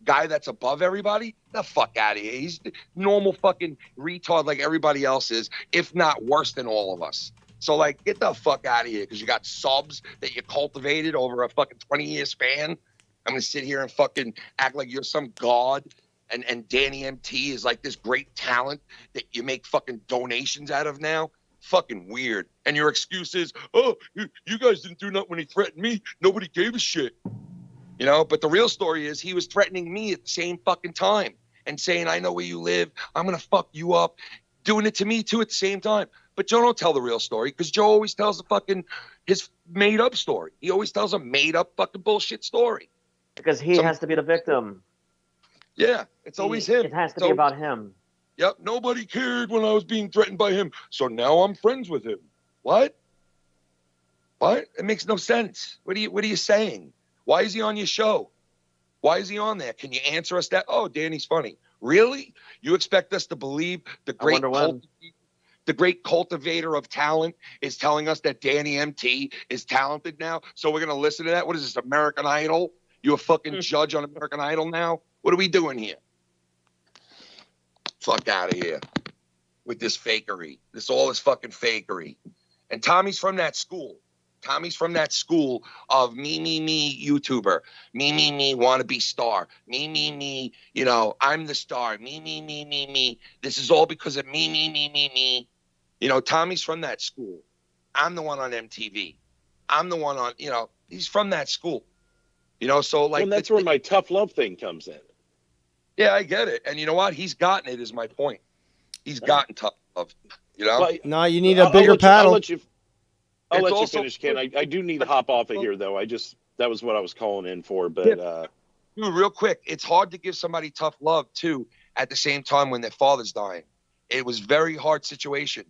guy that's above everybody. The fuck out of here. He's the normal fucking retard like everybody else is, if not worse than all of us. So, like, get the fuck out of here because you got subs that you cultivated over a fucking 20-year span. I'm going to sit here and fucking act like you're some god. And Danny MT is like this great talent that you make fucking donations out of now. Fucking weird. And your excuse is, oh, you guys didn't do nothing when he threatened me. Nobody gave a shit. You know, but the real story is he was threatening me at the same fucking time. and saying, I know where you live. I'm going to fuck you up. Doing it to me, too, at the same time. But Joe don't tell the real story because Joe always tells his made-up story. He always tells a made-up fucking bullshit story. Because he has to be the victim. Yeah, it's always him. It has to be about him. Yep, nobody cared when I was being threatened by him, so now I'm friends with him. What? What? It makes no sense. What are you saying? Why is he on your show? Why is he on there? Can you answer us that? Oh, Danny's funny. Really? You expect us to believe the great cultivator of talent is telling us that Danny MT is talented now? So we're going to listen to that? What is this, American Idol? You a fucking judge on American Idol now? What are we doing here? Fuck out of here with this fakery. All this fucking fakery. And Tommy's from that school. Tommy's from that school of me, YouTuber. Me, wannabe star. Me, you know, I'm the star. Me. This is all because of me. You know, Tommy's from that school. I'm the one on MTV. I'm the one on, you know, he's from that school. You know, so like. Well, that's where my tough love thing comes in. Yeah, I get it. And you know what? He's gotten it, is my point. He's gotten tough love, you know? Well, no, you need a bigger paddle. I'll let you finish, Ken. I do need to hop off of here, though. That was what I was calling in for. But dude, real quick, it's hard to give somebody tough love, too, at the same time when their father's dying. It was a very hard situation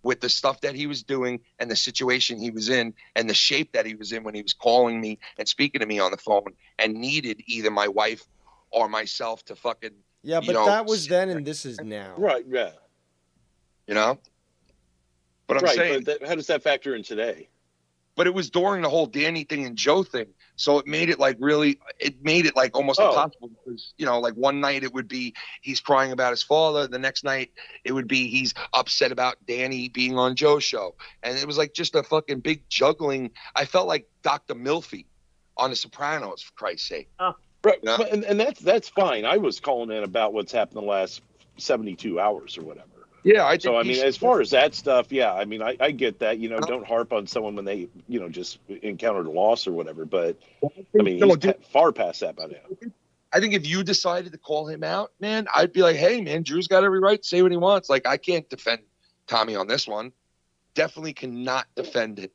with the stuff that he was doing and the situation he was in and the shape that he was in when he was calling me and speaking to me on the phone and needed either my wife or myself to fucking, yeah, but that was then and this is now. Right, yeah. You know? But I'm saying... But how does that factor in today? But it was during the whole Danny thing and Joe thing. So it made it like almost impossible because, you know, like one night it would be he's crying about his father. The next night it would be he's upset about Danny being on Joe's show. And it was like just a fucking big juggling. I felt like Dr. Milfy on The Sopranos, for Christ's sake. Oh. Right, you know? And that's fine. I was calling in about what's happened the last 72 hours or whatever. Yeah, I mean, as far as that stuff, yeah, I mean, I get that. You know, don't harp on someone when they, you know, just encountered a loss or whatever. But I mean, he's far past that by now. I think if you decided to call him out, man, I'd be like, hey, man, Drew's got every right to say what he wants. Like, I can't defend Tommy on this one. Definitely cannot defend it.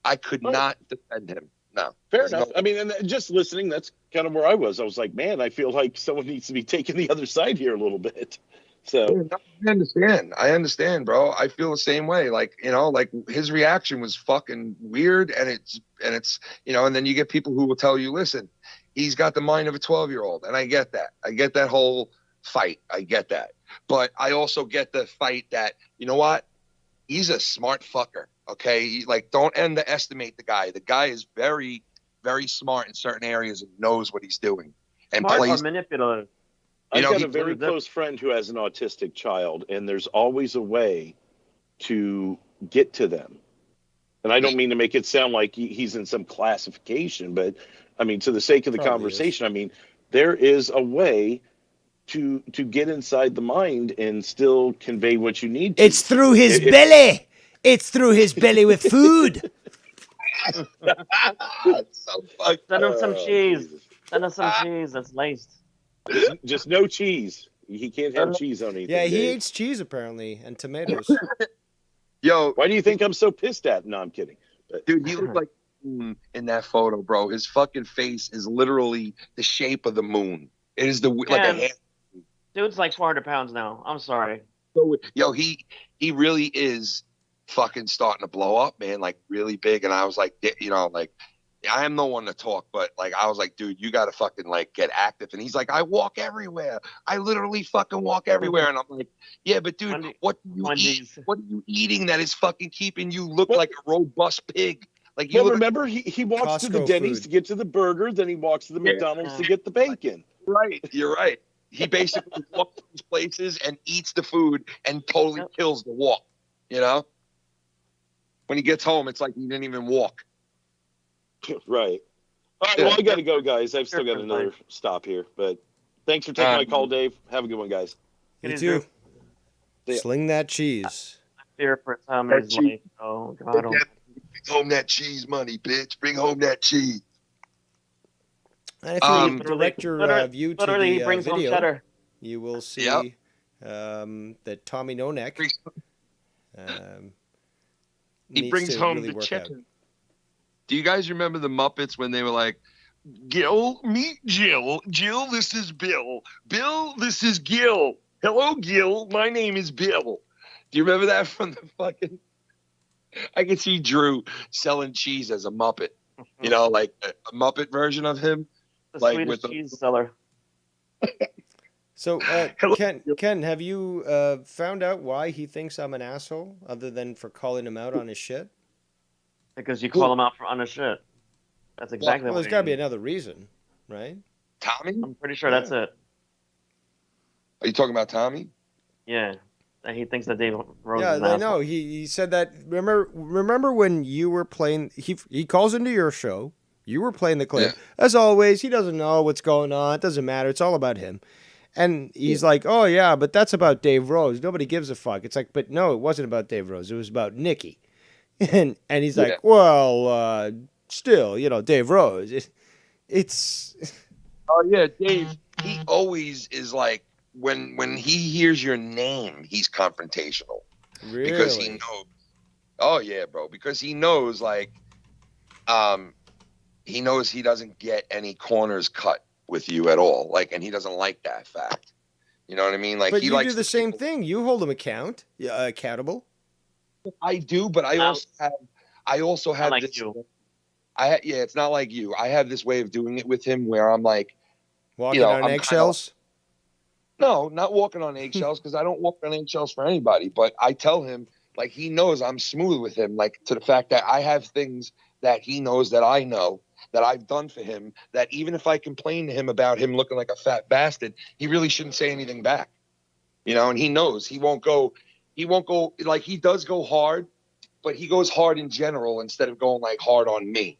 I could not defend him. No. Fair enough. I mean, and just listening, that's kind of where I was. I was like, man, I feel like someone needs to be taking the other side here a little bit. So I understand, bro. I feel the same way. Like, you know, like his reaction was fucking weird, and it's you know, and then you get people who will tell you, listen, he's got the mind of a 12-year-old, and I get that. I get that whole fight. I get that. But I also get the fight that, you know what? He's a smart fucker. Okay, like don't underestimate the guy. The guy is very, very smart in certain areas and knows what he's doing. And smart plays or manipulative. I've got a very close friend who has an autistic child, and there's always a way to get to them. And I don't mean to make it sound like he's in some classification, but I mean, to the sake of the conversation, I mean, there is a way to get inside the mind and still convey what you need to. It's through his belly. It's through his belly with food. Send him some cheese. Send him some cheese that's laced. Just no cheese. He can't have cheese on anything. Yeah, he eats cheese apparently and tomatoes. Yo, why do you think I'm so pissed at? No, I'm kidding. But, dude, he looked like in that photo, bro. His fucking face is literally the shape of the moon. It is like a hand. Dude's like 400 pounds now. I'm sorry. Yo, he really is fucking starting to blow up, man. Like really big. And I was like, you know, like I am no one to talk, but like I was like, dude, you got to fucking like get active. And he's like, I walk everywhere. I literally fucking walk everywhere. And I'm like, yeah, but dude, what do you eat? What are you eating that is fucking keeping you look like a robust pig? Like you remember he walks to the Denny's to get to the burger, then he walks to the McDonald's to get the bacon. Right, you're right. He basically walks to these places and eats the food and totally kills the walk. You know, when he gets home, it's like he didn't even walk. Right. All right. Well, I got to go, guys. I've still got another stop here, but thanks for taking my call, Dave. Have a good one, guys. You too. Sling that cheese. Fear for Tommy's life. Oh God. Bring home that cheese money, bitch. Bring home that cheese. And if you direct your view to the he brings home video, cheddar. you will see that Tommy No Neck he needs brings to home really the work chicken. out. Do you guys remember the Muppets when they were like, Gil, meet Jill. Jill, this is Bill. Bill, this is Gil. Hello, Gil. My name is Bill. Do you remember that from the fucking... I could see Drew selling cheese as a Muppet. You know, like a Muppet version of him. The like Swedish with cheese seller. So, Ken, have you found out why he thinks I'm an asshole, other than for calling him out on his shit? Because you call him out on his shit. That's exactly Well, what there's got to be another reason, right? Tommy? I'm pretty sure that's it. Are you talking about Tommy? Yeah. That he thinks that Dave Rose Yeah, is an I asshole. know. He said that. Remember when you were playing? He calls into your show. You were playing the clip. As always, he doesn't know what's going on. It doesn't matter. It's all about him. And he's like, "Oh yeah, but that's about Dave Rose. Nobody gives a fuck." It's like, but no, it wasn't about Dave Rose. It was about Nikki. And he's like, "Well, still, Dave Rose. It's." Oh yeah, Dave. He always is like when he hears your name, he's confrontational. Really? Because he knows. Oh yeah, bro. Because he knows he knows he doesn't get any corners cut with you at all. Like, and he doesn't like that fact. You know what I mean? Like, But he you likes do the same thing. You hold him accountable. I do, but I also have like this. you. It's not like you. I have this way of doing it with him where I'm like, walking on I'm eggshells. No, not walking on eggshells, because I don't walk on eggshells for anybody. But I tell him, like, he knows I'm smooth with him, like, to the fact that I have things that he knows that I know that I've done for him, that even if I complain to him about him looking like a fat bastard, he really shouldn't say anything back. And he knows he won't go, like, he does go hard, but he goes hard in general instead of going like hard on me.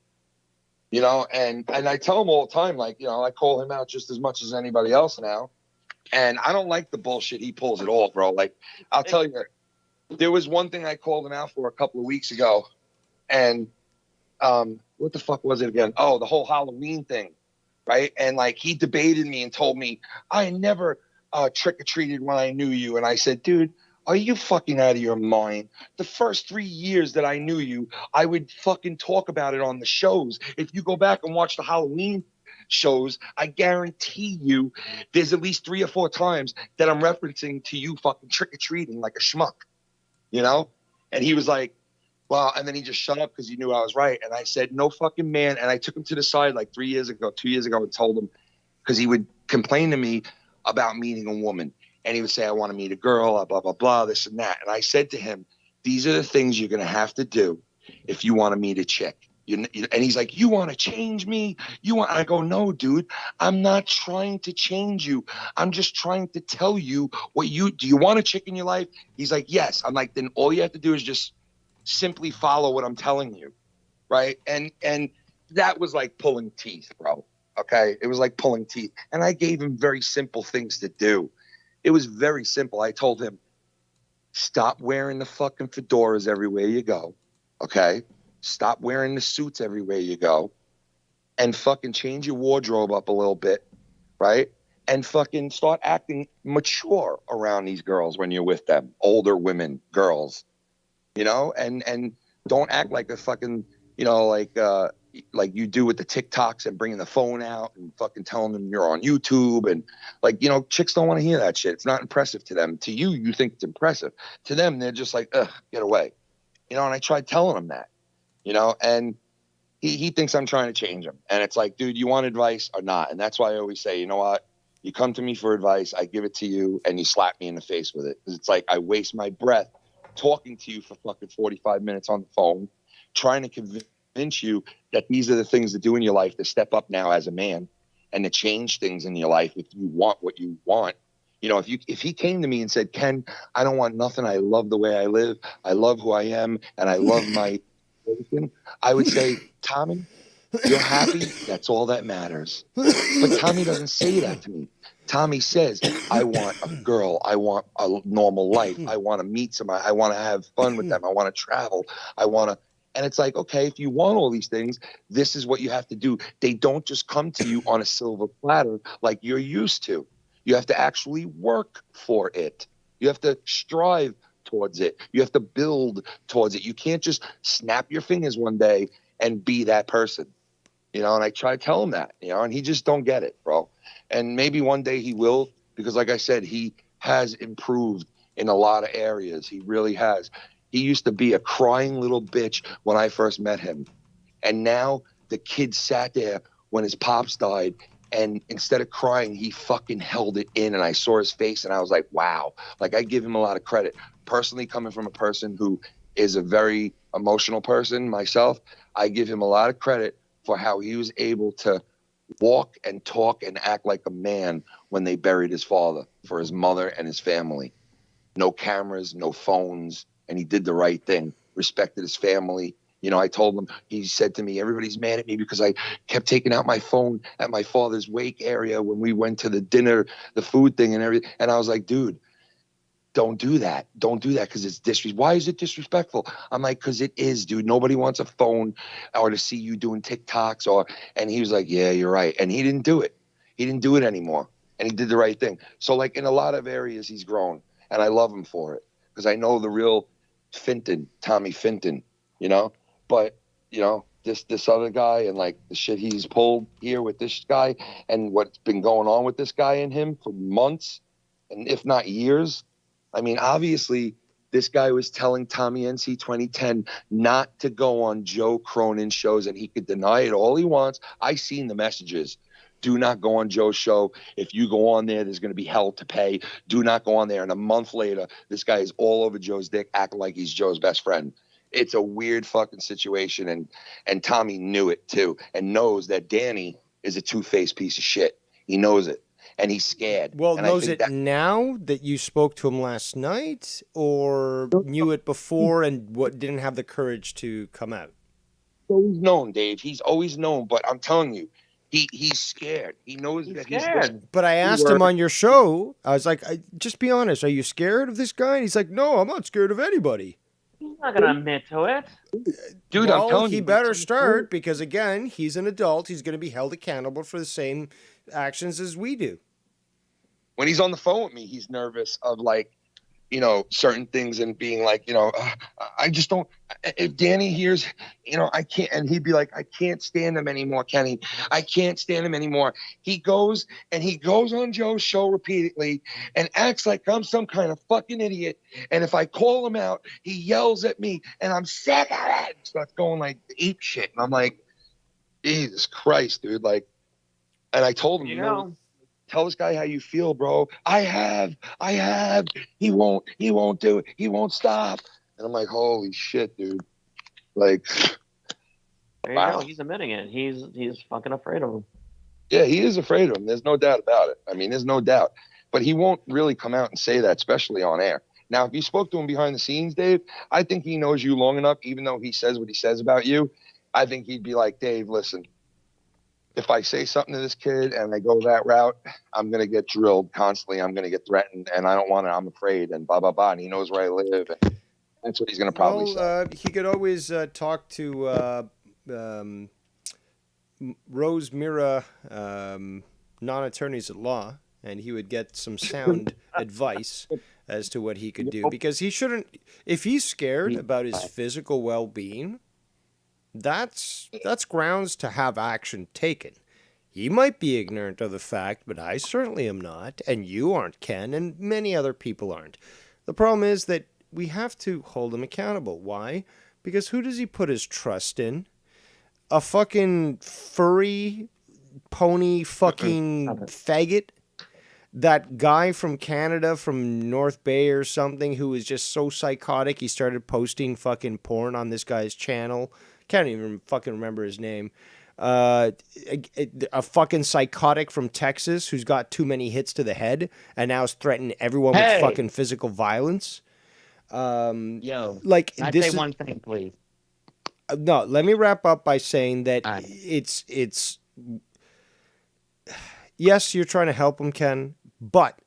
And I tell him all the time, like, I call him out just as much as anybody else now. And I don't like the bullshit he pulls at all, bro. Like, I'll tell you, there was one thing I called him out for a couple of weeks ago. And what the fuck was it again? Oh, the whole Halloween thing, right? And, like, he debated me and told me, I never trick-or-treated when I knew you. And I said, dude, are you fucking out of your mind? The first 3 years that I knew you, I would fucking talk about it on the shows. If you go back and watch the Halloween shows, I guarantee you there's at least 3 or 4 times that I'm referencing to you fucking trick-or-treating like a schmuck, And he was like, well, and then he just shut up because he knew I was right. And I said, no fucking man. And I took him to the side like 2 years ago, and told him, because he would complain to me about meeting a woman. And he would say, I want to meet a girl, blah, blah, blah, this and that. And I said to him, these are the things you're going to have to do if you want to meet a chick. And he's like, you want to change me? I go, no, dude, I'm not trying to change you. I'm just trying to tell you do you want a chick in your life? He's like, yes. I'm like, then all you have to do is just simply follow what I'm telling you. Right. And that was like pulling teeth, bro. Okay. It was like pulling teeth. And I gave him very simple things to do. It was very simple. I told him, stop wearing the fucking fedoras everywhere you go. Okay. Stop wearing the suits everywhere you go, and fucking change your wardrobe up a little bit, right? And fucking start acting mature around these girls when you're with them, older women, girls, and don't act like a fucking, like you do with the TikToks and bringing the phone out and fucking telling them you're on YouTube. And like, chicks don't want to hear that shit. It's not impressive to them. To you, you think it's impressive. To them, they're just like, ugh, get away. And I tried telling them that. And he thinks I'm trying to change him. And it's like, dude, you want advice or not? And that's why I always say, you know what? You come to me for advice, I give it to you, and you slap me in the face with it. Because it's like I waste my breath talking to you for fucking 45 minutes on the phone, trying to convince you that these are the things to do in your life, to step up now as a man and to change things in your life if you want what you want. If he came to me and said, Ken, I don't want nothing. I love the way I live. I love who I am. And I love my I would say, Tommy, you're happy. That's all that matters. But Tommy doesn't say that to me. Tommy says, I want a girl. I want a normal life. I want to meet somebody. I want to have fun with them. I want to travel. And it's like, okay, if you want all these things, this is what you have to do. They don't just come to you on a silver platter like you're used to. You have to actually work for it. You have to strive towards it. You have to build towards it. You can't just snap your fingers one day and be that person. And I try to tell him that, and he just don't get it, bro. And maybe one day he will, because like I said, he has improved in a lot of areas. He really has. He used to be a crying little bitch when I first met him. And now the kid sat there when his pops died, and instead of crying, he fucking held it in, and I saw his face, and I was like, wow. Like, I give him a lot of credit. Personally, coming from a person who is a very emotional person myself, I give him a lot of credit for how he was able to walk and talk and act like a man when they buried his father for his mother and his family. No cameras, no phones, and he did the right thing, respected his family. I told him, he said to me, everybody's mad at me because I kept taking out my phone at my father's wake area when we went to the dinner, the food thing and everything. And I was like, dude, don't do that. Don't do that because it's disrespectful. Why is it disrespectful? I'm like, because it is, dude. Nobody wants a phone or to see you doing TikToks and he was like, yeah, you're right. And he didn't do it. He didn't do it anymore. And he did the right thing. So like in a lot of areas, he's grown and I love him for it because I know the real Tommy Finton, but this other guy and like the shit he's pulled here with this guy and what's been going on with this guy and him for months and if not years. I mean, obviously this guy was telling Tommy NC 2010 not to go on Joe Cronin shows and he could deny it all he wants. I seen the messages. Do not go on Joe's show. If you go on there, there's going to be hell to pay. Do not go on there. And a month later, this guy is all over Joe's dick, acting like he's Joe's best friend. It's a weird fucking situation. And Tommy knew it too and knows that Danny is a two-faced piece of shit. He knows it. And he's scared. Well, and knows it now that you spoke to him last night or knew it before and didn't have the courage to come out? He's always known, Dave. He's always known. But I'm telling you, he's scared. He knows he's scared. But I asked him on your show, I was like, just be honest, are you scared of this guy? And he's like, no, I'm not scared of anybody. He's not going to admit to it. Dude, I'm telling you. He better start because, again, he's an adult. He's going to be held accountable for the same actions as we do. When he's on the phone with me, he's nervous of like, certain things and being like, I just don't, if Danny hears, I can't, and he'd be like, I can't stand him anymore, Kenny. I can't stand him anymore. He goes on Joe's show repeatedly and acts like I'm some kind of fucking idiot. And if I call him out, he yells at me and I'm sick of it. Starts going like ape shit. And I'm like, Jesus Christ, dude. Like, and I told him, tell this guy how you feel, bro. I have. He won't do it. He won't stop. And I'm like, holy shit, dude. Like, there you go. He's admitting it. He's fucking afraid of him. Yeah, he is afraid of him. There's no doubt about it. I mean, there's no doubt. But he won't really come out and say that, especially on air. Now, if you spoke to him behind the scenes, Dave, I think he knows you long enough, even though he says what he says about you. I think he'd be like, Dave, listen. If I say something to this kid and I go that route, I'm going to get drilled constantly. I'm going to get threatened and I don't want it. I'm afraid and blah, blah, blah. And he knows where I live. And that's what he's going to probably say. He could always talk to Rose Mira, non-attorneys at law, and he would get some sound advice as to what he could do. Because he shouldn't, if he's scared about his physical well-being, that's grounds to have action taken. He might be ignorant of the fact, but I certainly am not, and you aren't, Ken, and many other people aren't. The problem is that we have to hold him accountable. Why? Because who does he put his trust in? A fucking furry pony fucking faggot? That guy from Canada, from North Bay or something, who was just so psychotic, he started posting fucking porn on this guy's channel. Can't even fucking remember his name. A fucking psychotic from Texas who's got too many hits to the head and now is threatening everyone with fucking physical violence. Like, I'd say one thing, please. No, let me wrap up by saying that it's yes, you're trying to help him, Ken, but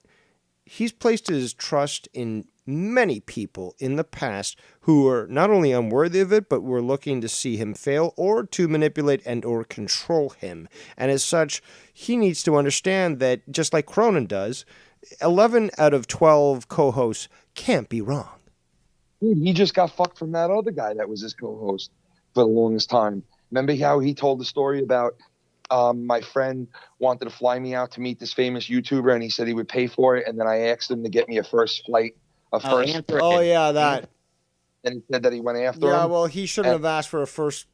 he's placed his trust in many people in the past who were not only unworthy of it, but were looking to see him fail or to manipulate and or control him. And as such, he needs to understand that, just like Cronin does, 11 out of 12 co-hosts can't be wrong. Dude, he just got fucked from that other guy that was his co-host for the longest time. Remember how he told the story about my friend wanted to fly me out to meet this famous YouTuber, and he said he would pay for it, and then I asked him to get me a first flight. Oh, yeah, that. And he said that he went after him. Yeah, well, he shouldn't have asked for a first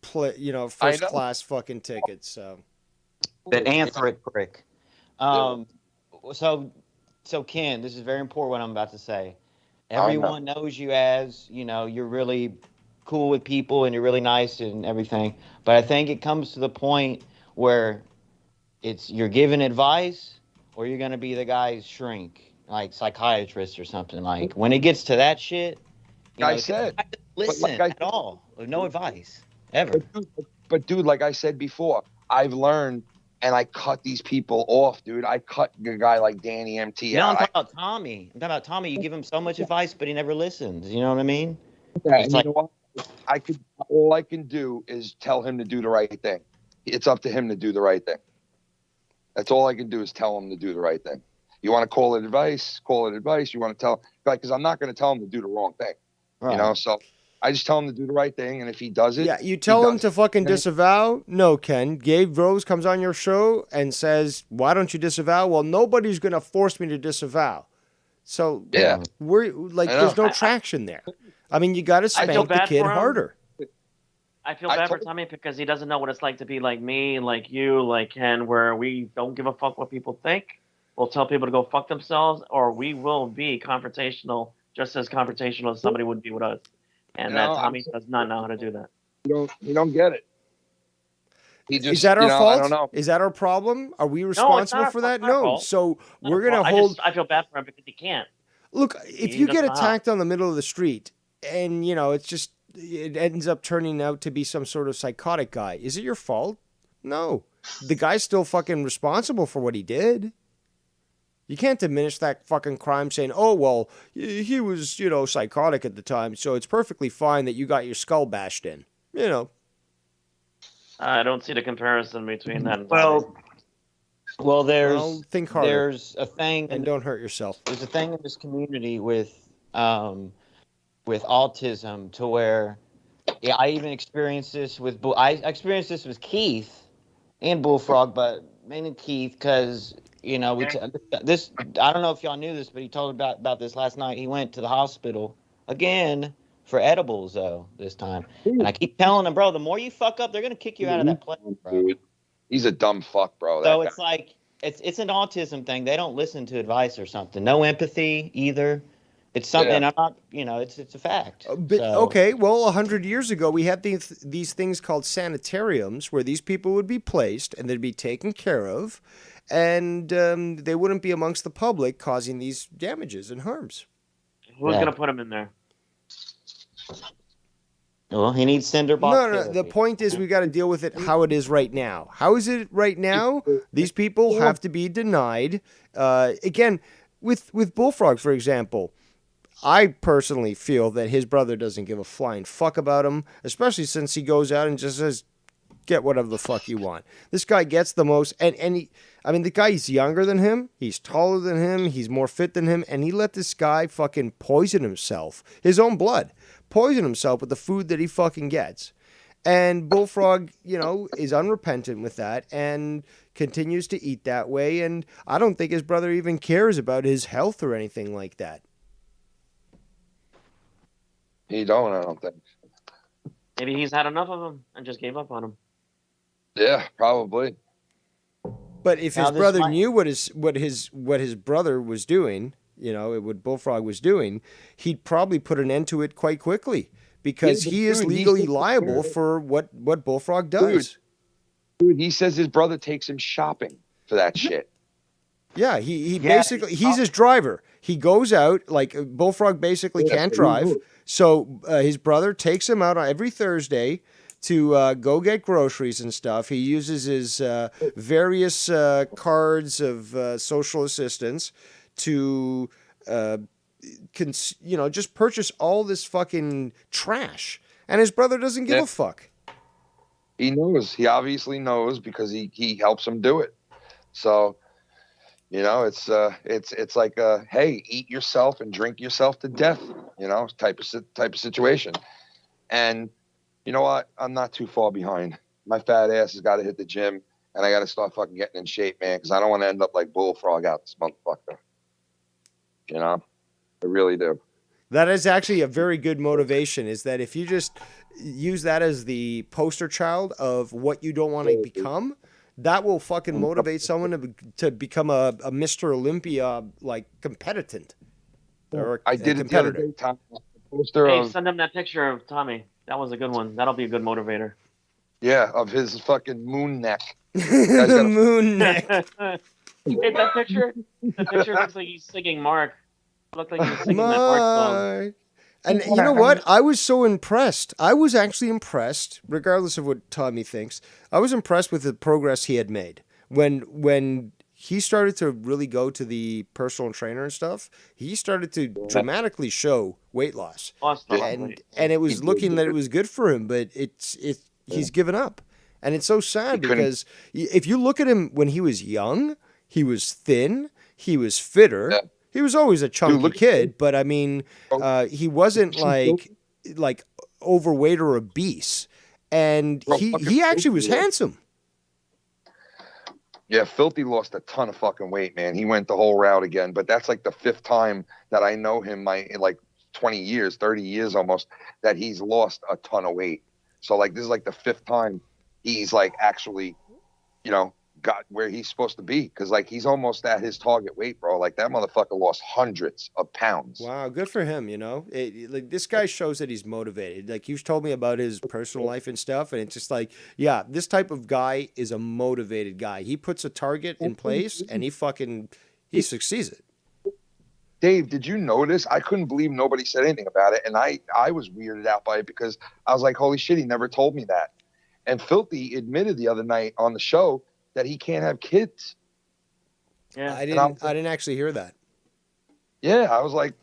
class fucking ticket. So that anthric prick. So Ken, this is very important what I'm about to say. Everyone knows you as, you're really cool with people and you're really nice and everything. But I think it comes to the point where you're giving advice or you're going to be the guy's shrink, like psychiatrist or something. Like when it gets to that shit, listen at all. No advice ever. But dude, like I said before, I've learned and I cut these people off, dude. I cut a guy like Danny MT No, out. I'm talking about Tommy. You give him so much advice, but he never listens. You know what I mean? Yeah, It's and like, you know what? All I can do is tell him to do the right thing. It's up to him to do the right thing. That's all I can do is tell him to do the right thing. You want to call it advice? Call it advice. You want to tell, because I'm not going to tell him to do the wrong thing. Right. So I just tell him to do the right thing, and if he does it, yeah, you tell him to fucking disavow. No, Ken. Gabe Rose comes on your show and says, "Why don't you disavow?" Well, nobody's gonna force me to disavow. So yeah, we're like, there's no traction there. I mean, you got to spank the kid harder. I feel bad for Tommy because he doesn't know what it's like to be like me, like you, like Ken, where we don't give a fuck what people think. We'll tell people to go fuck themselves, or we will be confrontational, just as confrontational as somebody would be with us. And that Tommy does not know how to do that. You don't get it. He just, is that our fault? I don't know. Is that our problem? Are we responsible for that? No. Fault. So we're gonna hold. I feel bad for him because he can't. Look, if you get attacked on the middle of the street, and it ends up turning out to be some sort of psychotic guy, is it your fault? No. The guy's still fucking responsible for what he did. You can't diminish that fucking crime saying, oh, well, he was, psychotic at the time, so it's perfectly fine that you got your skull bashed in. I don't see the comparison between that and Well, think harder. There's a thing, and don't hurt yourself. There's a thing in this community with autism to where, I even experienced this with I experienced this with Keith and Bullfrog, but mainly Keith because this. I don't know if y'all knew this, but he told about this last night. He went to the hospital again for edibles though this time, and I keep telling him, bro, the more you fuck up, they're gonna kick you out of that place, bro. He's a dumb fuck, bro. So it's like it's an autism thing. They don't listen to advice or something. No empathy either. It's something. I'm not. It's a fact. Okay, well, 100 years ago, we had these things called sanitariums where these people would be placed and they'd be taken care of, and they wouldn't be amongst the public causing these damages and harms. Who's gonna put him in there? Well, he needs cinder box. No. The point is, we got to deal with it how it is right now. How is it right now? These people have to be denied. Again, with Bullfrog, for example, I personally feel that his brother doesn't give a flying fuck about him, especially since he goes out and just says, "Get whatever the fuck you want." This guy gets the most, and the guy's younger than him, he's taller than him, he's more fit than him, and he let this guy fucking poison himself, his own blood, poison himself with the food that he fucking gets. And Bullfrog, is unrepentant with that and continues to eat that way, and I don't think his brother even cares about his health or anything like that. I don't think. Maybe he's had enough of him and just gave up on him. Yeah, probably. But if his brother knew what his brother was doing, what Bullfrog was doing, he'd probably put an end to it quite quickly because he is legally liable for what Bullfrog does. Dude, he says his brother takes him shopping for that shit. Yeah, he basically, he's his driver. He goes out, like Bullfrog basically can't drive. So his brother takes him out on every Thursday to go get groceries and stuff. He uses his various cards of social assistance to just purchase all this fucking trash, and his brother doesn't give a fuck. He knows. He obviously knows because he helps him do it. So, it's like hey, eat yourself and drink yourself to death, type of situation. And you know what? I'm not too far behind. My fat ass has got to hit the gym, and I got to start fucking getting in shape, man, because I don't want to end up like Bullfrog out this motherfucker. I really do. That is actually a very good motivation, is that if you just use that as the poster child of what you don't want to become, that will fucking motivate someone to become a Mr. Olympia, like, competent. Or I did it the other day, Tom. Poster Send him that picture of Tommy. That was a good one. That'll be a good motivator. Yeah, of his fucking moon neck. The moon neck. Hey, that picture looks like he's singing Mark. Looked like he was singing that Mark song. And you know what? I was so impressed. I was actually impressed, regardless of what Tommy thinks. I was impressed with the progress he had made. When he started to really go to the personal trainer and stuff, he started to dramatically show weight loss. And it was looking that it was good for him, but he's given up. And it's so sad because if you look at him when he was young, he was thin, he was fitter. Yeah. He was always a chunky kid, but I mean, he wasn't like overweight or obese, and he actually was handsome. Yeah, Filthy lost a ton of fucking weight, man. He went the whole route again, but that's like the 5th time that I know him, in like 20 years, 30 years almost, that he's lost a ton of weight. So like this is like the 5th time he's like actually, got where he's supposed to be, because like he's almost at his target weight, bro. Like that motherfucker lost hundreds of pounds. Wow, good for him. Like this guy shows that he's motivated. Like you've told me about his personal life and stuff, and it's just like, yeah, this type of guy is a motivated guy. He puts a target in place and he succeeds it. Dave, did you notice? I couldn't believe nobody said anything about it, and I was weirded out by it because I was like, holy shit, he never told me that. And Filthy admitted the other night on the show that he can't have kids. Yeah, I didn't actually hear that. Yeah, I was like,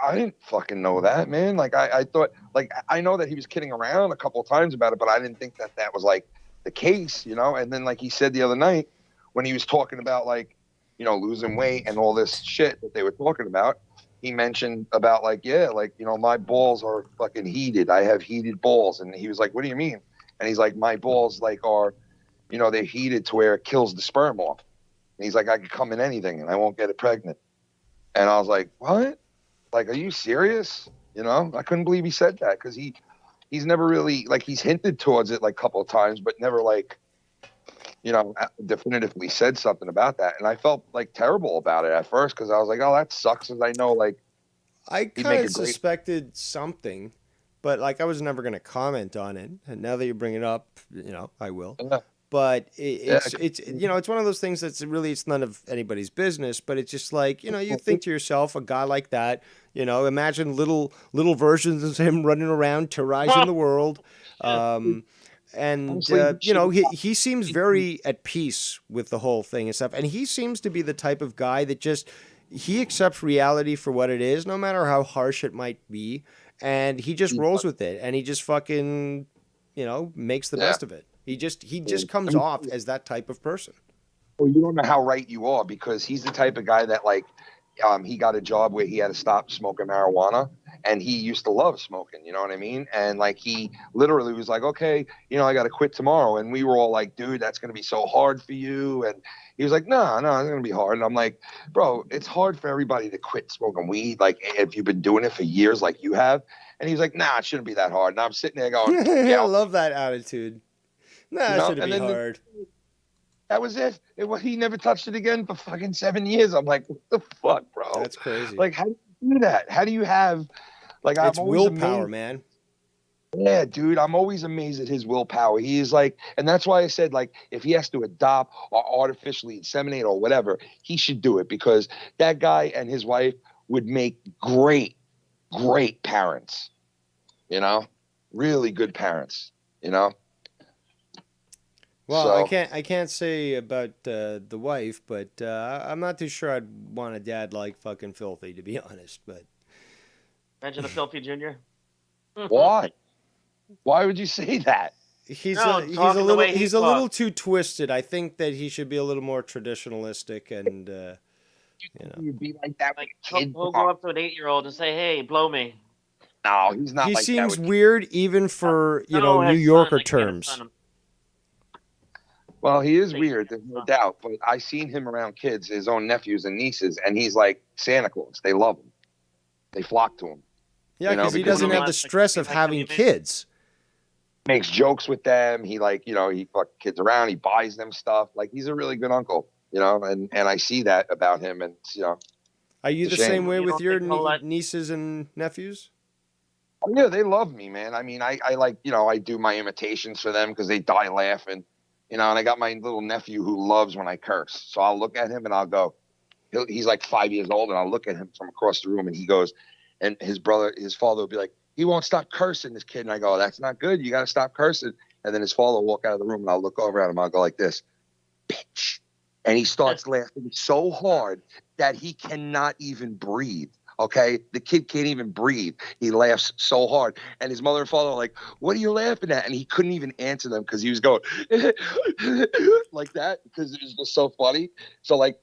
I didn't fucking know that, man. Like I thought, like I know that he was kidding around a couple of times about it, but I didn't think that was like the case, And then like he said the other night when he was talking about like, losing weight and all this shit that they were talking about, he mentioned about like, yeah, like, my balls are fucking heated. I have heated balls. And he was like, what do you mean? And he's like, my balls like are, they're heated to where it kills the sperm off. And he's like, I could come in anything and I won't get it pregnant. And I was like, what? Like, are you serious? I couldn't believe he said that because he's never really, like, he's hinted towards it like a couple of times, but never like, definitively said something about that. And I felt like terrible about it at first because I was like, oh, that sucks. Because I know, like, I kind of suspected something, but like I was never going to comment on it. And now that you bring it up, I will. Yeah. But it's one of those things it's none of anybody's business, but it's just like, you think to yourself, a guy like that, imagine little versions of him running around terrorizing the world. He seems very at peace with the whole thing and stuff. And he seems to be the type of guy that he accepts reality for what it is, no matter how harsh it might be. And he just rolls with it. And he just fucking, makes the best of it. He just comes off as that type of person. Well, you don't know how right you are because he's the type of guy that like he got a job where he had to stop smoking marijuana and he used to love smoking, you know what I mean? And like he literally was like, okay, I got to quit tomorrow. And we were all like, dude, that's going to be so hard for you. And he was like, no, it's going to be hard. And I'm like, bro, it's hard for everybody to quit smoking weed. Like if you've been doing it for years like you have. And he was like, nah, it shouldn't be that hard. And I'm sitting there going, I love that attitude. Nah, it shouldn't be hard. That was it. He never touched it again for fucking 7 years. I'm like, what the fuck, bro? That's crazy. Like, how do you do that? How do you have, like, it's willpower, man. Yeah, dude, I'm always amazed at his willpower. He is like, and that's why I said, like, if he has to adopt or artificially inseminate or whatever, he should do it because that guy and his wife would make great parents. Really good parents. Well, so, I can't say about the wife, but I'm not too sure I'd want a dad like fucking Filthy, to be honest. But Mention the Filthy Junior. Why? Why would you say that? He's No, a talking the way he he's a little talks. too twisted. I think that he should be a little more traditionalistic and You'd be like that with a kid. He'll go up to an 8-year-old and say, "Hey, blow me." No, he's not he like that. seems with weird even for No, New his Yorker son, like, he had a terms. son. Well, he is weird, there's no doubt. But I seen him around kids, his own nephews and nieces, and he's like Santa Claus. They love him. They flock to him. Yeah, you know, because he doesn't have the stress of having kids. Makes jokes with them. He he fucks kids around. He buys them stuff. Like, he's a really good uncle, and I see that about him. And Are you it's the a shame. same way You with don't your think he'll let- nieces and nephews? Oh, yeah, they love me, man. I mean, I like, I do my imitations for them because they die laughing, and I got my little nephew who loves when I curse. So I'll look at him and I'll go, he's like 5 years old, and I'll look at him from across the room and he goes, and his father will be like, he won't stop cursing, this kid. And I go, that's not good. You got to stop cursing. And then his father will walk out of the room and I'll look over at him. I'll go like this, bitch. And he starts laughing so hard that he cannot even breathe. Okay, the kid can't even breathe. He laughs so hard, and his mother and father are like, "What are you laughing at?" And he couldn't even answer them because he was going like that because it was just so funny. So like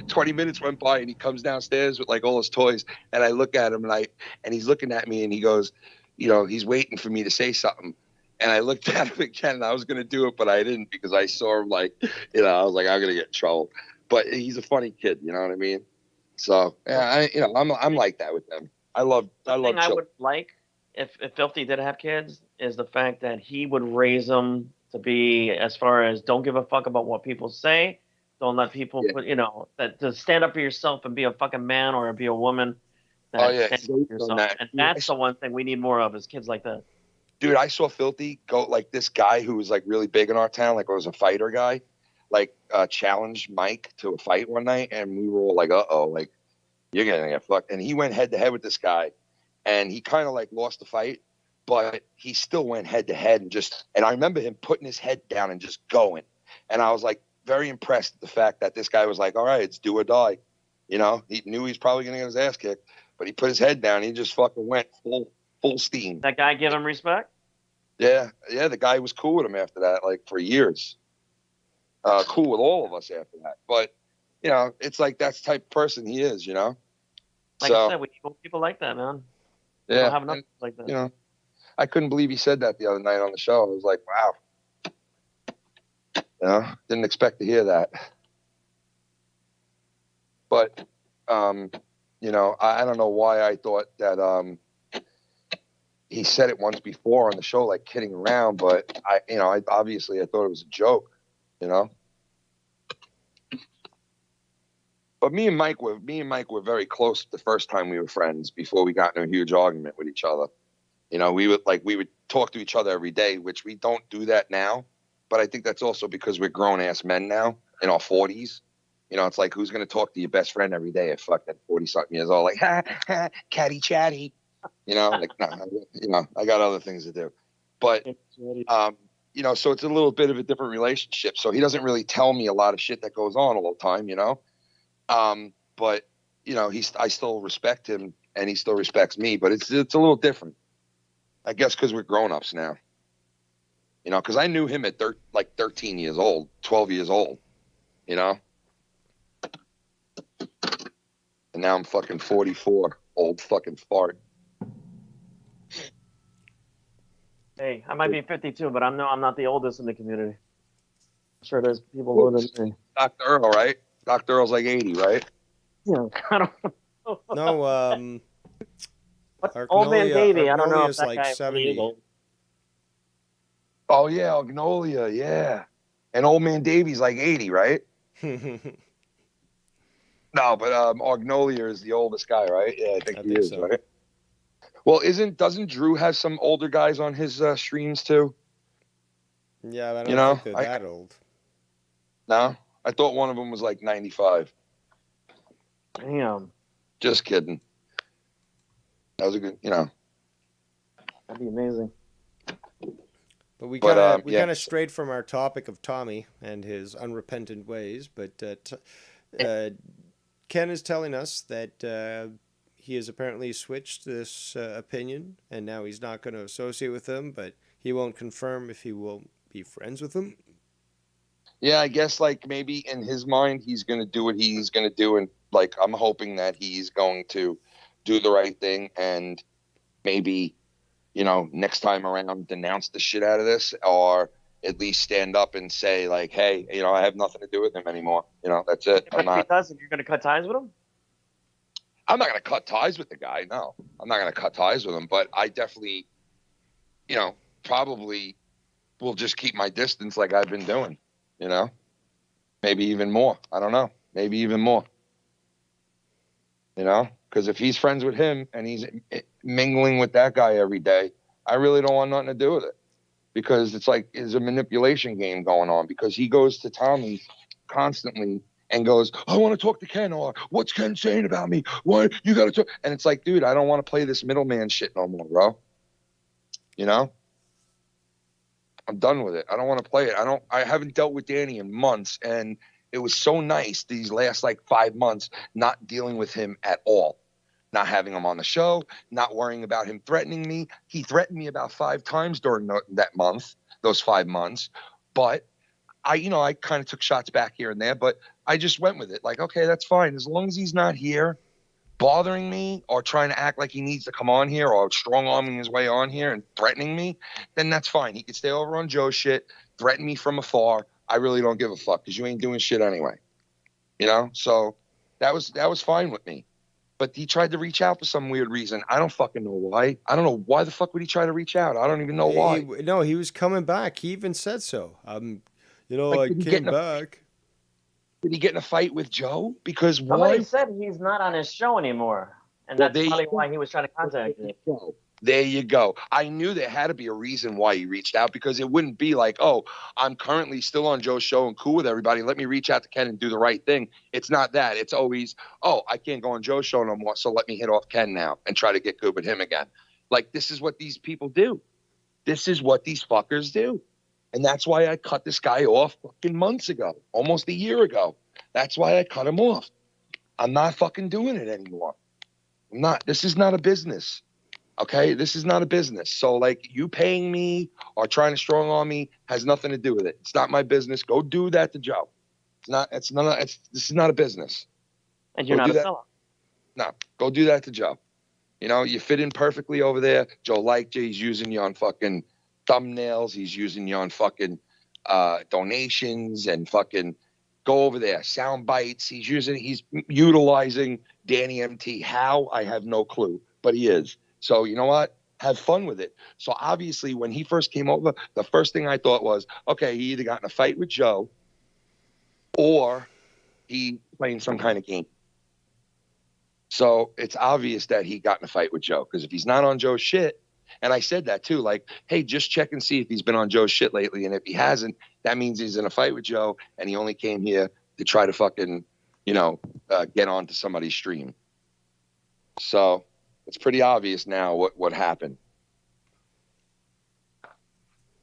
20 minutes went by, and he comes downstairs with like all his toys, and I look at him, and he's looking at me, and he goes, he's waiting for me to say something. And I looked at him again, and I was gonna do it, but I didn't because I saw him like, I was like, I'm gonna get in trouble. But he's a funny kid, you know what I mean? So yeah, I'm like that with them. I love thing I children. would like if Filthy did have kids is the fact that he would raise them to be as far as don't give a fuck about what people say, don't let people put that to stand up for yourself and be a fucking man or be a woman. That stands up for yourself. And that's the one thing we need more of is kids like that. Dude, I saw Filthy go like this guy who was like really big in our town, like was a fighter guy, like challenged Mike to a fight one night, and we were all like, uh-oh, like you're gonna get fucked. And he went head to head with this guy, and he kind of like lost the fight, but he still went head to head and I remember him putting his head down and just going. And I was like very impressed with the fact that this guy was like, all right, it's do or die. He knew he was probably gonna get his ass kicked, but he put his head down. He just fucking went full steam. That guy give him respect? Yeah, the guy was cool with him after that, like for years. Cool with all of us after that. But, it's like that's the type of person he is, Like so, I said, we need more people like that, man. We yeah, don't have enough people like that. I couldn't believe he said that the other night on the show. I was like, wow. Didn't expect to hear that. But, I don't know why I thought that he said it once before on the show, like kidding around, but I obviously I thought it was a joke, But me and Mike were very close the first time we were friends before we got in a huge argument with each other. We would talk to each other every day, which we don't do that now. But I think that's also because we're grown ass men now in our 40s. It's like, who's going to talk to your best friend every day at fucking 40 something years old? Like, ha, catty chatty. Like, no, I got other things to do. But, so it's a little bit of a different relationship. So he doesn't really tell me a lot of shit that goes on all the time, But, I still respect him and he still respects me. But it's a little different, I guess, because we're grown-ups now. Because I knew him at 13 years old, 12 years old, And now I'm fucking 44, old fucking fart. Hey, I might be 52, but I'm not the oldest in the community. I'm sure there's people older than me. Dr. Earl, right? Dr. Earl's like 80, right? Yeah, I don't know. No, Old Man Davey, I don't know if Argnolia's that like guy 70. old. Oh, yeah, Agnolia, yeah. And Old Man Davy's like 80, right? No, but Agnolia is the oldest guy, right? Yeah, I think he is, so. right? Well, doesn't Drew have some older guys on his streams too? Yeah, but I don't think they're that old. No? I thought one of them was like 95. Damn. Just kidding. That was a good, That'd be amazing. But we kind of strayed from our topic of Tommy and his unrepentant ways. But Ken is telling us that he has apparently switched this opinion, and now he's not going to associate with them, but he won't confirm if he will be friends with them. Yeah, I guess like maybe in his mind he's gonna do what he's gonna do, and like I'm hoping that he's going to do the right thing and maybe, you know, next time around denounce the shit out of this, or at least stand up and say like, hey, you know, I have nothing to do with him anymore. You know, that's it. But if he doesn't, you're gonna cut ties with him? I'm not gonna cut ties with the guy. No, I'm not gonna cut ties with him, but I definitely, you know, probably will just keep my distance like I've been doing. You know, maybe even more. I don't know. Maybe even more. You know, because if he's friends with him and he's mingling with that guy every day, I really don't want nothing to do with it, because it's like there's a manipulation game going on, because he goes to Tommy constantly and goes, I want to talk to Ken, or what's Ken saying about me? What you got to talk? And it's like, dude, I don't want to play this middleman shit no more, bro. You know? I'm done with it. I don't want to play it. I haven't dealt with Danny in months, and it was so nice these last like 5 months not dealing with him at all. Not having him on the show, not worrying about him threatening me. He threatened me about 5 times during that month, those 5 months. But I kind of took shots back here and there, but I just went with it. Like, okay, that's fine. As long as he's not here bothering me or trying to act like he needs to come on here or strong-arming his way on here and threatening me, then that's fine. He could stay over on Joe's shit, threaten me from afar. I really don't give a fuck, because you ain't doing shit anyway. You know? So that was fine with me. But he tried to reach out for some weird reason. I don't fucking know why. I don't know why the fuck would he try to reach out. I don't even know why. No, he was coming back. He even said so. Like, I came back. Did he get in a fight with Joe? Because Somebody said he's not on his show anymore, and that's probably why he was trying to contact you. There you go. I knew there had to be a reason why he reached out, because it wouldn't be like, oh, I'm currently still on Joe's show and cool with everybody. Let me reach out to Ken and do the right thing. It's not that. It's always, oh, I can't go on Joe's show no more, so let me hit off Ken now and try to get good with him again. Like, this is what these people do. This is what these fuckers do. And that's why I cut this guy off fucking months ago, almost a year ago. That's why I cut him off. I'm not fucking doing it anymore. I'm not. This is not a business. Okay? This is not a business. So, like, you paying me or trying to strong arm me has nothing to do with it. It's not my business. Go do that to Joe. This is not a business. And you're not a seller. No, go do that to Joe. You know, you fit in perfectly over there. Joe liked you. He's using you on fucking thumbnails. He's using you on fucking donations and fucking go over there. Sound bites. He's utilizing Danny MT. How? I have no clue, but he is. So you know what? Have fun with it. So obviously when he first came over, the first thing I thought was, okay, he either got in a fight with Joe or he playing some kind of game. So it's obvious that he got in a fight with Joe, because if he's not on Joe's shit, and I said that too, like, hey, just check and see if he's been on Joe's shit lately. And if he hasn't, that means he's in a fight with Joe and he only came here to try to fucking, get onto somebody's stream. So it's pretty obvious now what happened.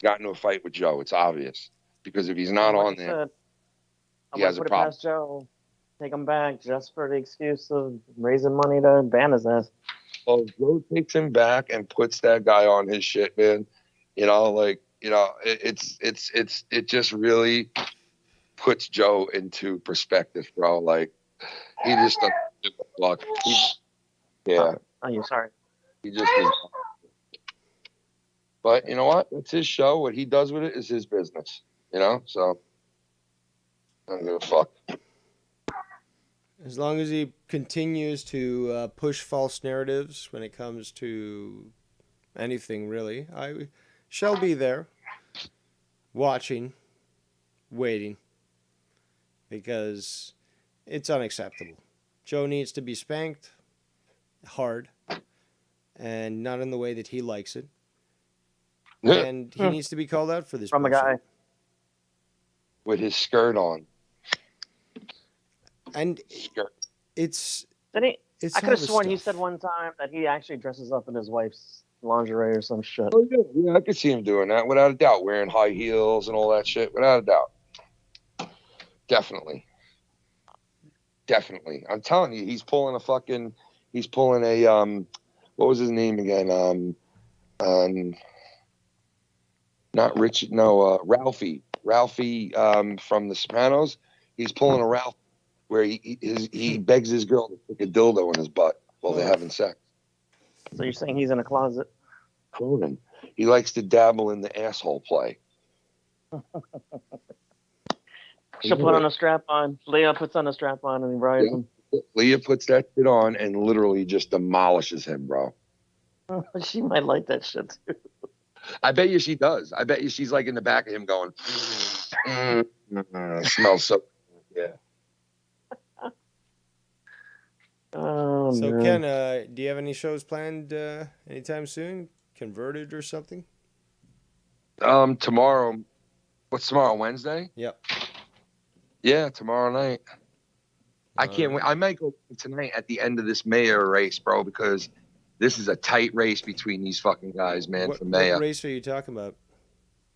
Got into a fight with Joe. It's obvious, because if he's not on there, he has a problem. Past Joe, take him back just for the excuse of raising money to ban his ass. Well, Joe takes him back and puts that guy on his shit, man. It just really puts Joe into perspective, bro. Like, he just doesn't give a fuck. Yeah. Oh, you're sorry. He just is. But you know what? It's his show. What he does with it is his business. So I don't give a fuck. As long as he continues to push false narratives when it comes to anything, really, I shall be there, watching, waiting, because it's unacceptable. Joe needs to be spanked hard, and not in the way that he likes it. And he needs to be called out for this. From a guy with his skirt on. And it's I could have sworn he said one time that he actually dresses up in his wife's lingerie or some shit. Oh, yeah, I could see him doing that without a doubt, wearing high heels and all that shit, without a doubt. Definitely. I'm telling you, he's pulling a fucking, He's pulling a what was his name again? Not Richard. No, Ralphie. Ralphie from The Sopranos. He's pulling a Ralph where he begs his girl to stick a dildo in his butt while they're having sex. So you're saying he's in a closet? Cronin. He likes to dabble in the asshole play. She'll put on a strap on. Leah puts on a strap on and he rides him. Leah puts that shit on and literally just demolishes him, bro. She might like that shit too. I bet you she does. I bet you she's like in the back of him going, smells so yeah. Oh, So man. Ken, do you have any shows planned anytime soon? Converted or something? Tomorrow. What's tomorrow? Wednesday? Yep. Yeah, tomorrow night. I can't wait. I might go tonight at the end of this mayor race, bro, because this is a tight race between these fucking guys, man. For mayor, what race are you talking about?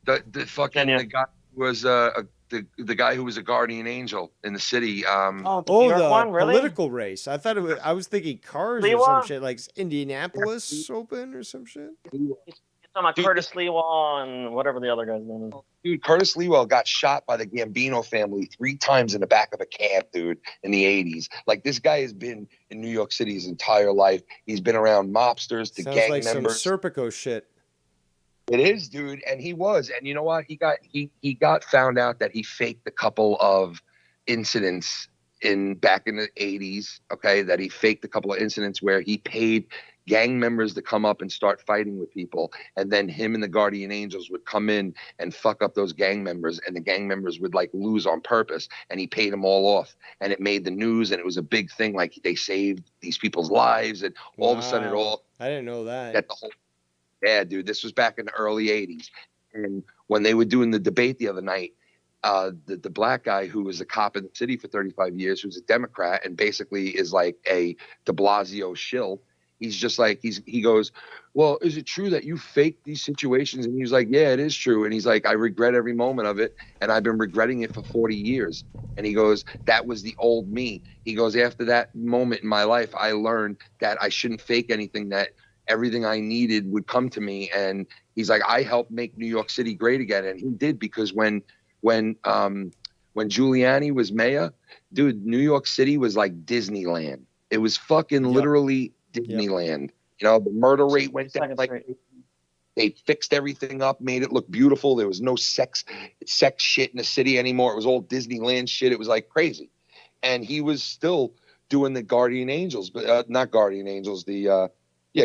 the fucking the guy who was the guy who was a guardian angel in the city. The political race. I thought I was thinking cars or some shit, like Indianapolis Open or some shit. It's on Curtis Lewa and whatever the other guy's name is. Dude, Curtis Lewa got shot by the Gambino family 3 times in the back of a cab, dude, in the 80s. Like, this guy has been in New York City his entire life. He's been around mobsters to Sounds gang like members. some Serpico shit. It is, dude, and he was. And you know what? He got found out that he faked a couple of incidents back in the 80s, okay, that he faked a couple of incidents where he paid gang members to come up and start fighting with people, and then him and the guardian angels would come in and fuck up those gang members, and the gang members would like lose on purpose, and he paid them all off, and it made the news, and it was a big thing, like they saved these people's lives, and all of a sudden I didn't know that. Yeah, dude, this was back in the early 80s, and when they were doing the debate the other night, the black guy who was a cop in the city for 35 years, who's a Democrat and basically is like a de Blasio shill. He's just like, he goes, well, is it true that you faked these situations? And he's like, yeah, it is true. And he's like, I regret every moment of it. And I've been regretting it for 40 years. And he goes, that was the old me. He goes, after that moment in my life, I learned that I shouldn't fake anything, that everything I needed would come to me. And he's like, I helped make New York City great again. And he did, because when Giuliani was mayor, dude, New York City was like Disneyland. It was fucking literally Disneyland. You know, the murder rate went down. Like, they fixed everything up, made it look beautiful. There was no sex shit in the city anymore. It was all Disneyland shit. It was like crazy. And he was still doing the guardian angels, but not guardian angels,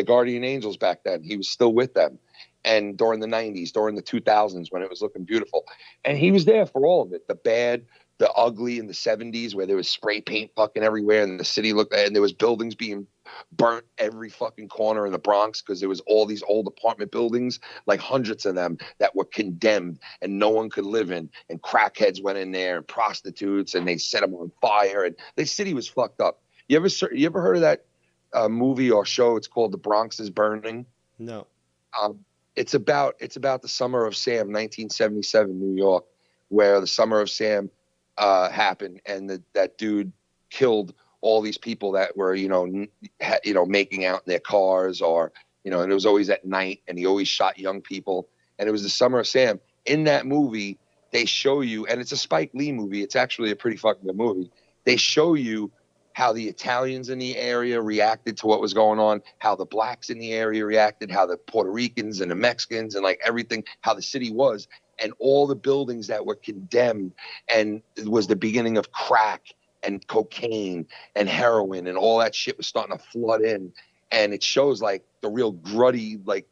guardian angels back then. He was still with them. And during the 90s, during the 2000s, when it was looking beautiful. And he was there for all of it. The bad, the ugly in the 70s, where there was spray paint fucking everywhere and the city looked, and there was buildings being burnt every fucking corner in the Bronx, because there was all these old apartment buildings, like hundreds of them, that were condemned and no one could live in. And crackheads went in there, and prostitutes, and they set them on fire. And the city was fucked up. You ever heard of that movie or show? It's called The Bronx is Burning. No. It's about the Summer of Sam, 1977, New York, where the Summer of Sam happened, and that dude killed all these people that were, making out in their cars, or, and it was always at night, and he always shot young people. And it was the Summer of Sam. In that movie, they show you, and it's a Spike Lee movie. It's actually a pretty fucking good movie. They show you how the Italians in the area reacted to what was going on, how the blacks in the area reacted, how the Puerto Ricans and the Mexicans and like everything, how the city was, and all the buildings that were condemned. And it was the beginning of crack and cocaine and heroin, and all that shit was starting to flood in. And it shows like the real gruddy, like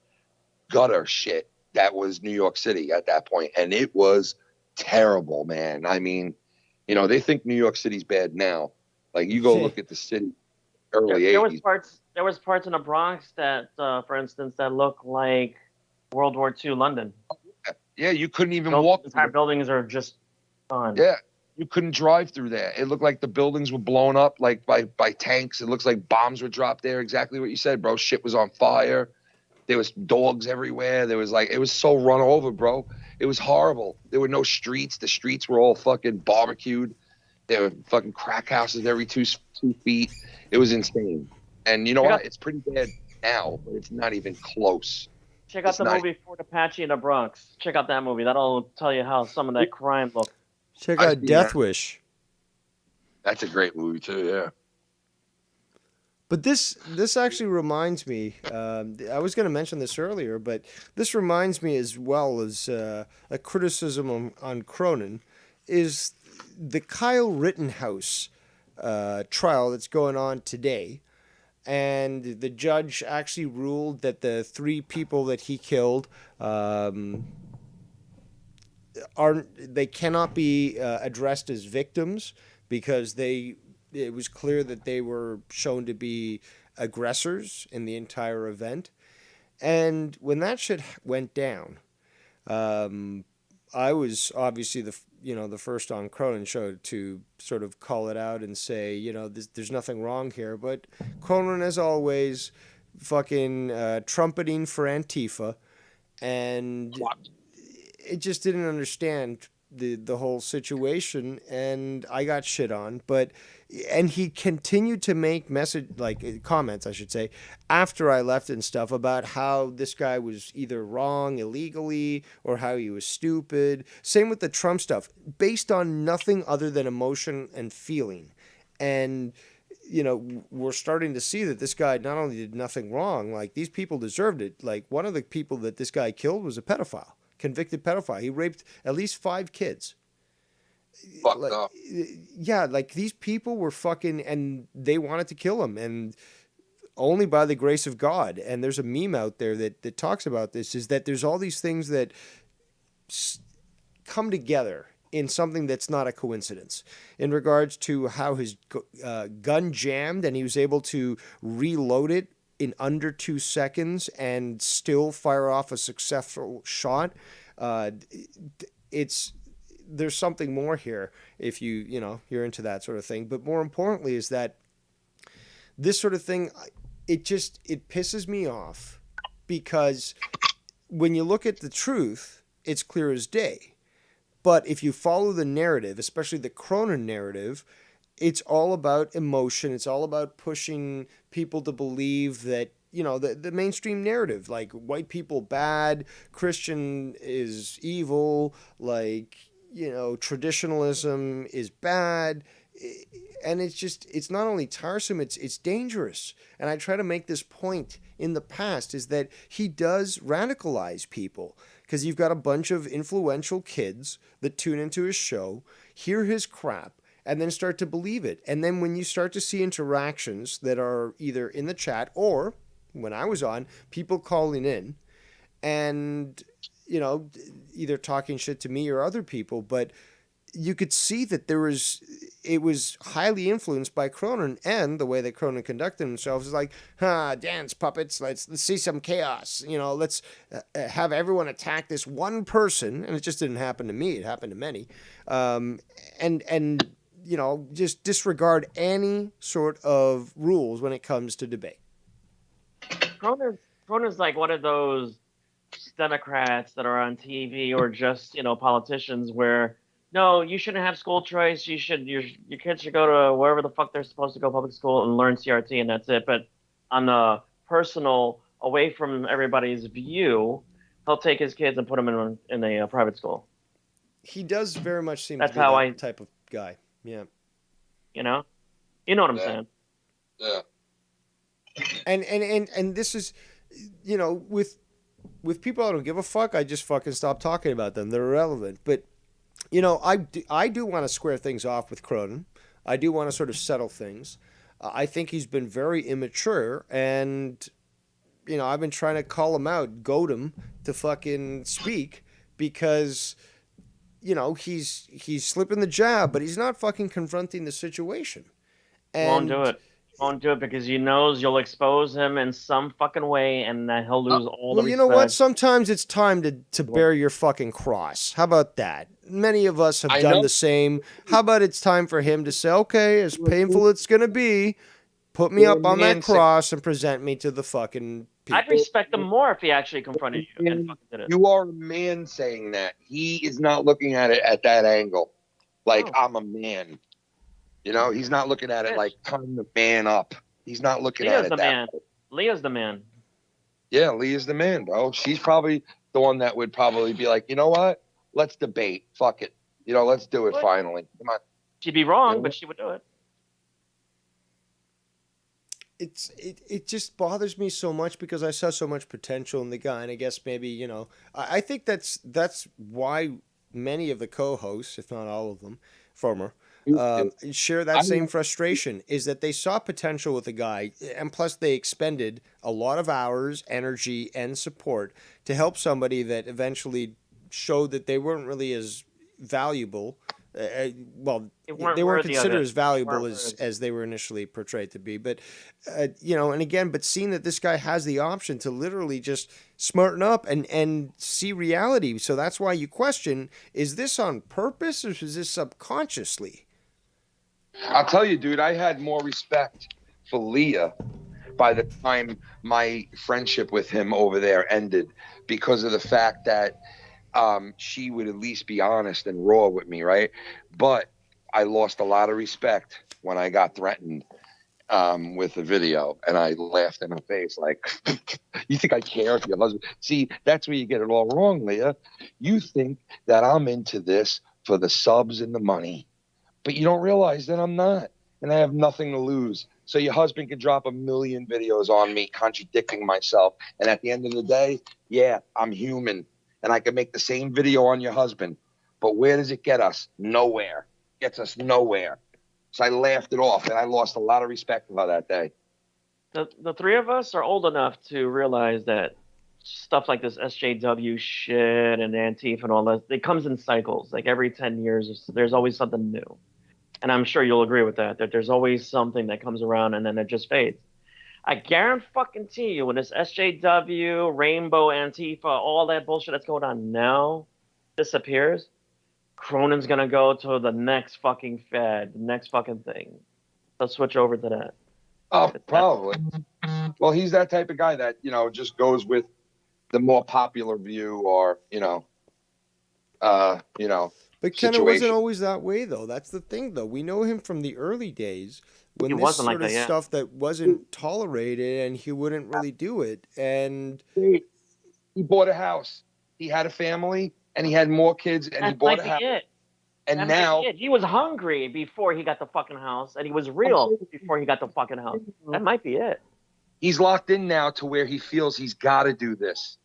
gutter shit that was New York City at that point. And it was terrible, man. I mean, they think New York City's bad now. Like, you go look at the city, early 80s. There was parts in the Bronx that, for instance, that look like World War II London. Yeah, you couldn't even walk. Entire buildings are just gone. Yeah, you couldn't drive through there. It looked like the buildings were blown up like by tanks. It looks like bombs were dropped there. Exactly what you said, bro. Shit was on fire. There was dogs everywhere. There was it was so run over, bro. It was horrible. There were no streets. The streets were all fucking barbecued. There were fucking crack houses every two feet. It was insane. And you know what? It's pretty bad now, but it's not even close. Check out It's the not- movie Fort Apache in the Bronx. Check out that movie. That'll tell you how some of that crime looked. Check I've out seen Death that. Wish. That's a great movie too. Yeah. But this actually reminds me. I was going to mention this earlier, but this reminds me as well as a criticism on Cronin is the Kyle Rittenhouse trial that's going on today, and the judge actually ruled that the 3 people that he killed they cannot be addressed as victims because it was clear that they were shown to be aggressors in the entire event. And when that shit went down, I was obviously the first on Cronin show to sort of call it out and say, there's nothing wrong here. But Cronin, as always, fucking trumpeting for Antifa, and it just didn't understand the whole situation, and I got shit on. And he continued to make comments, I should say, after I left and stuff about how this guy was either wrong illegally or how he was stupid. Same with the Trump stuff, based on nothing other than emotion and feeling. And we're starting to see that this guy not only did nothing wrong, like these people deserved it. Like one of the people that this guy killed was a pedophile. Convicted pedophile. He raped at least 5 kids. Fucked up. Yeah, like these people were fucking, and they wanted to kill him, and only by the grace of God. And there's a meme out there that talks about this, is that there's all these things that come together in something that's not a coincidence, in regards to how his gun jammed and he was able to reload it in under 2 seconds and still fire off a successful shot. There's something more here if you're into that sort of thing. But more importantly is that this sort of thing, it pisses me off, because when you look at the truth, it's clear as day. But if you follow the narrative, especially the Cronin narrative, it's all about emotion. It's all about pushing people to believe that, the mainstream narrative, like white people bad, Christian is evil, like, traditionalism is bad. And it's not only tiresome, it's dangerous. And I try to make this point in the past, is that he does radicalize people, because you've got a bunch of influential kids that tune into his show, hear his crap, and then start to believe it. And then when you start to see interactions that are either in the chat or, when I was on, people calling in and, either talking shit to me or other people, but you could see that it was highly influenced by Cronin, and the way that Cronin conducted himself is like, dance puppets, let's see some chaos, let's have everyone attack this one person. And it just didn't happen to me, it happened to many. And just disregard any sort of rules when it comes to debate. Cronin's like one of those Democrats that are on TV, or just, politicians, where, no, you shouldn't have school choice. Your kids should go to wherever the fuck they're supposed to go, public school, and learn CRT, and that's it. But on the personal, away from everybody's view, he'll take his kids and put them in a private school. He does very much seem That's to be how that type of guy. Yeah. You know what I'm saying? Yeah. And this is, with people I don't give a fuck, I just fucking stop talking about them. They're irrelevant. But, I do want to square things off with Cronin. I do want to sort of settle things. I think he's been very immature, and, I've been trying to call him out, goad him to fucking speak, because, he's slipping the jab, but he's not fucking confronting the situation. And Won't do it. Won't do it because he knows you'll expose him in some fucking way, and then he'll lose all the well, respect. you know what? Sometimes it's time to bear your fucking cross. How about that? Many of us have done the same. How about it's time for him to say, okay, as painful it's going to be, put me up on that cross and present me to the fucking people. I'd respect him more if he actually confronted you and fucking did it. You are a man saying that. He is not looking at it at that angle. Like, I'm a man. He's not looking at it like, time to man up. He's not looking Leah's at it the that man. way. Leah's the man. Yeah, Lee is the man, bro. She's probably the one that would probably be like, you know what? Let's debate. Fuck it. Let's do it finally. Come on. She'd be wrong, but she would do it. It just bothers me so much because I saw so much potential in the guy, and I guess maybe I think that's why many of the co-hosts, if not all of them, former, share that same frustration, is that they saw potential with the guy, and plus they expended a lot of hours, energy, and support to help somebody that eventually showed that they weren't really as valuable. They weren't considered as valuable as they were initially portrayed to be. But, but seeing that this guy has the option to literally just smarten up and see reality. So that's why you question, is this on purpose or is this subconsciously? I'll tell you, dude, I had more respect for Leah by the time my friendship with him over there ended, because of the fact that she would at least be honest and raw with me, right? But I lost a lot of respect when I got threatened with the video, and I laughed in her face like, you think I care if your husband... See, that's where you get it all wrong, Leah. You think that I'm into this for the subs and the money, but you don't realize that I'm not, and I have nothing to lose. So your husband could drop 1 million videos on me contradicting myself, and at the end of the day, yeah, I'm human. And I can make the same video on your husband. But where does it get us? Nowhere. Gets us nowhere. So I laughed it off, and I lost a lot of respect for her that day. The three of us are old enough to realize that stuff like this SJW shit and Antifa and all that, it comes in cycles. Like every 10 years, there's always something new. And I'm sure you'll agree with that there's always something that comes around and then it just fades. I guarantee you, when this SJW, Rainbow, Antifa, all that bullshit that's going on now disappears, Cronin's going to go to the next fucking fad, the next fucking thing. They'll switch over to that. Oh, probably. Well, he's that type of guy that, just goes with the more popular view or, But Ken, it wasn't always that way, though. That's the thing, though. We know him from the early days when this sort of stuff that wasn't tolerated, and he wouldn't really do it. And he bought a house. He had a family, and he had more kids, and he bought a house. And now he was hungry before he got the fucking house, and he was real before he got the fucking house. That might be it. He's locked in now to where he feels he's got to do this.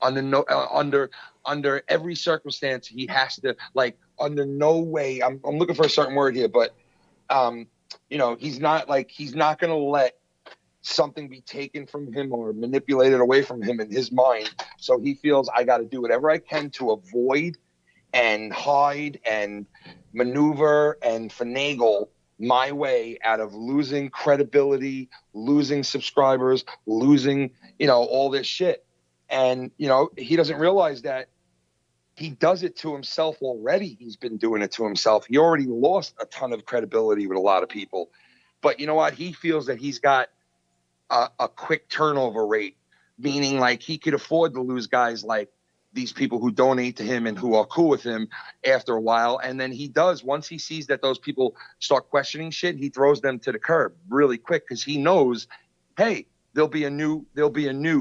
Under every circumstance, he has to, like, under no way. I'm looking for a certain word here, but he's not going to let something be taken from him or manipulated away from him in his mind. So he feels I got to do whatever I can to avoid and hide and maneuver and finagle my way out of losing credibility, losing subscribers, losing, all this shit. And, he doesn't realize that he does it to himself already. He's been doing it to himself. He already lost a ton of credibility with a lot of people. But you know what? He feels that he's got a quick turnover rate, meaning like he could afford to lose guys like these people who donate to him and who are cool with him after a while. And then he does, once he sees that those people start questioning shit, he throws them to the curb really quick, because he knows, hey, there'll be a new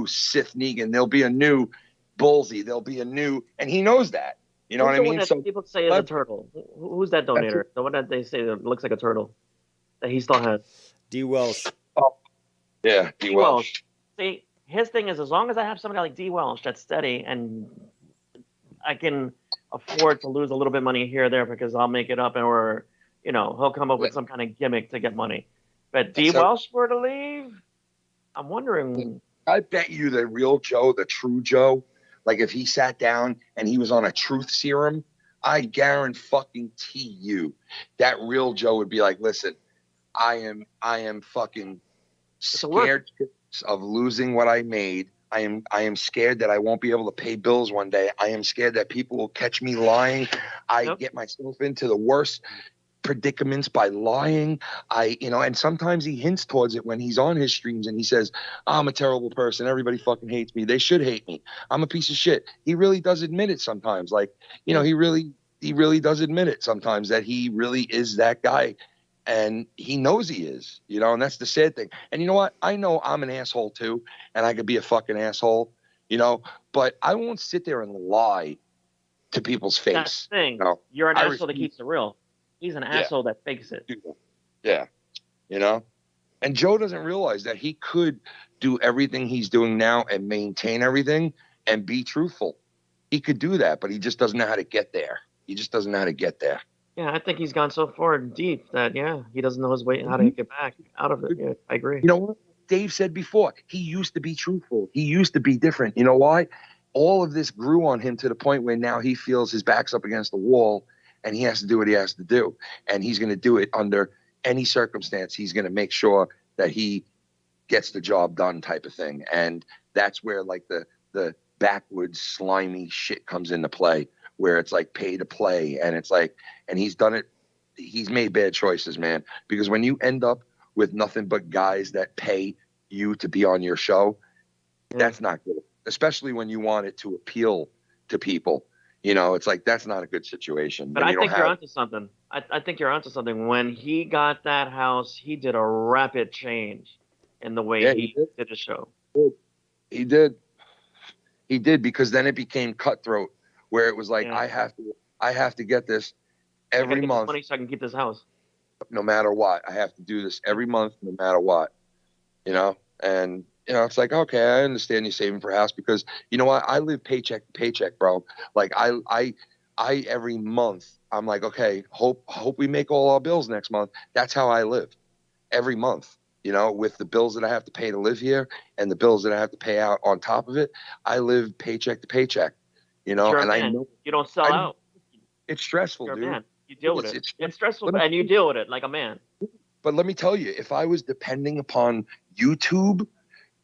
Sith Negan. There'll be a new Bullseye. There'll be a new, and he knows that. You know what I mean? So people say is a turtle. Who's that donator? The one that they say that looks like a turtle that he still has. D. Welsh. Oh, yeah, D. Welsh. See, his thing is, as long as I have somebody like D. Welsh that's steady, and I can afford to lose a little bit of money here or there because I'll make it up, or he'll come up with some kind of gimmick to get money. But D. Welsh were to leave, I'm wondering. I bet you the real Joe, the true Joe, like if he sat down and he was on a truth serum, I guarantee you that real Joe would be like, listen, I am fucking scared of losing what I made. I am scared that I won't be able to pay bills one day. I am scared that people will catch me lying. I get myself into the worst predicaments by lying. And sometimes he hints towards it when he's on his streams and he says, I'm a terrible person. Everybody fucking hates me. They should hate me. I'm a piece of shit. He really does admit it sometimes. Like, he really does admit it sometimes that he really is that guy. And he knows he is, and that's the sad thing. And you know what? I know I'm an asshole too, and I could be a fucking asshole, but I won't sit there and lie to people's face. That's the thing. You're an asshole that keeps it real. He's an asshole that fakes it. Yeah. And Joe doesn't realize that he could do everything he's doing now and maintain everything and be truthful. He could do that, but he just doesn't know how to get there. Yeah, I think he's gone so far deep that he doesn't know his way how to get back out of it. Yeah, I agree. You know what Dave said before? He used to be truthful. He used to be different. You know why? All of this grew on him to the point where now he feels his back's up against the wall and he has to do what he has to do. And he's going to do it under any circumstance. He's going to make sure that he gets the job done type of thing. And that's where like the backwoods slimy shit comes into play, where it's like pay to play. And it's like, and he's done it. He's made bad choices, man, because when you end up with nothing but guys that pay you to be on your show, that's not good, especially when you want it to appeal to people. It's like, that's not a good situation. But I think you're onto something. I think you're onto something. When he got that house, he did a rapid change in the way he did the show. He did, because then it became cutthroat, where it was like, I have to get this every month, money so I can keep this house. No matter what, I have to do this every month, no matter what. And it's like, okay, I understand you saving for a house, because you know what, I live paycheck to paycheck, bro. Like I every month I'm like, okay, hope we make all our bills next month. That's how I live every month. With the bills that I have to pay to live here and the bills that I have to pay out on top of it, I live paycheck to paycheck. And I know you don't sell out. It's stressful, You're dude. a man. You deal with it. It's stressful, and you deal with it like a man. But let me tell you, if I was depending upon YouTube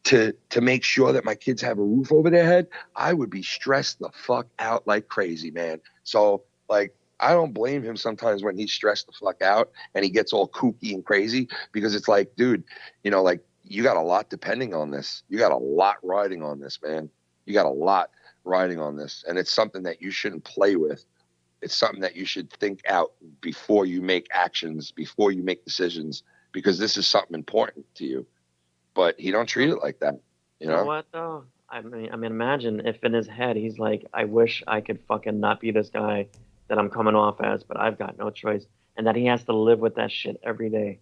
to make sure that my kids have a roof over their head, I would be stressed the fuck out like crazy, man. So, like, I don't blame him sometimes when he's stressed the fuck out and he gets all kooky and crazy, because it's like, dude, like, you got a lot depending on this. You got a lot riding on this, man. You got a lot riding on this. And it's something that you shouldn't play with. It's something that you should think out before you make actions, before you make decisions, because this is something important to you. But he don't treat it like that. You know what though? I mean, imagine if in his head he's like, I wish I could fucking not be this guy that I'm coming off as, but I've got no choice, and that he has to live with that shit every day.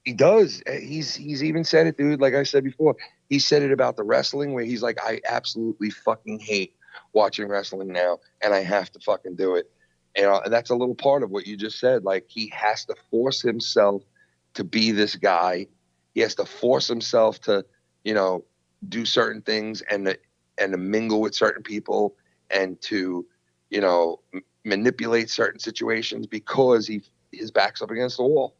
He does. He's even said it, dude. Like I said before, he said it about the wrestling, where he's like, I absolutely fucking hate watching wrestling now, and I have to fucking do it. And that's a little part of what you just said. Like, he has to force himself to be this guy. He has to force himself to, do certain things and to mingle with certain people and to, manipulate certain situations, because his back's up against the wall.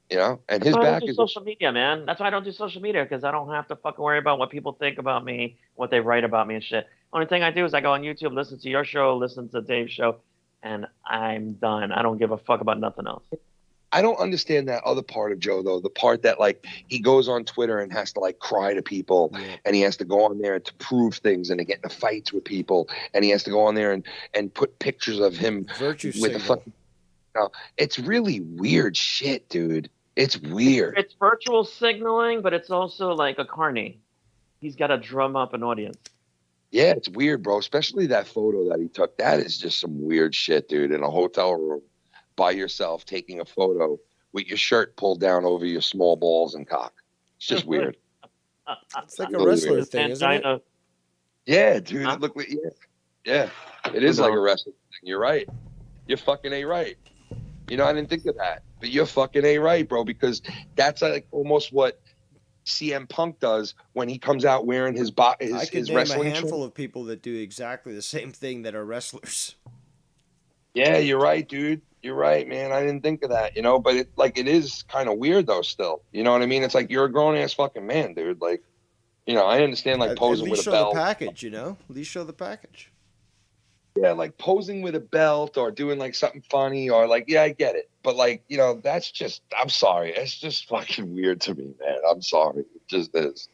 And his back is social media, man. That's why I don't do social media, because I don't have to fucking worry about what people think about me, what they write about me and shit. Only thing I do is I go on YouTube, listen to your show, listen to Dave's show, and I'm done. I don't give a fuck about nothing else. I don't understand that other part of Joe, though. The part that, like, he goes on Twitter and has to, like, cry to people, and he has to go on there to prove things and to get into fights with people, and he has to go on there and put pictures of him with the fucking. It's really weird shit, dude. It's weird. It's virtual signaling, but it's also like a carny. He's got to drum up an audience. Yeah, it's weird, bro. Especially that photo that he took. That is just some weird shit, dude. In a hotel room by yourself, taking a photo with your shirt pulled down over your small balls and cock. It's just weird. It's like a wrestler thing, isn't it? Yeah, dude. It looked like, yeah. It is like a wrestling thing. You're right. You're fucking A right. I didn't think of that. But you're fucking A right, bro, because that's like almost what CM Punk does when he comes out wearing his I could name wrestling a handful shirt. of people that do exactly the same thing that are wrestlers. Yeah, you're right, dude. You're right, man. I didn't think of that, but it is kind of weird though still. You know what I mean? It's like, you're a grown ass fucking man, dude. Like, I understand, like, posing with a belt. At least show the package, At least show the package. Yeah, like posing with a belt or doing like something funny or like, yeah, I get it. But like, that's just, I'm sorry. It's just fucking weird to me, man. I'm sorry. It just is,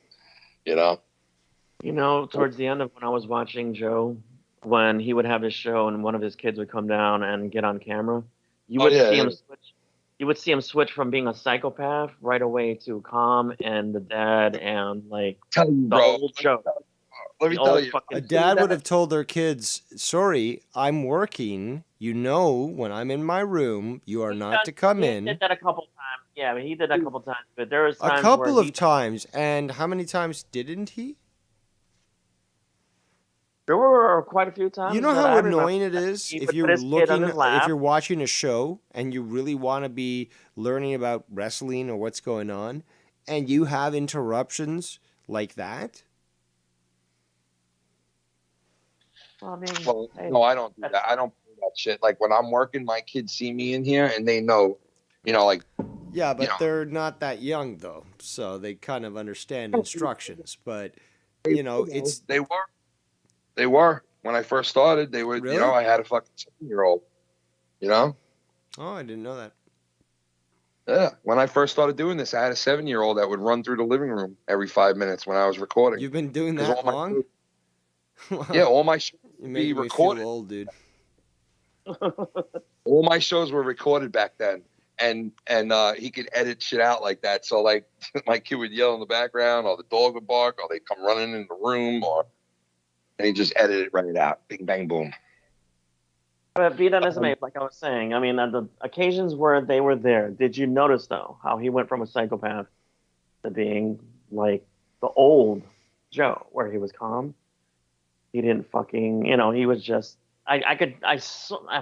Towards the end of when I was watching Joe, when he would have his show and one of his kids would come down and get on camera, you would see him switch. you would see him switch from being a psychopath right away to calm and the dad and like Tell you, the bro. old show. Let me The tell old you. fucking- A dad would have told their kids, "Sorry, I'm working. You know, when I'm in my room, you are not to come He in." did that a couple times. Yeah, he did that a couple times. But there was A times couple where of times, and how many times didn't he? there were quite a few times. You know that how I remember annoying it is he if would you're put his kid on looking, his lap. if you're watching a show and you really want to be learning about wrestling or what's going on, and you have interruptions like that. Well, I mean, Well, hey, no, I don't do that. I don't do that shit. Like when I'm working, my kids see me in here and they know, like. Yeah, but you know, they're not that young though, so they kind of understand instructions. But it's They were when I first started. They were. Really? I had a fucking 7-year-old. Oh, I didn't know that. Yeah, when I first started doing this, I had a 7-year-old that would run through the living room every 5 minutes when I was recording. You've been doing 'Cause that all my long? Yeah, all my shows You're would be making me recorded. feel old, dude. All my shows were recorded back then, and he could edit shit out like that. So like my kid would yell in the background, or the dog would bark, or they'd come running in the room, and he just edited it right out. Bing bang boom. But be that as it may, like I was saying, I mean, on the occasions where they were there, did you notice though how he went from a psychopath to being like the old Joe, where he was calm? He didn't fucking, he was just. I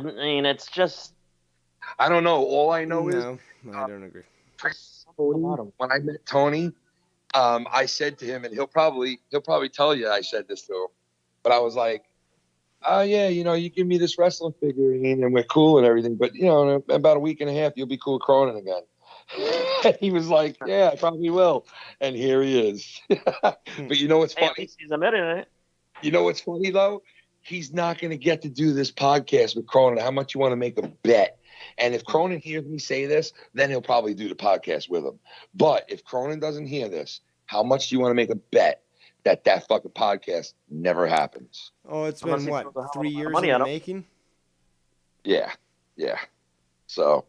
mean, it's just. I don't know. All I know is No, I don't agree. when I met Tony, I said to him, and he'll probably tell you I said this to him, but I was like, "Oh yeah, you give me this wrestling figurine and we're cool and everything, but in about a week and a half you'll be cool with Cronin again." And he was like, "Yeah, I probably will," and here he is. But you know what's funny? At least he's admitting it. You know what's funny though? He's not going to get to do this podcast with Cronin. How much you want to make a bet? And if Cronin hears me say this, then he'll probably do the podcast with him. But if Cronin doesn't hear this, how much do you want to make a bet that fucking podcast never happens? Oh, it's been what, 3 years in the making? Yeah. So,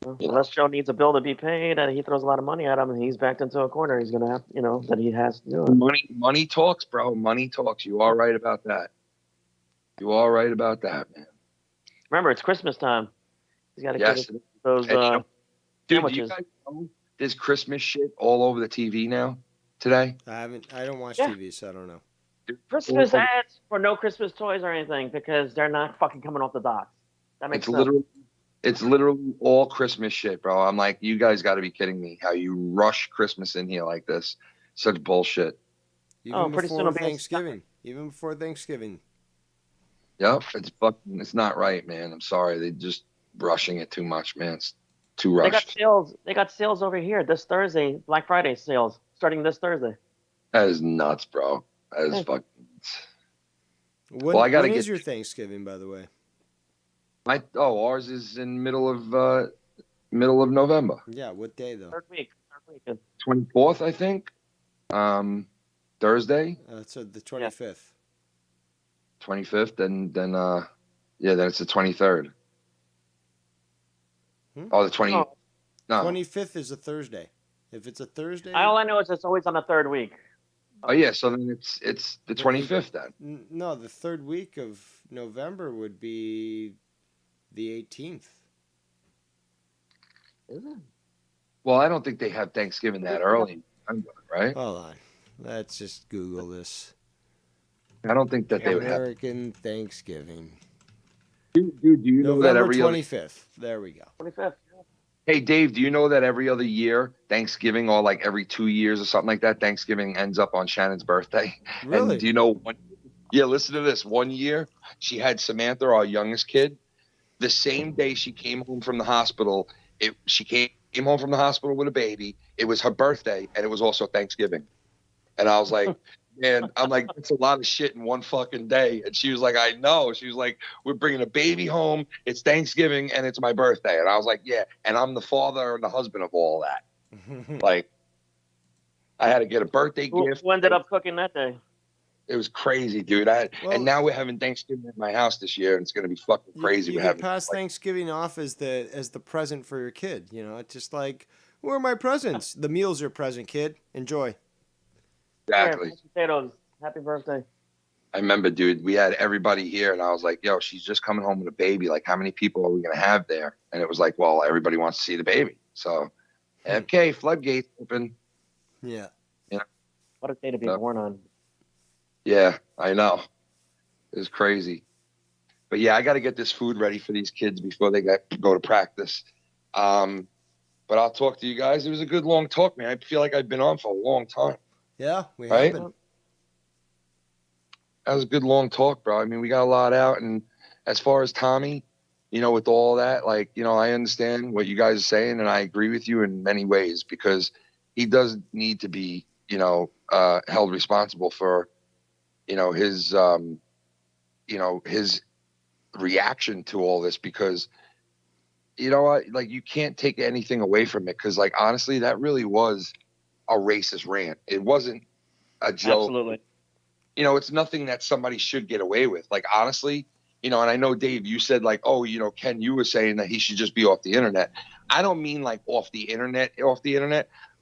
unless Joe needs a bill to be paid and he throws a lot of money at him and he's backed into a corner, he's gonna have, that he has to do it. Money talks, bro. Money talks. You are right about that. You are right about that, man. Remember, it's Christmas time. He's got to Yes. get those Dude, do you sandwiches. guys know there's Christmas shit all over the TV now today? I don't watch Yeah. TV, so I don't know. Christmas ads for no Christmas toys or anything because they're not fucking coming off the docks. That makes sense. It's literally all Christmas shit, bro. I'm like, you guys got to be kidding me. How you rush Christmas in here like this. Such bullshit. Even pretty soon before it'll be in Thanksgiving. Even before Thanksgiving. Yep. It's not right, man. I'm sorry. They're just rushing it too much, man. It's too They got rushed. sales. They got sales over here this Thursday. Black Friday sales starting this Thursday. That is nuts, bro. That is Hey. fucking. When, I gotta when is get your Thanksgiving, by the way? ours is in middle of November. Yeah, what day though? Third week. 24th, I think. Thursday. So the 25th. 25th, and then then it's the 23rd. Oh, the 20. Oh. No. 25th is a Thursday. If it's a Thursday. All I know is it's always on the third week. Oh yeah, so then it's the 25th then. No, the third week of November would be the 18th. Is it? Well, I don't think they have Thanksgiving that early, right? Hold on. Let's just Google this. I don't think that they would have. American Thanksgiving. Dude, do you know that November every other 25th. There we go. 25th. Hey, Dave, do you know that every other year, Thanksgiving, or like every 2 years or something like that, Thanksgiving ends up on Shannon's birthday? Really? And do you know yeah, listen to this. One year, she had Samantha, our youngest kid. The same day she came home from the hospital, she came home from the hospital with a baby. It was her birthday, and it was also Thanksgiving. And I was like, man, that's a lot of shit in one fucking day. And she was like, I know. She was like, we're bringing a baby home. It's Thanksgiving, and it's my birthday. And I was like, yeah. And I'm the father and the husband of all that. Like, I had to get a birthday gift. Who ended up cooking that day? It was crazy, dude. And now we're having Thanksgiving at my house this year, and it's gonna be fucking crazy. You We're can having pass Thanksgiving off as the present for your kid. You know, it's just like, where are my presents? The meal's your present, kid. Enjoy. exactly. Potatoes. Happy birthday. I remember, dude, we had everybody here, and I was like, yo, she's just coming home with a baby. Like, how many people are we going to have there? And it was like, well, everybody wants to see the baby. So, okay, floodgates open. Yeah. You know? What a day to be born on. Yeah, I know. It was crazy. But yeah, I got to get this food ready for these kids before they go to practice. But I'll talk to you guys. It was a good long talk, man. I feel like I've been on for a long time. Yeah, we Right? have been. That was a good long talk, bro. I mean, we got a lot out. And as far as Tommy, you know, with all that, like, you know, I understand what you guys are saying, and I agree with you in many ways, because he does need to be, you know, held responsible for, you know, his reaction to all this, because, you know what, like, you can't take anything away from it. Cause like, honestly, that really was a racist rant. It wasn't a joke. Absolutely. You know, it's nothing that somebody should get away with. Like, honestly, you know, and I know, Dave, you said like, oh, you know, Ken, you were saying that he should just be off the internet. I don't mean like off the internet,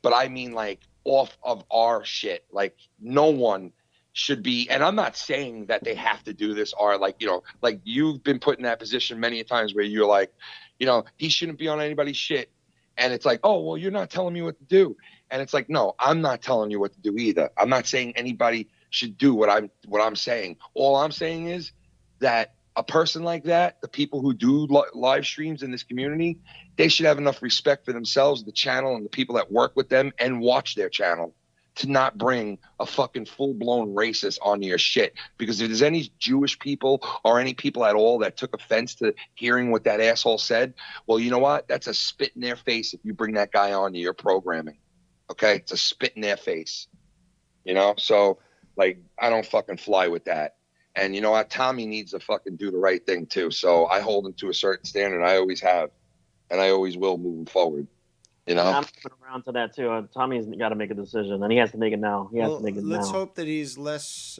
but I mean like off of our shit. Like, no one should be, and I'm not saying that they have to do this, or like, you know, like you've been put in that position many times where you're like, you know, he shouldn't be on anybody's shit. And it's like, oh, well, you're not telling me what to do. And it's like, no, I'm not telling you what to do either. I'm not saying anybody should do what I'm saying. All I'm saying is that a person like that, the people who do live streams in this community, they should have enough respect for themselves, the channel, and the people that work with them and watch their channel, to not bring a fucking full-blown racist onto your shit. Because if there's any Jewish people or any people at all that took offense to hearing what that asshole said, well, you know what? That's a spit in their face if you bring that guy onto your programming. Okay? It's a spit in their face. You know? So, like, I don't fucking fly with that. And you know what? Tommy needs to fucking do the right thing too. So I hold him to a certain standard. I always have. And I always will moving forward. You know? I'm coming around to that too. Tommy's got to make a decision, and he has to make it now. He has to make it let's now. hope that he's less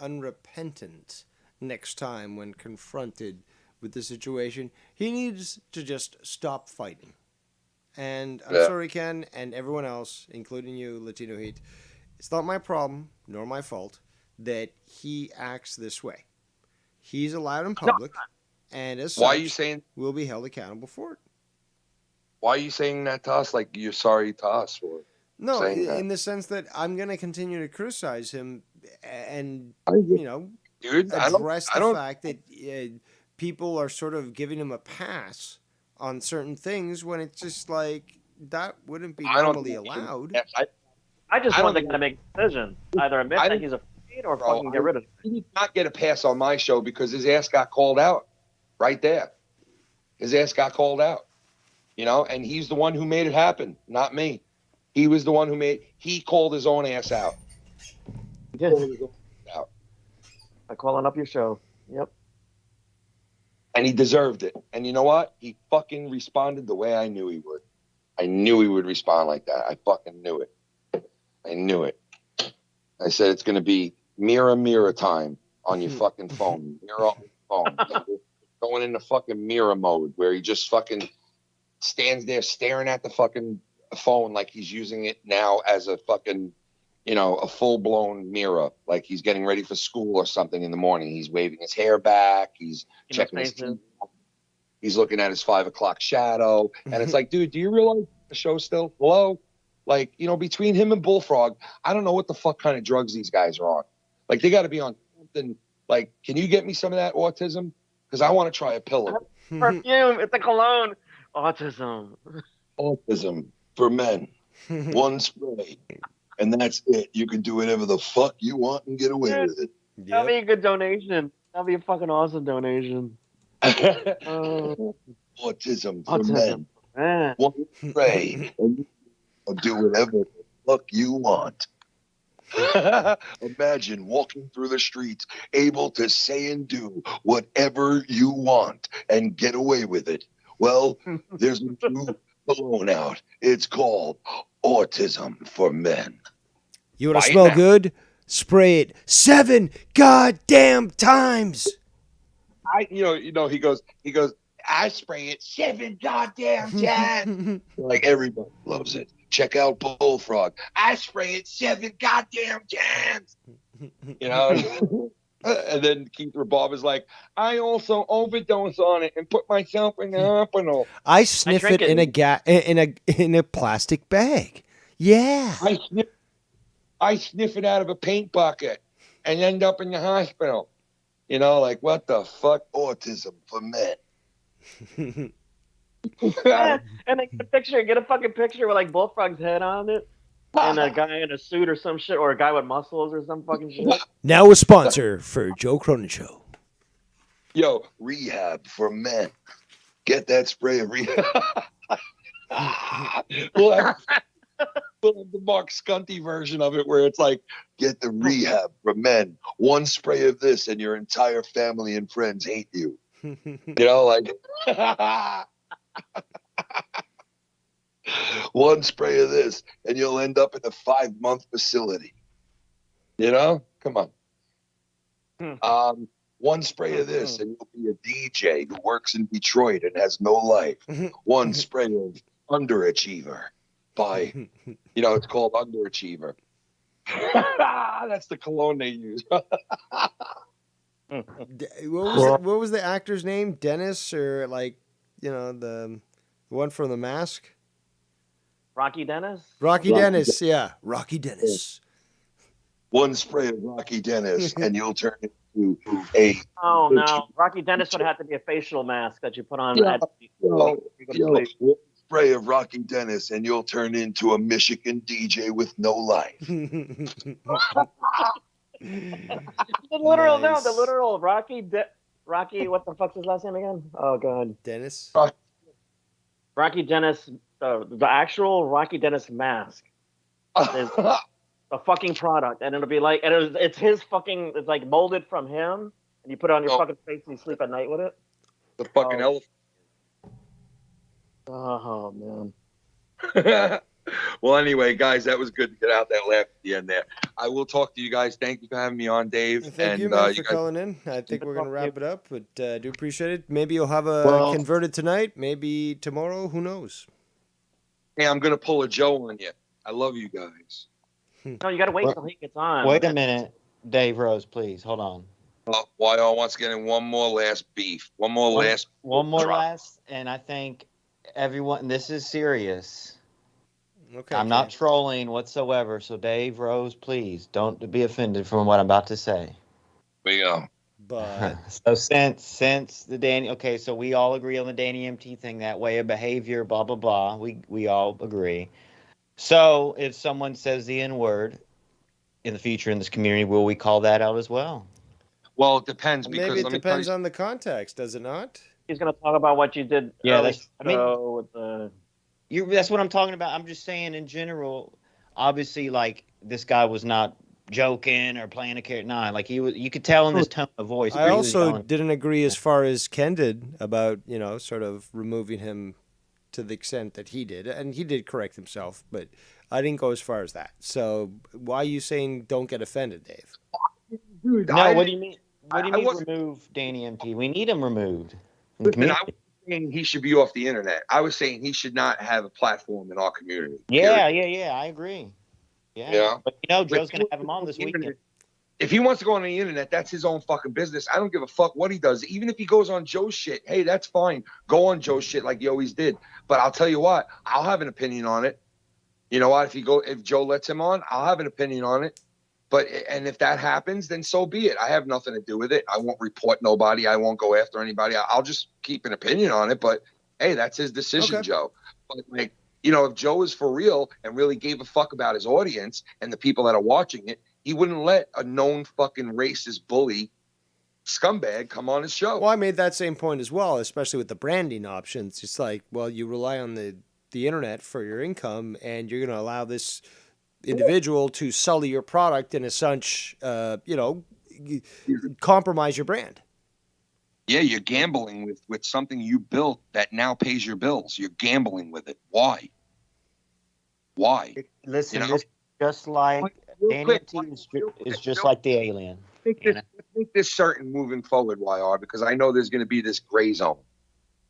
unrepentant next time when confronted with the situation. He needs to just stop fighting. And I'm sorry, Ken, and everyone else, including you, Latino Heat. It's not my problem, nor my fault, that he acts this way. He's allowed in public, and as such, will be held accountable for it. Why are you saying that to us? Like, you're sorry to us for No, saying that? in the sense that I'm going to continue to criticize him and, you know, address the fact that people are sort of giving him a pass on certain things when it's just like, that wouldn't be normally allowed. I just want them to make a decision. Either admit that he's afraid or fucking get rid of him. He did not get a pass on my show because his ass got called out right there. His ass got called out, you know, and he's the one who made it happen, not me. He was the one he called his own ass out. He did. By calling up your show. Yep. And he deserved it. And you know what? He fucking responded the way I knew he would. I knew he would respond like that. I fucking knew it. I knew it. I said, it's going to be mirror time on your fucking phone. Mirror on your phone. Going into fucking mirror mode where he just fucking stands there staring at the fucking phone like he's using it now as a fucking, you know, a full-blown mirror. Like he's getting ready for school or something in the morning. He's waving his hair back. He's checking his teeth. He's looking at his 5 o'clock shadow. And it's like, dude, do you realize the show's still? Hello? Like, you know, between him and Bullfrog, I don't know what the fuck kind of drugs these guys are on. Like, they got to be on something. Like, can you get me some of that autism? Because I want to try a pill of it. Perfume. It's a cologne. Autism. Autism for men. One spray. And that's it. You can do whatever the fuck you want and get away with it. That'd be a good donation. That'd be a fucking awesome donation. Autism for men. One spray. And or do whatever the fuck you want. Imagine walking through the streets, able to say and do whatever you want and get away with it. Well, there's a new cologne out. It's called Autism for Men. You want to smell good? spray it 7 goddamn times. He goes, I spray it 7 goddamn times. Like everybody loves it. Check out Bullfrog. I spray it 7 goddamn times. And then Keith Rabob is like, I also overdose on it and put myself in the hospital. I sniff it in a plastic bag. Yeah. I sniff it out of a paint bucket and end up in the hospital. Like, what the fuck? Autism for men. Yeah, and they get a fucking picture with like Bullfrog's head on it, and a guy in a suit or some shit, or a guy with muscles or some fucking shit. Now a sponsor for Joe Cronin Show. Yo, rehab for men. Get that spray of rehab. We'll have the Mark Skunty version of it where it's like, get the rehab for men. One spray of this and your entire family and friends hate you. One spray of this and you'll end up in a 5-month facility. Come on. One spray of this and you'll be a DJ who works in Detroit and has no life. One spray of Underachiever by, it's called Underachiever. That's the cologne they use. What was the actor's name? Dennis, or the one from The Mask? Rocky Dennis? Rocky Dennis, yeah. Rocky Dennis. One spray of Rocky Dennis and you'll turn into a... Oh, no. Rocky Dennis would have to be a facial mask that you put on. One spray of Rocky Dennis and you'll turn into a Michigan DJ with no life. The literal Rocky, what the fuck's his last name again? Oh, God. Dennis? Rocky Dennis, the actual Rocky Dennis mask is a fucking product. And it'll be like, it's his fucking, it's like molded from him. And you put it on your fucking face and you sleep at night with it. The fucking elephant. Oh, man. Well, anyway, guys, that was good to get out that laugh at the end there. I will talk to you guys. Thank you for having me on, Dave. Thank you, man, for calling in. I think we're going to wrap it up, but I do appreciate it. Maybe you'll have a converted tonight, maybe tomorrow. Who knows? Hey, I'm going to pull a Joe on you. I love you guys. No, you got to wait till he gets on. Wait a minute, Dave Rose, please. Hold on. Why I wants getting one more last beef. One more last, and I think everyone, this is serious. Okay. I'm not trolling whatsoever, so Dave Rose, please don't be offended from what I'm about to say. We go. But so since the Danny, okay, so we all agree on the Danny MT thing, that way of behavior, blah blah blah. We all agree. So if someone says the N-word in the future in this community, will we call that out as well? Well, it depends. Because maybe it depends on the context, does it not? He's going to talk about what you did. Yeah, with the. That's what I'm talking about. I'm just saying in general. Obviously, like this guy was not joking or playing a character. Nah, like you could tell in his tone of voice. I also didn't agree as far as Ken did about sort of removing him to the extent that he did, and he did correct himself, but I didn't go as far as that. So why are you saying don't get offended, Dave? Dude, what do you mean? What do you mean remove Danny MT? We need him removed. Listen, I was saying he should be off the internet. I was saying he should not have a platform in our community. Yeah, I agree. Yeah. But Joe's going to have him on this weekend. If he wants to go on the internet, that's his own fucking business. I don't give a fuck what he does. Even if he goes on Joe's shit, hey, that's fine. Go on Joe's shit like he always did. But I'll tell you what, I'll have an opinion on it. You know what? If Joe lets him on, I'll have an opinion on it. And if that happens, then so be it. I have nothing to do with it. I won't report nobody. I won't go after anybody. I'll just keep an opinion on it. But hey, that's his decision, okay. Joe. But if Joe is for real and really gave a fuck about his audience and the people that are watching it, he wouldn't let a known fucking racist bully scumbag come on his show. Well, I made that same point as well, especially with the branding options. It's like, well, you rely on the internet for your income, and you're going to allow this individual to sully your product and as such, compromise your brand. Yeah, you're gambling with something you built that now pays your bills. You're gambling with it. Why? Listen, Just like Real quick, DMT is just like the alien. Make this certain moving forward, YR, because I know there's going to be this gray zone.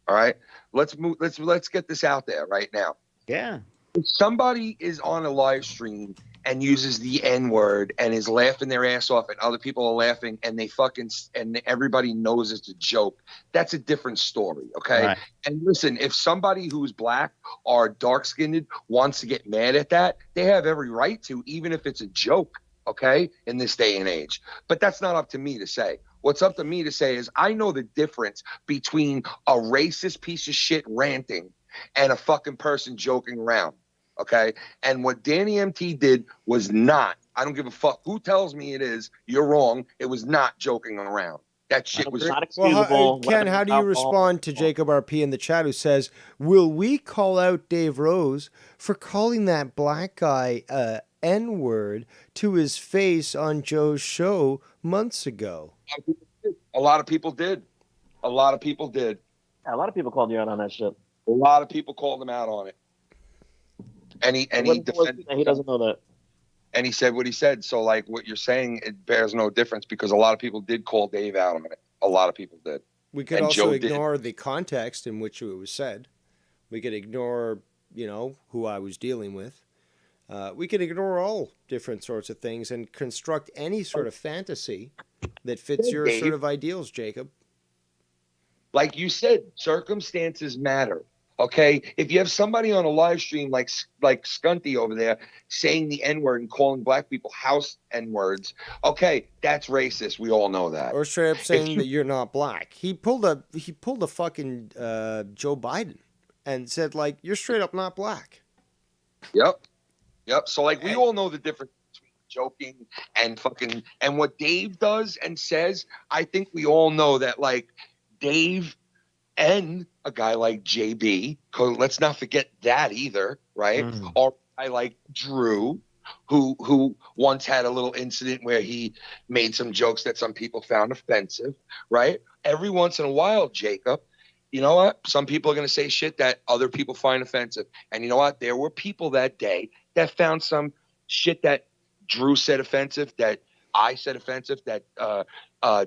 All right, let's move. Let's get this out there right now. Yeah. If somebody is on a live stream and uses the N word and is laughing their ass off, and other people are laughing, and and everybody knows it's a joke, that's a different story. Okay. Right. And listen, if somebody who's black or dark skinned wants to get mad at that, they have every right to, even if it's a joke. Okay, in this day and age. But that's not up to me to say. What's up to me to say is I know the difference between a racist piece of shit ranting and a fucking person joking around. Okay, and what Danny MT did was not. I don't give a fuck who tells me it is. You're wrong. It was not joking around. That shit was not excusable. Ken, how do you respond to Jacob RP in the chat who says, "Will we call out Dave Rose for calling that black guy N-word to his face on Joe's show months ago?" A lot of people did. A lot of people did. Yeah, a lot of people called you out on that shit. A lot of people called him out on it. And he defended. He doesn't know that. And he said what he said. So, like, what you're saying, it bears no difference because a lot of people did call Dave out on it. A lot of people did. We could And also Joe ignore the context in which it was said. We could ignore, who I was dealing with. We could ignore all different sorts of things and construct any sort of fantasy that fits your Dave. sort of ideals, Jacob. Like you said, circumstances matter. Okay, if you have somebody on a live stream like Scunty over there saying the N-word and calling black people house N-words, okay, that's racist. We all know that. Or straight up saying that you're not black. He pulled a fucking Joe Biden and said, like, you're straight up not black. Yep. So, like, we all know the difference between joking and fucking and what Dave does and says. I think we all know that, like, Dave and a guy like JB, let's not forget that either, right? Or a guy like Drew, who once had a little incident where he made some jokes that some people found offensive, right? Every once in a while, Jacob, you know what? Some people are going to say shit that other people find offensive. And you know what? There were people that day that found some shit that Drew said offensive, that I said offensive, that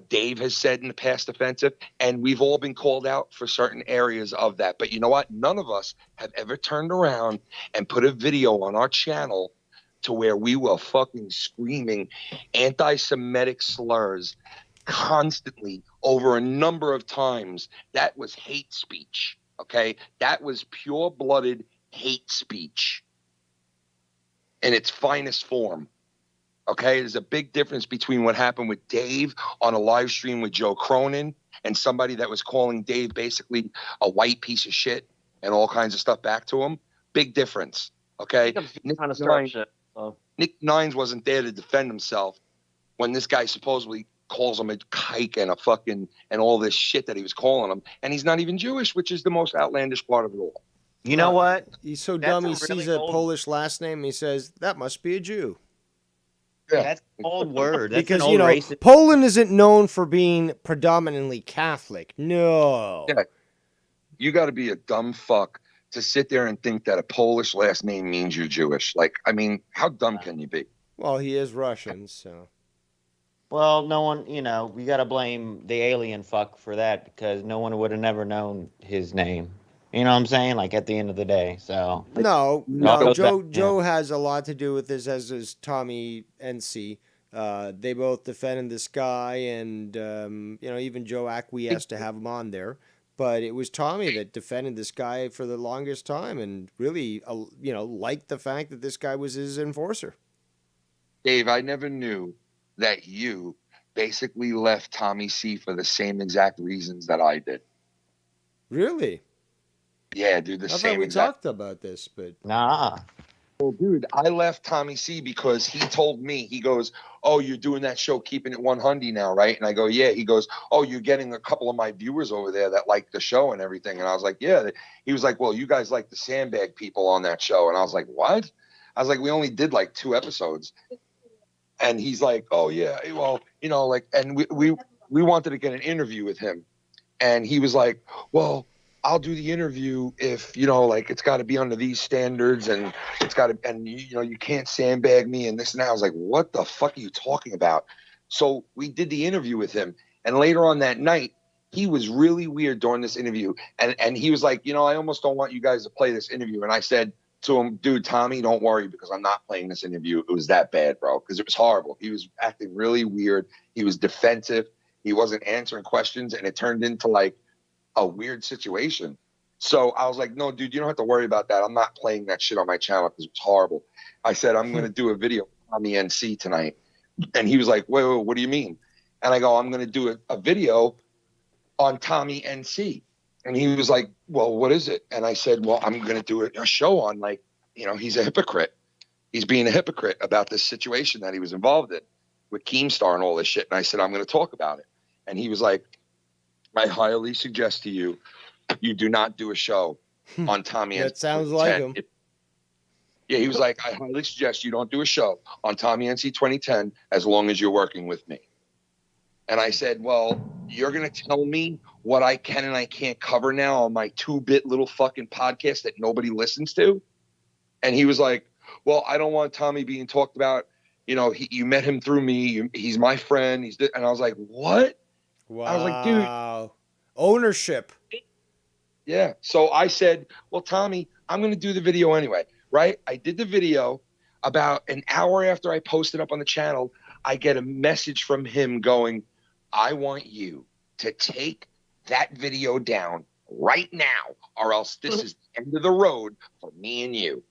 Dave has said in the past offensive, and we've all been called out for certain areas of that. But you know what? None of us have ever turned around and put a video on our channel to where we were fucking screaming anti-Semitic slurs constantly over a number of times. That was hate speech, okay? That was pure-blooded hate speech in its finest form. Okay, there's a big difference between what happened with Dave on a live stream with Joe Cronin and somebody that was calling Dave basically a white piece of shit and all kinds of stuff back to him. Big difference. Okay, Nick Nines wasn't there to defend himself when this guy supposedly calls him a kike and a fucking and all this shit that he was calling him, and he's not even Jewish, which is the most outlandish part of it all. You know what? He's so That's dumb. He a really sees a old- Polish last name. And he says that must be a Jew. That's an old word. That's Because an old racist. Poland isn't known for being predominantly Catholic. No. Yeah, you got to be a dumb fuck to sit there and think that a Polish last name means you're Jewish. Like, I mean, how dumb can you be? Well, he is Russian, so. Well, no one, we got to blame the alien fuck for that because no one would have never known his name. You know what I'm saying? Like, at the end of the day, so. No, No, Joe has a lot to do with this, as does Tommy NC. They both defended this guy, and even Joe acquiesced to have him on there. But it was Tommy that defended this guy for the longest time, and really, liked the fact that this guy was his enforcer. Dave, I never knew that you basically left Tommy C for the same exact reasons that I did. Really? Yeah, dude, I thought we talked about this, but nah. Well, dude, I left Tommy C because he told me, he goes, "Oh, you're doing that show, Keeping It 100 now, right?" And I go, "Yeah." He goes, "Oh, you're getting a couple of my viewers over there that like the show and everything." And I was like, "Yeah." He was like, "Well, you guys like the sandbag people on that show." And I was like, "What?" I was like, "We only did like 2 episodes." And he's like, "Oh yeah, well, and we wanted to get an interview with him." And he was like, "Well, I'll do the interview if, like it's got to be under these standards and it's got to, and you can't sandbag me and this and that. I was like, what the fuck are you talking about? So we did the interview with him. And later on that night, he was really weird during this interview. And he was like, I almost don't want you guys to play this interview. And I said to him, dude, Tommy, don't worry, because I'm not playing this interview. It was that bad, bro, because it was horrible. He was acting really weird. He was defensive. He wasn't answering questions. And it turned into like a weird situation. So I was like, no, dude, you don't have to worry about that. I'm not playing that shit on my channel because it's horrible. I said, I'm going to do a video on the NC tonight. And he was like, wait, what do you mean? And I go, I'm going to do a video on Tommy NC. And he was like, well, what is it? And I said, well, I'm going to do a show on, like, he's a hypocrite. He's being a hypocrite about this situation that he was involved in with Keemstar and all this shit. And I said, I'm going to talk about it. And he was like, I highly suggest to you, you do not do a show on Tommy NC. That sounds like him. Yeah, he was like, I highly suggest you don't do a show on Tommy NC 2010 as long as you're working with me. And I said, well, you're going to tell me what I can and I can't cover now on my 2-bit little fucking podcast that nobody listens to? And he was like, well, I don't want Tommy being talked about. You met him through me. He's my friend. And I was like, what? Wow. I was like, dude. Ownership. Yeah. So I said, well, Tommy, I'm going to do the video anyway, right? I did the video. About an hour after I posted up on the channel, I get a message from him going, I want you to take that video down right now, or else this is the end of the road for me and you.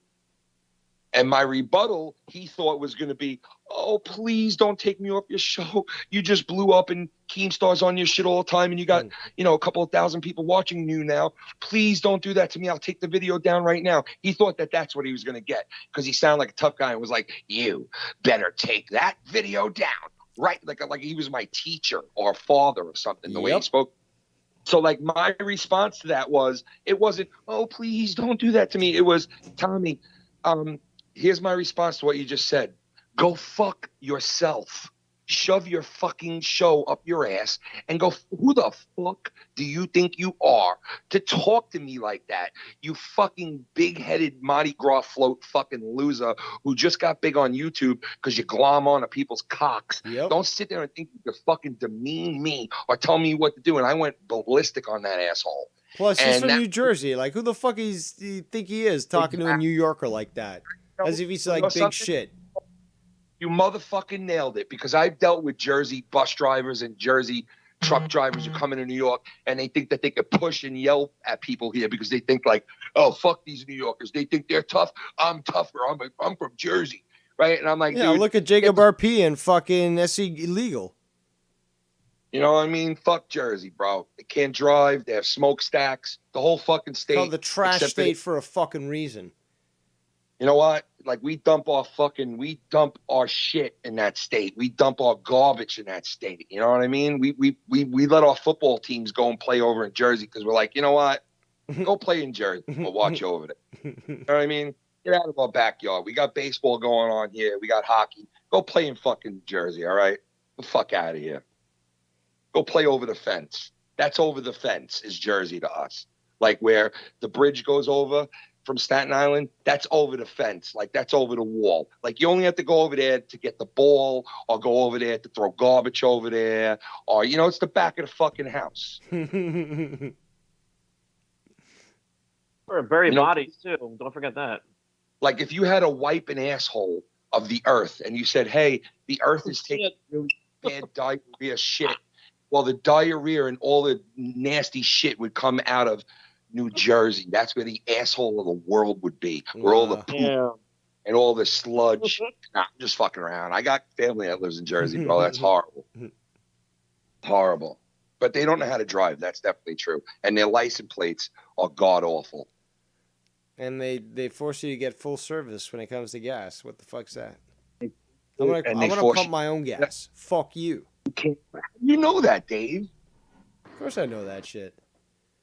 And my rebuttal, he thought, was going to be, oh, please don't take me off your show. You just blew up and Keemstar's on your shit all the time and you got, a couple of thousand people watching you now. Please don't do that to me. I'll take the video down right now. He thought that that's what he was going to get because he sounded like a tough guy and was like, you better take that video down. Right? Like he was my teacher or father or something, the way he spoke. So like my response to that was, it wasn't, oh, please don't do that to me. It was, Tommy, here's my response to what you just said. Go fuck yourself. Shove your fucking show up your ass and go, who the fuck do you think you are to talk to me like that? You fucking big-headed Mardi Gras float fucking loser who just got big on YouTube because you glom on to people's cocks. Yep. Don't sit there and think you can fucking demean me or tell me what to do. And I went ballistic on that asshole. Plus, he's from New Jersey. Like, who the fuck do you think he is talking to a New Yorker like that? As if he's like big shit. You motherfucking nailed it, because I've dealt with Jersey bus drivers and Jersey truck drivers who come into New York and they think that they could push and yell at people here because they think like, oh, fuck these New Yorkers. They think they're tough. I'm tougher. I'm from Jersey. Right? And I'm like, yeah, dude, look at Jacob RP and fucking SC Illegal. You know what I mean? Fuck Jersey, bro. They can't drive. They have smokestacks. The whole fucking state. It's called the trash state for a fucking reason. You know what? Like, we dump our shit in that state. We dump our garbage in that state. You know what I mean? We let our football teams go and play over in Jersey because we're like, you know what? Go play in Jersey. We'll watch over there. You know what I mean? Get out of our backyard. We got baseball going on here. We got hockey. Go play in fucking Jersey, all right? Get the fuck out of here. Go play over the fence. That's over the fence is Jersey to us. Like where the bridge goes over from Staten Island, that's over the fence. Like that's over the wall. Like you only have to go over there to get the ball or go over there to throw garbage over there. Or, you know, it's the back of the fucking house. Or bury bodies too. Don't forget that. Like if you had to wipe an asshole of the earth and you said, hey, the earth is taking really bad diarrhea shit. Well, the diarrhea and all the nasty shit would come out of New Jersey. That's where the asshole of the world would be, where all the poop and all the sludge. Nah, I'm just fucking around. I got family that lives in Jersey, bro. That's horrible. Horrible. But they don't know how to drive. That's definitely true. And their license plates are god awful. And they force you to get full service when it comes to gas. What the fuck's that? I'm gonna pump my own gas. Fuck you. You know that, Dave. Of course I know that shit.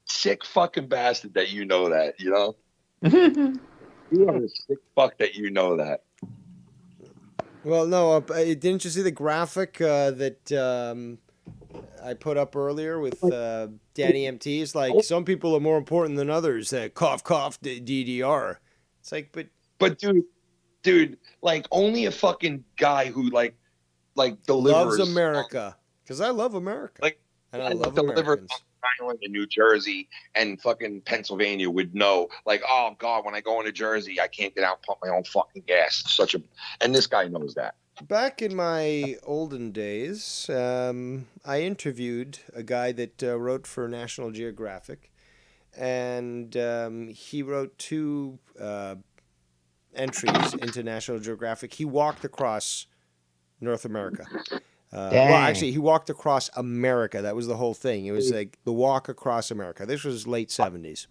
Sick fucking bastard that you know that, you know? You are a sick fuck that you know that. Well, no, didn't you see the graphic that I put up earlier with Danny MT is like some people are more important than others. Cough, cough, DDR. It's like, but dude, like only a fucking guy who like delivers loves America, because I love America. Like, and I love deliver Americans. on Island in New Jersey and fucking Pennsylvania would know, like, oh God, when I go into Jersey, I can't get out and pump my own fucking gas. And this guy knows that. Back in my olden days, I interviewed a guy that wrote for National Geographic, and he wrote 2 entries into National Geographic. He walked across North America. Well, actually, he walked across America. That was the whole thing. It was like the walk across America. This was late 70s.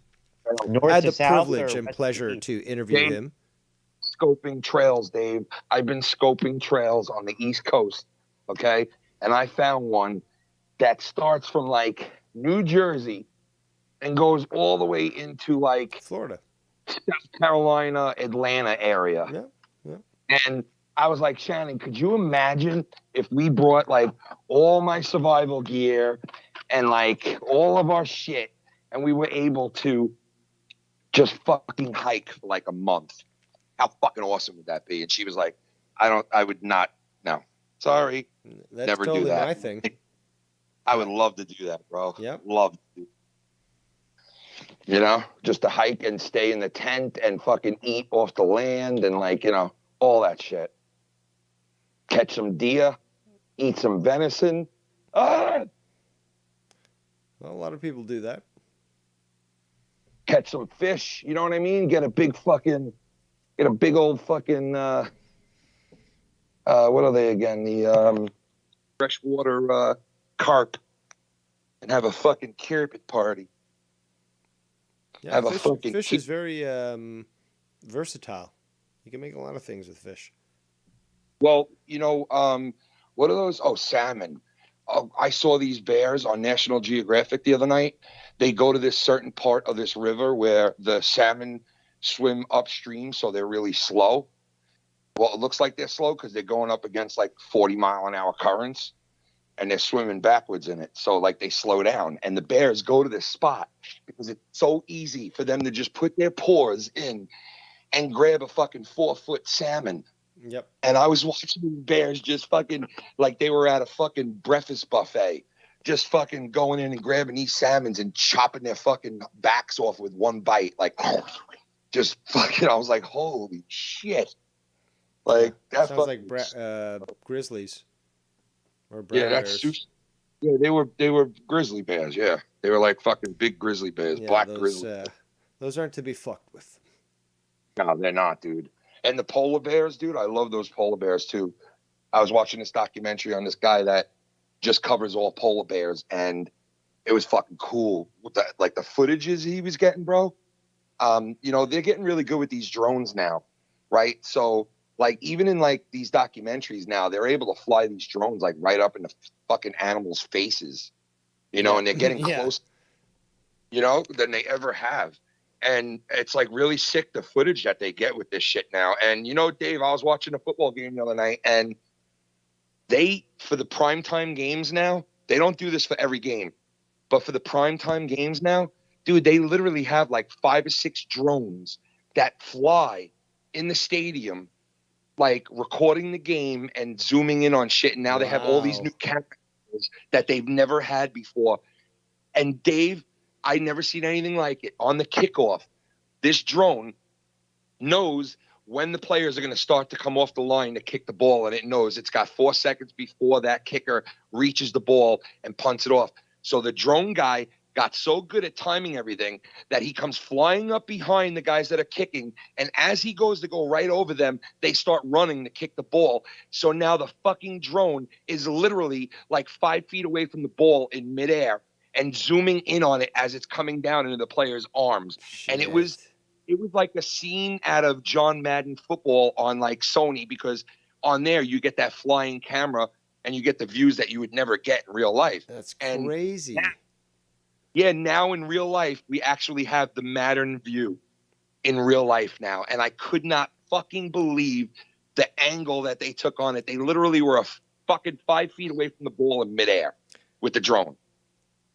I had the privilege and pleasure to interview him. Scoping trails, Dave. I've been scoping trails on the East Coast, okay? And I found one that starts from like New Jersey and goes all the way into like Florida, South Carolina, Atlanta area. Yeah. And I was like, Shannon, could you imagine if we brought like all my survival gear and like all of our shit and we were able to just fucking hike for like a month? How fucking awesome would that be? And she was like, I would not, no. Sorry. That's never totally do that. my thing. I would love to do that, bro. Yep. Love to. You know, just to hike and stay in the tent and fucking eat off the land and like, you know, all that shit. Catch some deer, eat some venison. Well, a lot of people do that. Catch some fish, you know what I mean? Get a big old fucking, what are they again? The freshwater carp and have a fucking carpet party. Yeah, fish is very versatile. You can make a lot of things with fish. Well, you know, what are those? Oh, salmon. Oh, I saw these bears on National Geographic the other night. They go to this certain part of this river where the salmon swim upstream, so they're really slow. Well, it looks like they're slow because they're going up against like 40-mile-an-hour currents, and they're swimming backwards in it. So like they slow down, and the bears go to this spot because it's so easy for them to just put their paws in and grab a fucking 4-foot salmon. Yep. And I was watching the bears just fucking like they were at a fucking breakfast buffet, just fucking going in and grabbing these salmons and chopping their fucking backs off with one bite. Like, just fucking, I was like, holy shit. Like, that sounds like grizzlies or brown bears. Yeah, they were grizzly bears. Yeah, they were like fucking big grizzly bears, black grizzly. Those aren't to be fucked with. No, they're not, dude. And the polar bears, dude, I love those polar bears too. I was watching this documentary on this guy that just covers all polar bears, and it was fucking cool with the, like the footages he was getting, bro. You know, they're getting really good with these drones now, right? So like even in like these documentaries now, they're able to fly these drones like right up in the fucking animals' faces, you know, and they're getting closer, you know, than they ever have. And it's like really sick, the footage that they get with this shit now. And, you know, Dave, I was watching a football game the other night, and for the primetime games now, they don't do this for every game, but for the primetime games now, dude, they literally have like 5 or 6 drones that fly in the stadium, like recording the game and zooming in on shit. And now they have all these new cameras that they've never had before. And Dave, I never seen anything like it. On the kickoff, this drone knows when the players are going to start to come off the line to kick the ball, and it knows it's got 4 seconds before that kicker reaches the ball and punts it off. So the drone guy got so good at timing everything that he comes flying up behind the guys that are kicking, and as he goes to go right over them, they start running to kick the ball. So now the fucking drone is literally like 5 feet away from the ball in midair and zooming in on it as it's coming down into the player's arms. Shit. And it was like a scene out of John Madden football on like Sony, because on there you get that flying camera and you get the views that you would never get in real life. That's crazy. Now in real life, we actually have the Madden view in real life now. And I could not fucking believe the angle that they took on it. They literally were a fucking 5 feet away from the ball in midair. with the drone.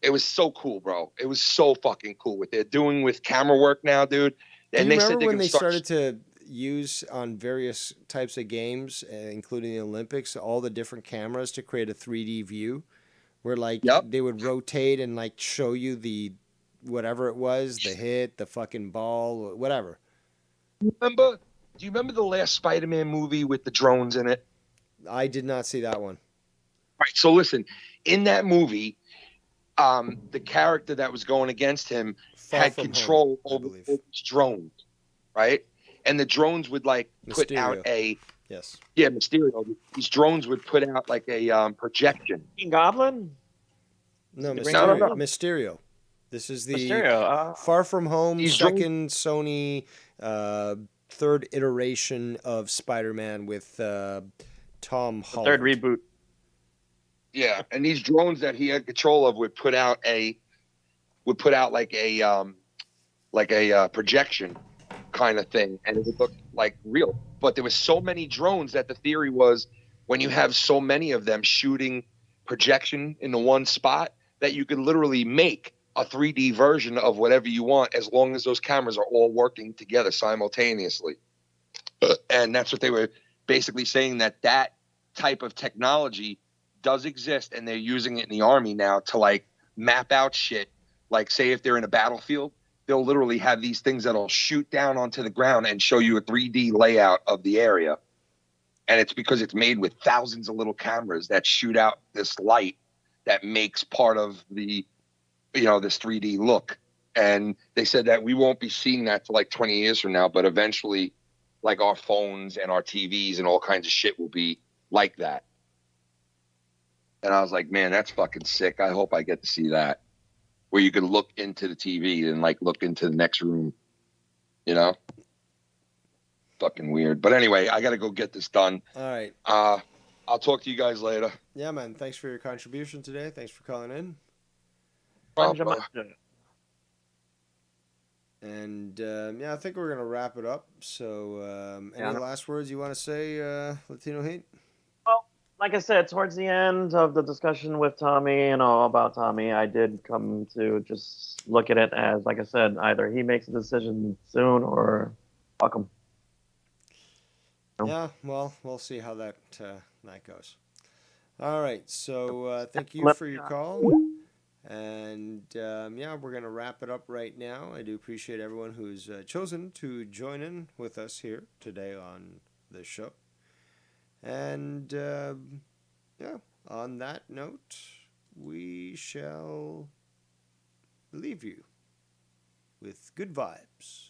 It was so cool, bro. It was so fucking cool what they're doing with camera work now, dude. Do And you they said remember they're when gonna they start. started to use on various types of games, including the Olympics, all the different cameras to create a 3D view, where like they would rotate and like show you the whatever it was, the hit, the fucking ball, whatever. Remember? Do you remember the last Spider-Man movie with the drones in it? I did not see that one. Right. So listen, in that movie, the character that was going against him had control over these drones, right? And the drones would like put out a Mysterio. These drones would put out like a projection. Green Goblin? No, The Mysterio. Green Goblin? Mysterio. This is the Mysterio, Far From Home These second Sony third iteration of Spider-Man with Tom Holland. Third reboot. Yeah, and these drones that he had control of would put out like a projection kind of thing, and it would look like real. But there was so many drones that the theory was when you have so many of them shooting projection in the one spot that you could literally make a 3D version of whatever you want as long as those cameras are all working together simultaneously. And that's what they were basically saying, that type of technology does exist, and they're using it in the Army now to like map out shit. Like say if they're in a battlefield, they'll literally have these things that'll shoot down onto the ground and show you a 3D layout of the area. And it's because it's made with thousands of little cameras that shoot out this light that makes part of the, this 3D look. And they said that we won't be seeing that for like 20 years from now, but eventually like our phones and our TVs and all kinds of shit will be like that. And I was like, man, that's fucking sick. I hope I get to see that, where you can look into the TV and like look into the next room, fucking weird. But anyway, I got to go get this done. All right. I'll talk to you guys later. Yeah, man. Thanks for your contribution today. Thanks for calling in. And I think we're gonna wrap it up. So, any last words you want to say, Latino Heat? Well, like I said, towards the end of the discussion with Tommy and all about Tommy, I did come to just look at it as, like I said, either he makes a decision soon or fuck him. Yeah, well, we'll see how that goes. All right, so thank you for your call. And we're going to wrap it up right now. I do appreciate everyone who's chosen to join in with us here today on the show. And on that note, we shall leave you with good vibes.